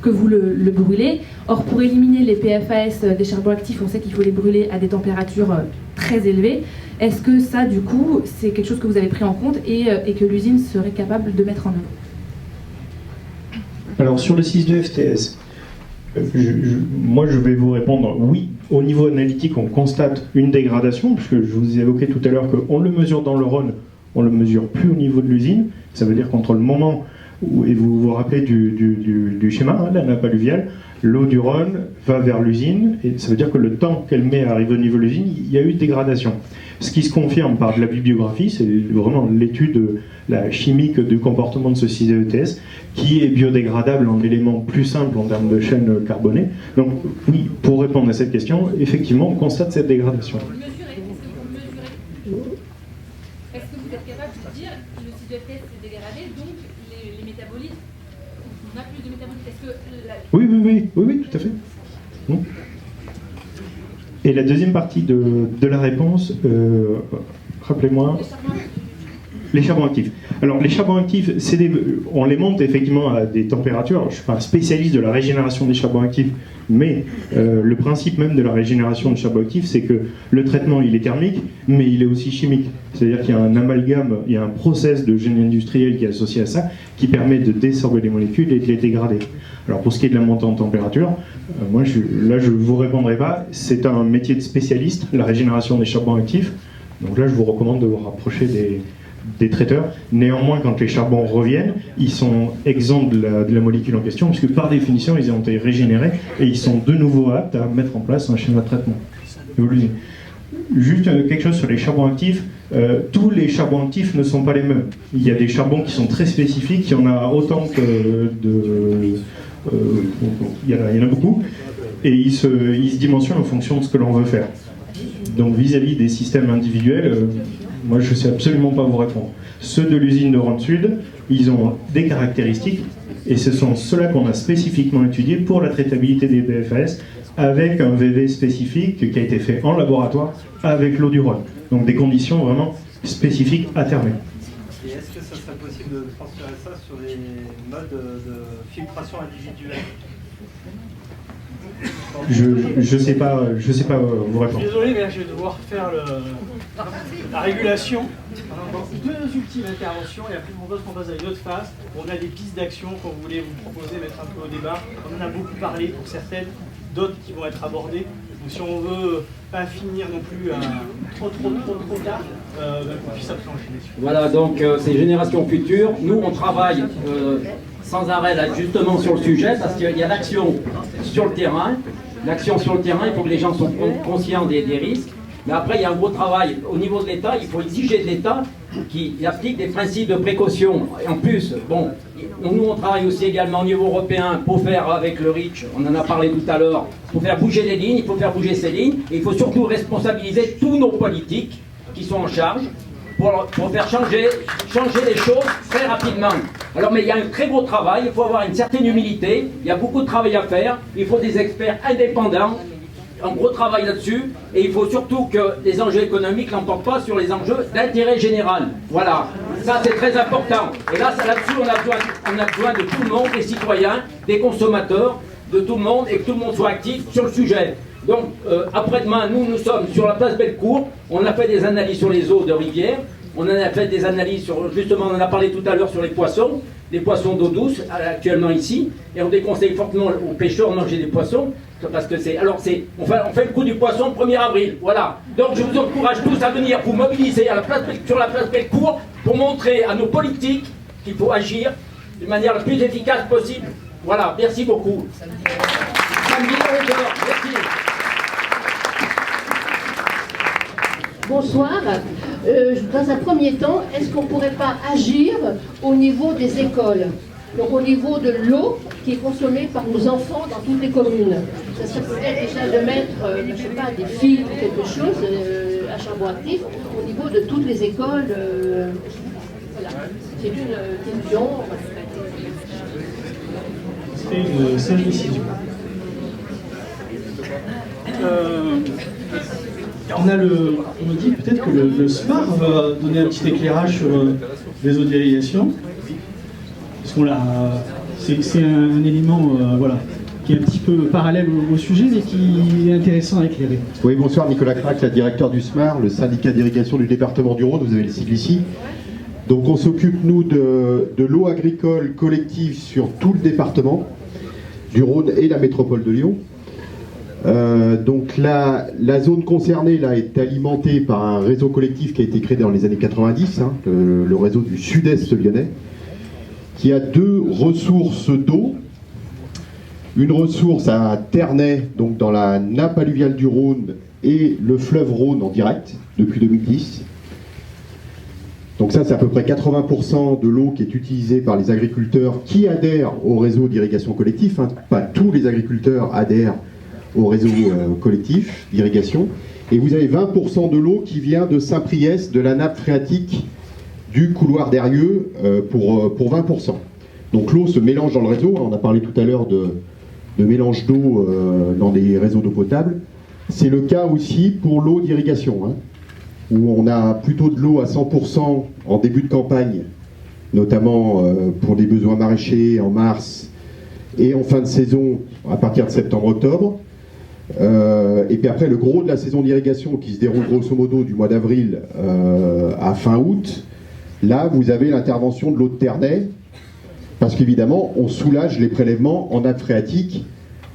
que vous le brûlez. Or, pour éliminer les PFAS des charbons actifs, on sait qu'il faut les brûler à des températures très élevées. Est-ce que ça, du coup, c'est quelque chose que vous avez pris en compte et que l'usine serait capable de mettre en œuvre? Alors, sur le 6.2 FTS, moi je vais vous répondre oui. Au niveau analytique, on constate une dégradation, puisque je vous ai évoqué tout à l'heure qu'on le mesure dans le Rhône, on le mesure plus au niveau de l'usine. Ça veut dire qu'entre le moment où, et vous vous rappelez du schéma, la nappe alluviale, l'eau du Rhône va vers l'usine, et ça veut dire que le temps qu'elle met à arriver au niveau de l'usine, il y a eu dégradation. Ce qui se confirme par de la bibliographie, c'est vraiment l'étude la chimique du comportement de ce 6 ETS, qui est biodégradable en éléments plus simples en termes de chaîne carbonée. Donc oui, pour répondre à cette question, effectivement, on constate cette dégradation. Est-ce que vous êtes capable de dire que le 6 ETS s'est dégradé, donc les métabolites, on a plus de métabolites? Est-ce que Oui, tout à fait. Et la deuxième partie de la réponse, rappelez-moi... Les charbons actifs. Alors, les charbons actifs, on les monte effectivement à des températures. Alors, je ne suis pas un spécialiste de la régénération des charbons actifs, mais le principe même de la régénération de charbon actifs, c'est que le traitement, il est thermique, mais il est aussi chimique. C'est-à-dire qu'il y a un amalgame, il y a un process de génie industriel qui est associé à ça, qui permet de désorber les molécules et de les dégrader. Alors, pour ce qui est de la montée en température, moi, je ne vous répondrai pas. C'est un métier de spécialiste, la régénération des charbons actifs. Donc là, je vous recommande de vous rapprocher des traiteurs. Néanmoins, quand les charbons reviennent, ils sont exempts de la molécule en question, puisque par définition, ils ont été régénérés et ils sont de nouveau aptes à mettre en place un schéma de traitement. Juste quelque chose sur les charbons actifs. Tous les charbons actifs ne sont pas les mêmes. Il y a des charbons qui sont très spécifiques, il y en a autant que il y en a beaucoup, et ils se dimensionnent en fonction de ce que l'on veut faire. Donc vis-à-vis des systèmes individuels, moi je ne sais absolument pas vous répondre. Ceux de l'usine de Rhône Sud, ils ont des caractéristiques, et ce sont ceux-là qu'on a spécifiquement étudiés pour la traitabilité des PFAS, avec un VV spécifique qui a été fait en laboratoire avec l'eau du Rhône. Donc des conditions vraiment spécifiques à terme. Et est-ce que ça serait possible de transférer ça sur des modes de filtration individuelle? Je sais pas vous répondre. Désolé, mais je vais devoir faire la régulation. Alors, deux ultimes interventions, et après je propose qu'on passe à une autre phase. On a des pistes d'action qu'on voulait vous proposer, mettre un peu au débat. On en a beaucoup parlé pour certaines, d'autres qui vont être abordées. Donc si on veut pas finir non plus trop tard, qu'on puisse après enchaîner. Voilà, donc ces générations futures, nous on travaille sans arrêt là, justement sur le sujet, parce qu'il y a l'action sur le terrain. L'action sur le terrain, il faut que les gens soient conscients des risques. Mais après, il y a un gros travail au niveau de l'État. Il faut exiger de l'État qu'il applique des principes de précaution. Et en plus, bon, nous on travaille aussi également au niveau européen pour faire avec le REACH, on en a parlé tout à l'heure, pour faire bouger les lignes, il faut faire bouger ces lignes. Et il faut surtout responsabiliser tous nos politiques qui sont en charge pour faire changer les choses très rapidement. Alors, mais il y a un très gros travail, il faut avoir une certaine humilité, il y a beaucoup de travail à faire, il faut des experts indépendants, un gros travail là-dessus, et il faut surtout que les enjeux économiques n'emportent pas sur les enjeux d'intérêt général. Voilà, ça c'est très important. Et là-dessus, on a besoin de tout le monde, des citoyens, des consommateurs, de tout le monde, et que tout le monde soit actif sur le sujet. Donc, après-demain, nous sommes sur la place Bellecour, on a fait des analyses sur les eaux de rivière, on en a fait des analyses sur, justement, on en a parlé tout à l'heure sur les poissons d'eau douce, actuellement ici, et on déconseille fortement aux pêcheurs de manger des poissons, parce que on fait le coup du poisson le 1er avril, voilà. Donc je vous encourage tous à venir vous mobiliser sur la place Bellecour pour montrer à nos politiques qu'il faut agir de manière la plus efficace possible. Voilà, merci beaucoup. Merci. Bonsoir. Dans un premier temps, est-ce qu'on ne pourrait pas agir au niveau des écoles? Donc au niveau de l'eau qui est consommée par nos enfants dans toutes les communes. Ça serait peut-être déjà de mettre, je sais pas, des fils ou quelque chose à charbon actif au niveau de toutes les écoles. Voilà. C'est une question. C'est une sage décision. On me dit peut-être que le SMAR va donner un petit éclairage sur les eaux d'irrigation. Parce qu'on l'a C'est un élément voilà, qui est un petit peu parallèle au sujet, mais qui est intéressant à éclairer. Oui, bonsoir, Nicolas Crac, la directeur du SMAR, le syndicat d'irrigation du département du Rhône, vous avez le sigle ici. Donc on s'occupe, nous, de l'eau agricole collective sur tout le département du Rhône et la métropole de Lyon. Donc la zone concernée là, est alimentée par un réseau collectif qui a été créé dans les années 90, hein, le réseau du sud-est lyonnais, qui a 2 ressources d'eau. Une ressource à Ternay, donc dans la nappe alluviale du Rhône, et le fleuve Rhône en direct, depuis 2010. Donc ça, c'est à peu près 80% de l'eau qui est utilisée par les agriculteurs qui adhèrent au réseau d'irrigation collectif. Hein. Pas tous les agriculteurs adhèrent au réseau collectif d'irrigation. Et vous avez 20% de l'eau qui vient de Saint-Priest, de la nappe phréatique du couloir d'Eyrieux, pour 20%. Donc l'eau se mélange dans le réseau. On a parlé tout à l'heure de mélange d'eau dans des réseaux d'eau potable. C'est le cas aussi pour l'eau d'irrigation, hein, où on a plutôt de l'eau à 100% en début de campagne, notamment pour des besoins maraîchers en mars, et en fin de saison à partir de septembre-octobre. Et puis après, le gros de la saison d'irrigation qui se déroule grosso modo du mois d'avril à fin août, là vous avez l'intervention de l'eau de Ternay, parce qu'évidemment, on soulage les prélèvements en nappe phréatique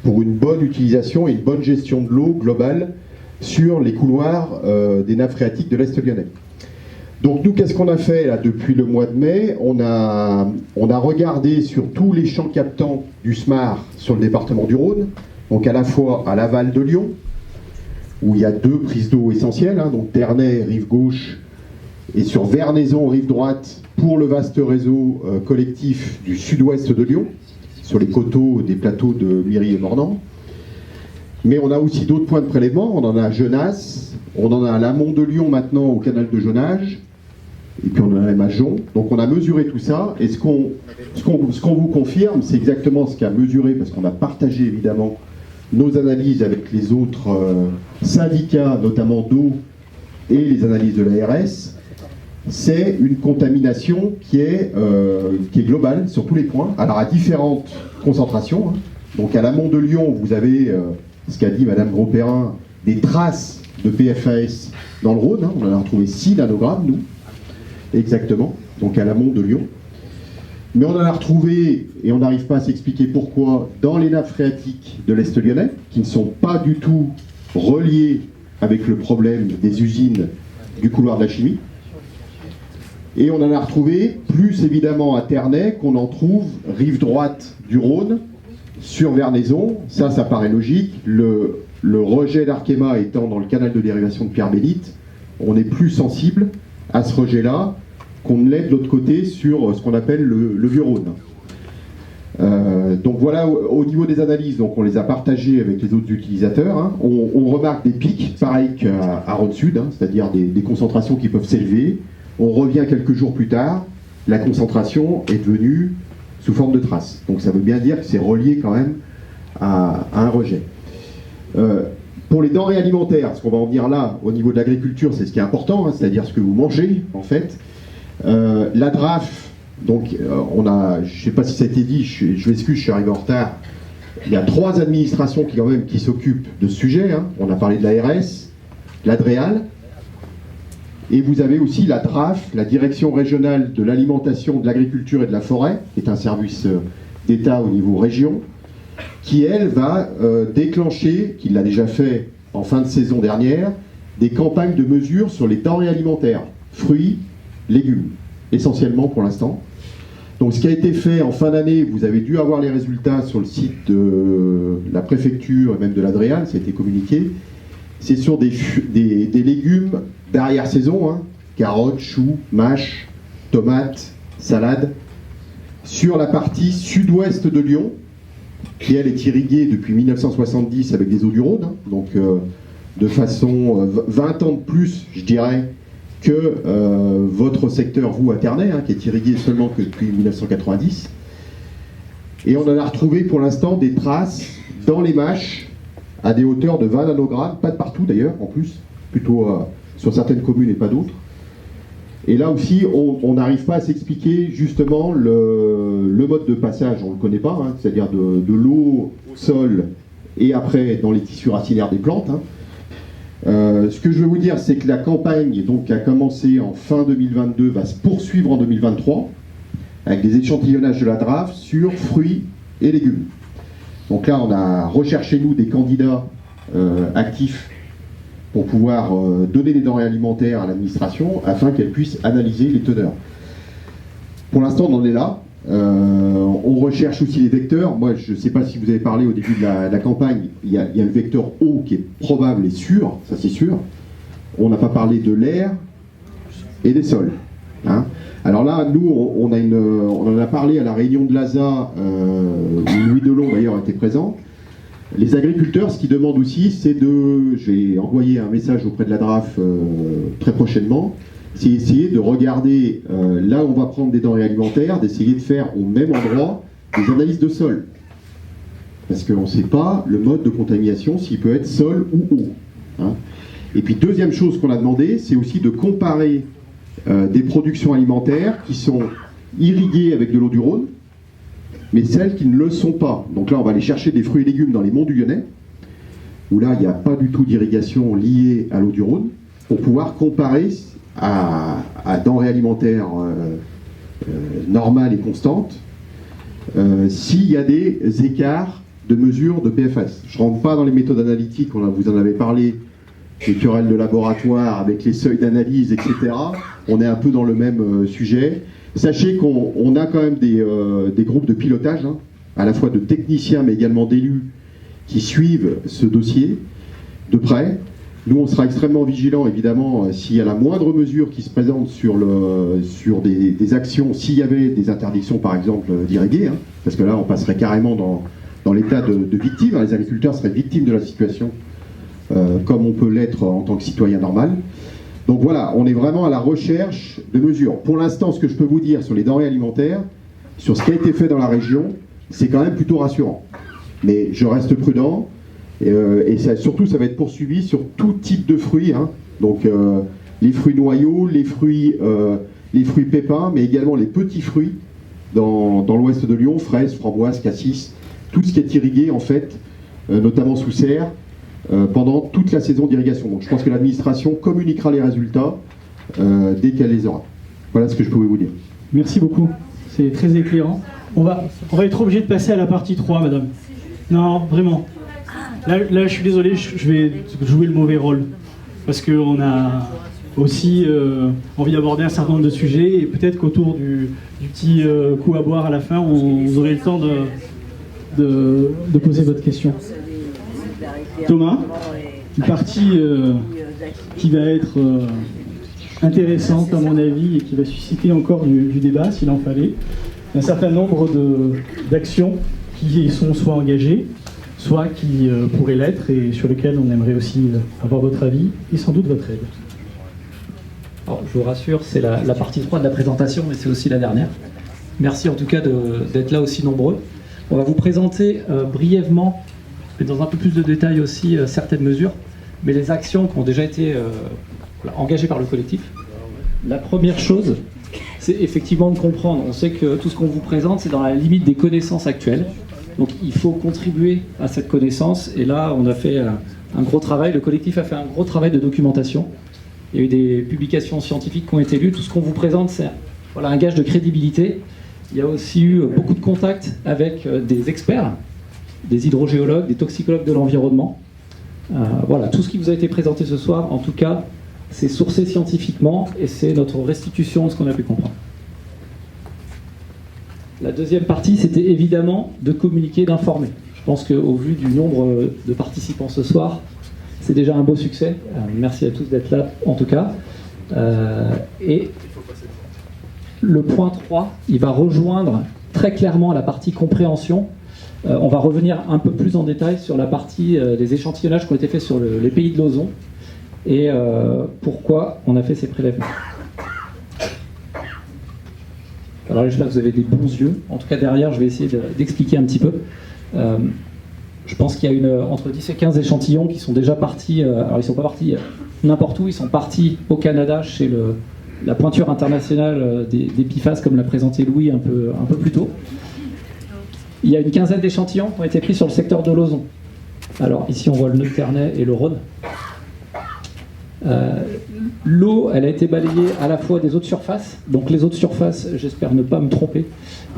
pour une bonne utilisation et une bonne gestion de l'eau globale sur les couloirs des nappes phréatiques de l'Est lyonnais. Donc nous, qu'est-ce qu'on a fait là, depuis le mois de mai? On a regardé sur tous les champs captants du SMAR sur le département du Rhône, donc à la fois à l'aval de Lyon, où il y a 2 prises d'eau essentielles, hein, donc Ternay, rive gauche, et sur Vernaison, rive droite, pour le vaste réseau collectif du sud-ouest de Lyon, sur les coteaux des plateaux de Miry et Mornan. Mais on a aussi d'autres points de prélèvement. On en a à Genasse, on en a à l'amont de Lyon maintenant au canal de Jonage, et puis on en a même à Jon. Donc on a mesuré tout ça, et ce qu'on vous confirme, c'est exactement ce qu'a mesuré, parce qu'on a partagé évidemment nos analyses avec les autres syndicats, notamment d'eau, et les analyses de l'ARS. C'est une contamination qui est globale sur tous les points, alors à différentes concentrations. Hein. Donc à l'amont de Lyon, vous avez, ce qu'a dit Madame Gros-Perrin, des traces de PFAS dans le Rhône. Hein. On en a retrouvé 6 nanogrammes, nous, exactement, donc à l'amont de Lyon. Mais on en a retrouvé, et on n'arrive pas à s'expliquer pourquoi, dans les nappes phréatiques de l'Est lyonnais, qui ne sont pas du tout reliées avec le problème des usines du couloir de la chimie. Et on en a retrouvé plus évidemment à Ternay qu'on en trouve rive droite du Rhône, sur Vernaison. Ça paraît logique. Le rejet d'Arkema étant dans le canal de dérivation de Pierre-Bénite, on est plus sensible à ce rejet-là qu'on ne l'est de l'autre côté sur ce qu'on appelle le Vieux-Rhône. Donc voilà, au niveau des analyses, donc on les a partagées avec les autres utilisateurs. Hein. On remarque des pics, pareil qu'à Rhône-Sud, hein, c'est-à-dire des concentrations qui peuvent s'élever. On revient quelques jours plus tard, la concentration est devenue sous forme de traces. Donc ça veut bien dire que c'est relié quand même à un rejet. Pour les denrées alimentaires, ce qu'on va en venir là, au niveau de l'agriculture, c'est ce qui est important, hein, c'est-à-dire ce que vous mangez, en fait. La DRAF, donc on a, je ne sais pas si ça a été dit, je m'excuse, je suis arrivé en retard. Il y a 3 administrations qui s'occupent de ce sujet. Hein. On a parlé de l'ARS, l'ADREAL, et vous avez aussi la DRAF, la Direction Régionale de l'Alimentation, de l'Agriculture et de la Forêt, qui est un service d'État au niveau région, qui elle va déclencher, qui l'a déjà fait en fin de saison dernière, des campagnes de mesure sur les denrées alimentaires, fruits, légumes, essentiellement pour l'instant. Donc ce qui a été fait en fin d'année, vous avez dû avoir les résultats sur le site de la préfecture et même de l'ADREAL, ça a été communiqué. C'est sur des légumes d'arrière-saison, hein, carottes, choux, mâches, tomates, salades, sur la partie sud-ouest de Lyon, qui elle est irriguée depuis 1970 avec des eaux du Rhône, hein, donc de façon 20 ans de plus, je dirais, que votre secteur, vous, à Ternay, hein, qui est irrigué seulement que depuis 1990. Et on en a retrouvé pour l'instant des traces dans les mâches à des hauteurs de 20 nanogrammes, pas de partout d'ailleurs, en plus, plutôt sur certaines communes et pas d'autres. Et là aussi, on n'arrive pas à s'expliquer justement le mode de passage, on ne le connaît pas, hein, c'est-à-dire de l'eau au sol et après dans les tissus racinaires des plantes. Hein. Ce que je veux vous dire, c'est que la campagne donc, qui a commencé en fin 2022 va se poursuivre en 2023 avec des échantillonnages de la DRAF sur fruits et légumes. Donc là, on a recherché, nous, des candidats actifs pour pouvoir donner des denrées alimentaires à l'administration afin qu'elle puisse analyser les teneurs. Pour l'instant, on en est là. On recherche aussi les vecteurs. Moi, je ne sais pas si vous avez parlé au début de la campagne, il y a le vecteur eau qui est probable et sûr, ça c'est sûr. On n'a pas parlé de l'air et des sols. Hein. Alors là, nous, on en a parlé à la réunion de l'ASA, où Louis Delon d'ailleurs était présent. Les agriculteurs, ce qu'ils demandent aussi, c'est j'ai envoyé un message auprès de la DRAF très prochainement, c'est essayer de regarder là où on va prendre des denrées alimentaires, d'essayer de faire au même endroit des analyses de sol. Parce qu'on ne sait pas le mode de contamination, s'il peut être sol ou eau. Hein. Et puis deuxième chose qu'on a demandé, c'est aussi de comparer des productions alimentaires qui sont irriguées avec de l'eau du Rhône, mais celles qui ne le sont pas. Donc là, on va aller chercher des fruits et légumes dans les monts du Lyonnais, où là, il n'y a pas du tout d'irrigation liée à l'eau du Rhône, pour pouvoir comparer à denrées alimentaires normales et constantes, s'il y a des écarts de mesure de PFAS. Je ne rentre pas dans les méthodes analytiques, vous en avez parlé, les querelles de laboratoire avec les seuils d'analyse, etc. On est un peu dans le même sujet. Sachez qu'on a quand même des groupes de pilotage, hein, à la fois de techniciens mais également d'élus qui suivent ce dossier de près. Nous, on sera extrêmement vigilants, évidemment, s'il y a la moindre mesure qui se présente sur des actions, s'il y avait des interdictions, par exemple, d'irriguer, hein, parce que là, on passerait carrément dans l'état de victime. Les agriculteurs seraient victimes de la situation, comme on peut l'être en tant que citoyen normal. Donc voilà, on est vraiment à la recherche de mesures. Pour l'instant, ce que je peux vous dire sur les denrées alimentaires, sur ce qui a été fait dans la région, c'est quand même plutôt rassurant. Mais je reste prudent, et surtout, ça va être poursuivi sur tout type de fruits. Hein. Donc les fruits noyaux, les fruits pépins, mais également les petits fruits dans l'ouest de Lyon, fraises, framboises, cassis, tout ce qui est irrigué en fait, notamment sous serre, pendant toute la saison d'irrigation. Donc je pense que l'administration communiquera les résultats dès qu'elle les aura. Voilà ce que je pouvais vous dire. Merci beaucoup, c'est très éclairant. On va être obligé de passer à la partie 3, madame. Non, vraiment. Là, je suis désolé, je vais jouer le mauvais rôle. Parce qu'on a aussi envie d'aborder un certain nombre de sujets, et peut-être qu'autour du petit coup à boire à la fin, vous aurez le temps de poser votre question. Thomas, une partie qui va être intéressante à mon avis et qui va susciter encore du débat s'il en fallait. Un certain nombre d'actions qui sont soit engagées, soit qui pourraient l'être et sur lesquelles on aimerait aussi avoir votre avis et sans doute votre aide. Alors, je vous rassure, c'est la partie 3 de la présentation, mais c'est aussi la dernière. Merci en tout cas d'être là aussi nombreux. On va vous présenter brièvement, mais dans un peu plus de détails aussi, certaines mesures, mais les actions qui ont déjà été engagées par le collectif. La première chose, c'est effectivement de comprendre. On sait que tout ce qu'on vous présente, c'est dans la limite des connaissances actuelles. Donc il faut contribuer à cette connaissance. Et là, on a fait un gros travail. Le collectif a fait un gros travail de documentation. Il y a eu des publications scientifiques qui ont été lues. Tout ce qu'on vous présente, c'est un gage de crédibilité. Il y a aussi eu beaucoup de contacts avec des experts, des hydrogéologues, des toxicologues de l'environnement. Voilà, tout ce qui vous a été présenté ce soir, en tout cas, c'est sourcé scientifiquement et c'est notre restitution de ce qu'on a pu comprendre. La deuxième partie, c'était évidemment de communiquer, d'informer. Je pense qu'au vu du nombre de participants ce soir, c'est déjà un beau succès. Merci à tous d'être là, en tout cas. Et le point 3, il va rejoindre très clairement la partie compréhension. On va revenir un peu plus en détail sur la partie des échantillonnages qui ont été faits sur les pays de l'ozon et pourquoi on a fait ces prélèvements. Alors j'espère que vous avez des bons yeux. En tout cas, derrière, je vais essayer d'expliquer un petit peu. Je pense qu'il y a entre 10 et 15 échantillons qui sont déjà partis. Alors, ils ne sont pas partis n'importe où. Ils sont partis au Canada chez la pointure internationale des PFAS, comme l'a présenté Louis un peu plus tôt. Il y a une quinzaine d'échantillons qui ont été pris sur le secteur de l'ozon. Alors ici on voit le nœud de Ternay et le Rhône. L'eau, elle a été balayée à la fois des eaux de surface. Donc les eaux de surface, j'espère ne pas me tromper,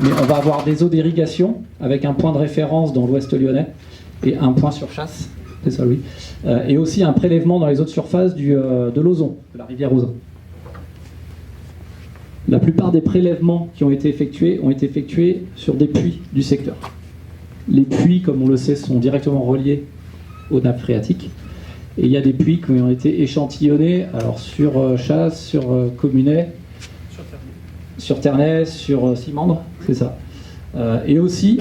mais on va avoir des eaux d'irrigation avec un point de référence dans l'ouest lyonnais et un point sur chasse, c'est ça oui, et aussi un prélèvement dans les eaux de surface de l'Ozon, de la rivière Ozon. La plupart des prélèvements qui ont été effectués sur des puits du secteur. Les puits, comme on le sait, sont directement reliés aux nappes phréatiques. Et il y a des puits qui ont été échantillonnés alors sur Chasse, sur Communet, sur Ternay, sur Simandre, c'est ça. Et aussi,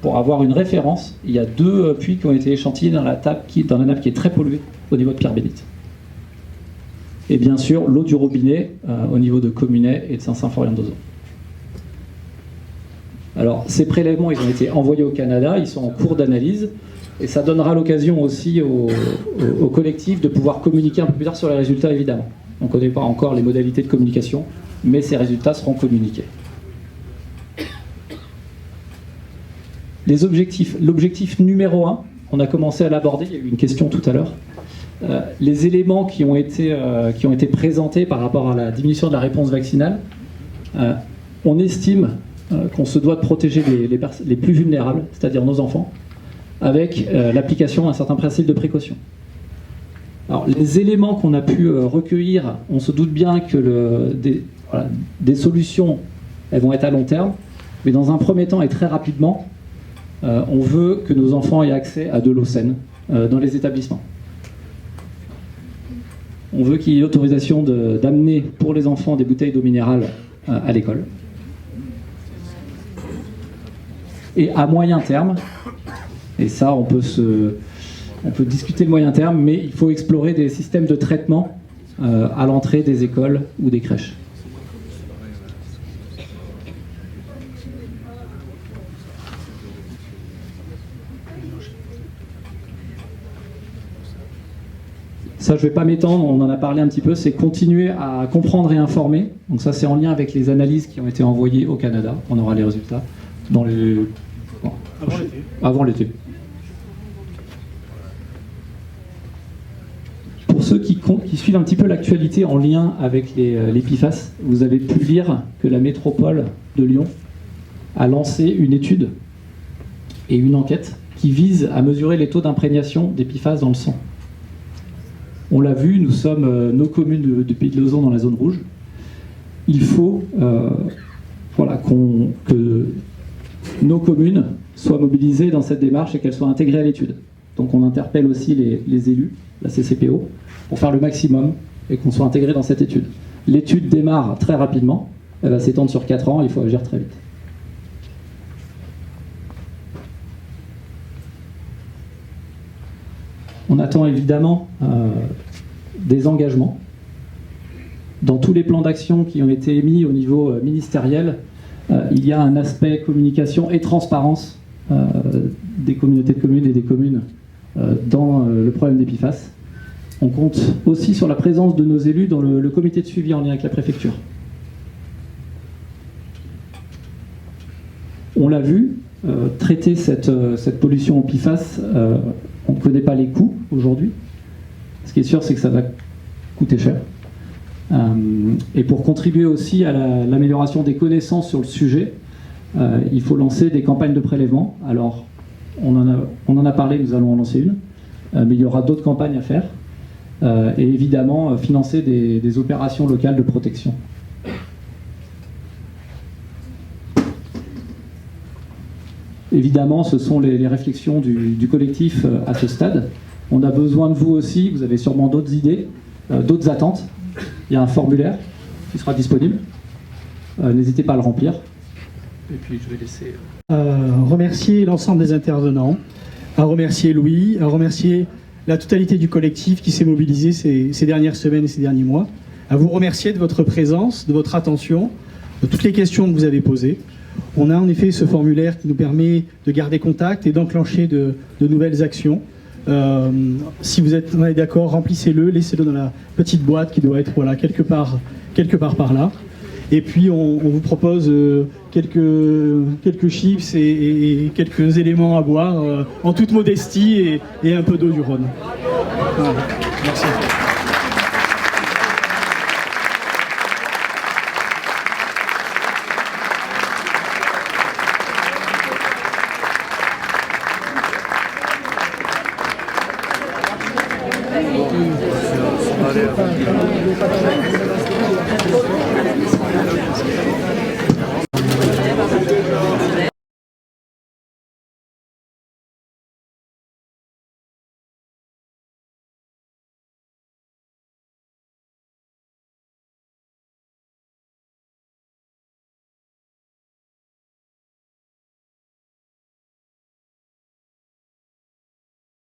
pour avoir une référence, il y a 2 puits qui ont été échantillonnés dans la nappe qui est très polluée au niveau de Pierre-Bénite. Et bien sûr, l'eau du robinet au niveau de Communet et de Saint-Symphorien-d'Ozon. Alors, ces prélèvements, ils ont été envoyés au Canada, ils sont en cours d'analyse, et ça donnera l'occasion aussi au collectif de pouvoir communiquer un peu plus tard sur les résultats, évidemment. On ne connaît pas encore les modalités de communication, mais ces résultats seront communiqués. Les objectifs. L'objectif numéro 1, on a commencé à l'aborder, il y a eu une question tout à l'heure. Les éléments qui ont été présentés par rapport à la diminution de la réponse vaccinale, on estime qu'on se doit de protéger les plus vulnérables, c'est-à-dire nos enfants, avec l'application d'un certain principe de précaution. Alors, les éléments qu'on a pu recueillir, on se doute bien que des solutions, elles vont être à long terme, mais dans un premier temps et très rapidement, on veut que nos enfants aient accès à de l'eau saine dans les établissements. On veut qu'il y ait l'autorisation d'amener pour les enfants des bouteilles d'eau minérale à l'école. Et à moyen terme, et ça on peut discuter le moyen terme, mais il faut explorer des systèmes de traitement à l'entrée des écoles ou des crèches. Ça, je ne vais pas m'étendre, on en a parlé un petit peu, c'est continuer à comprendre et informer. Donc ça, c'est en lien avec les analyses qui ont été envoyées au Canada. On aura les résultats avant l'été. Pour ceux qui suivent un petit peu l'actualité en lien avec les PFAS, vous avez pu lire que la métropole de Lyon a lancé une étude et une enquête qui vise à mesurer les taux d'imprégnation des PFAS dans le sang. On l'a vu, nous sommes nos communes du Pays de Lauzon dans la zone rouge. Il faut que nos communes soient mobilisées dans cette démarche et qu'elles soient intégrées à l'étude. Donc on interpelle aussi les élus, la CCPO, pour faire le maximum et qu'on soit intégrés dans cette étude. L'étude démarre très rapidement, elle va s'étendre sur 4 ans, il faut agir très vite. On attend évidemment des engagements. Dans tous les plans d'action qui ont été émis au niveau ministériel, il y a un aspect communication et transparence des communautés de communes et des communes dans le problème des PFAS. On compte aussi sur la présence de nos élus dans le comité de suivi en lien avec la préfecture. On l'a vu, traiter cette pollution au PFAS, on ne connaît pas les coûts aujourd'hui. Ce qui est sûr, c'est que ça va coûter cher. Et pour contribuer aussi à l'amélioration des connaissances sur le sujet, il faut lancer des campagnes de prélèvement. Alors, on en a parlé, nous allons en lancer une, mais il y aura d'autres campagnes à faire. Et évidemment, financer des opérations locales de protection. Évidemment, ce sont les réflexions du collectif à ce stade. On a besoin de vous aussi, vous avez sûrement d'autres idées, d'autres attentes. Il y a un formulaire qui sera disponible. N'hésitez pas à le remplir. Et puis je vais laisser... remercier l'ensemble des intervenants, à remercier Louis, à remercier la totalité du collectif qui s'est mobilisé ces dernières semaines et ces derniers mois, à vous remercier de votre présence, de votre attention, de toutes les questions que vous avez posées. On a en effet ce formulaire qui nous permet de garder contact et d'enclencher de nouvelles actions. Si vous êtes d'accord, remplissez-le, laissez-le dans la petite boîte qui doit être voilà, quelque part par là. Et puis on vous propose quelques chips et quelques éléments à boire en toute modestie et un peu d'eau du Rhône. Voilà. Merci. Allez.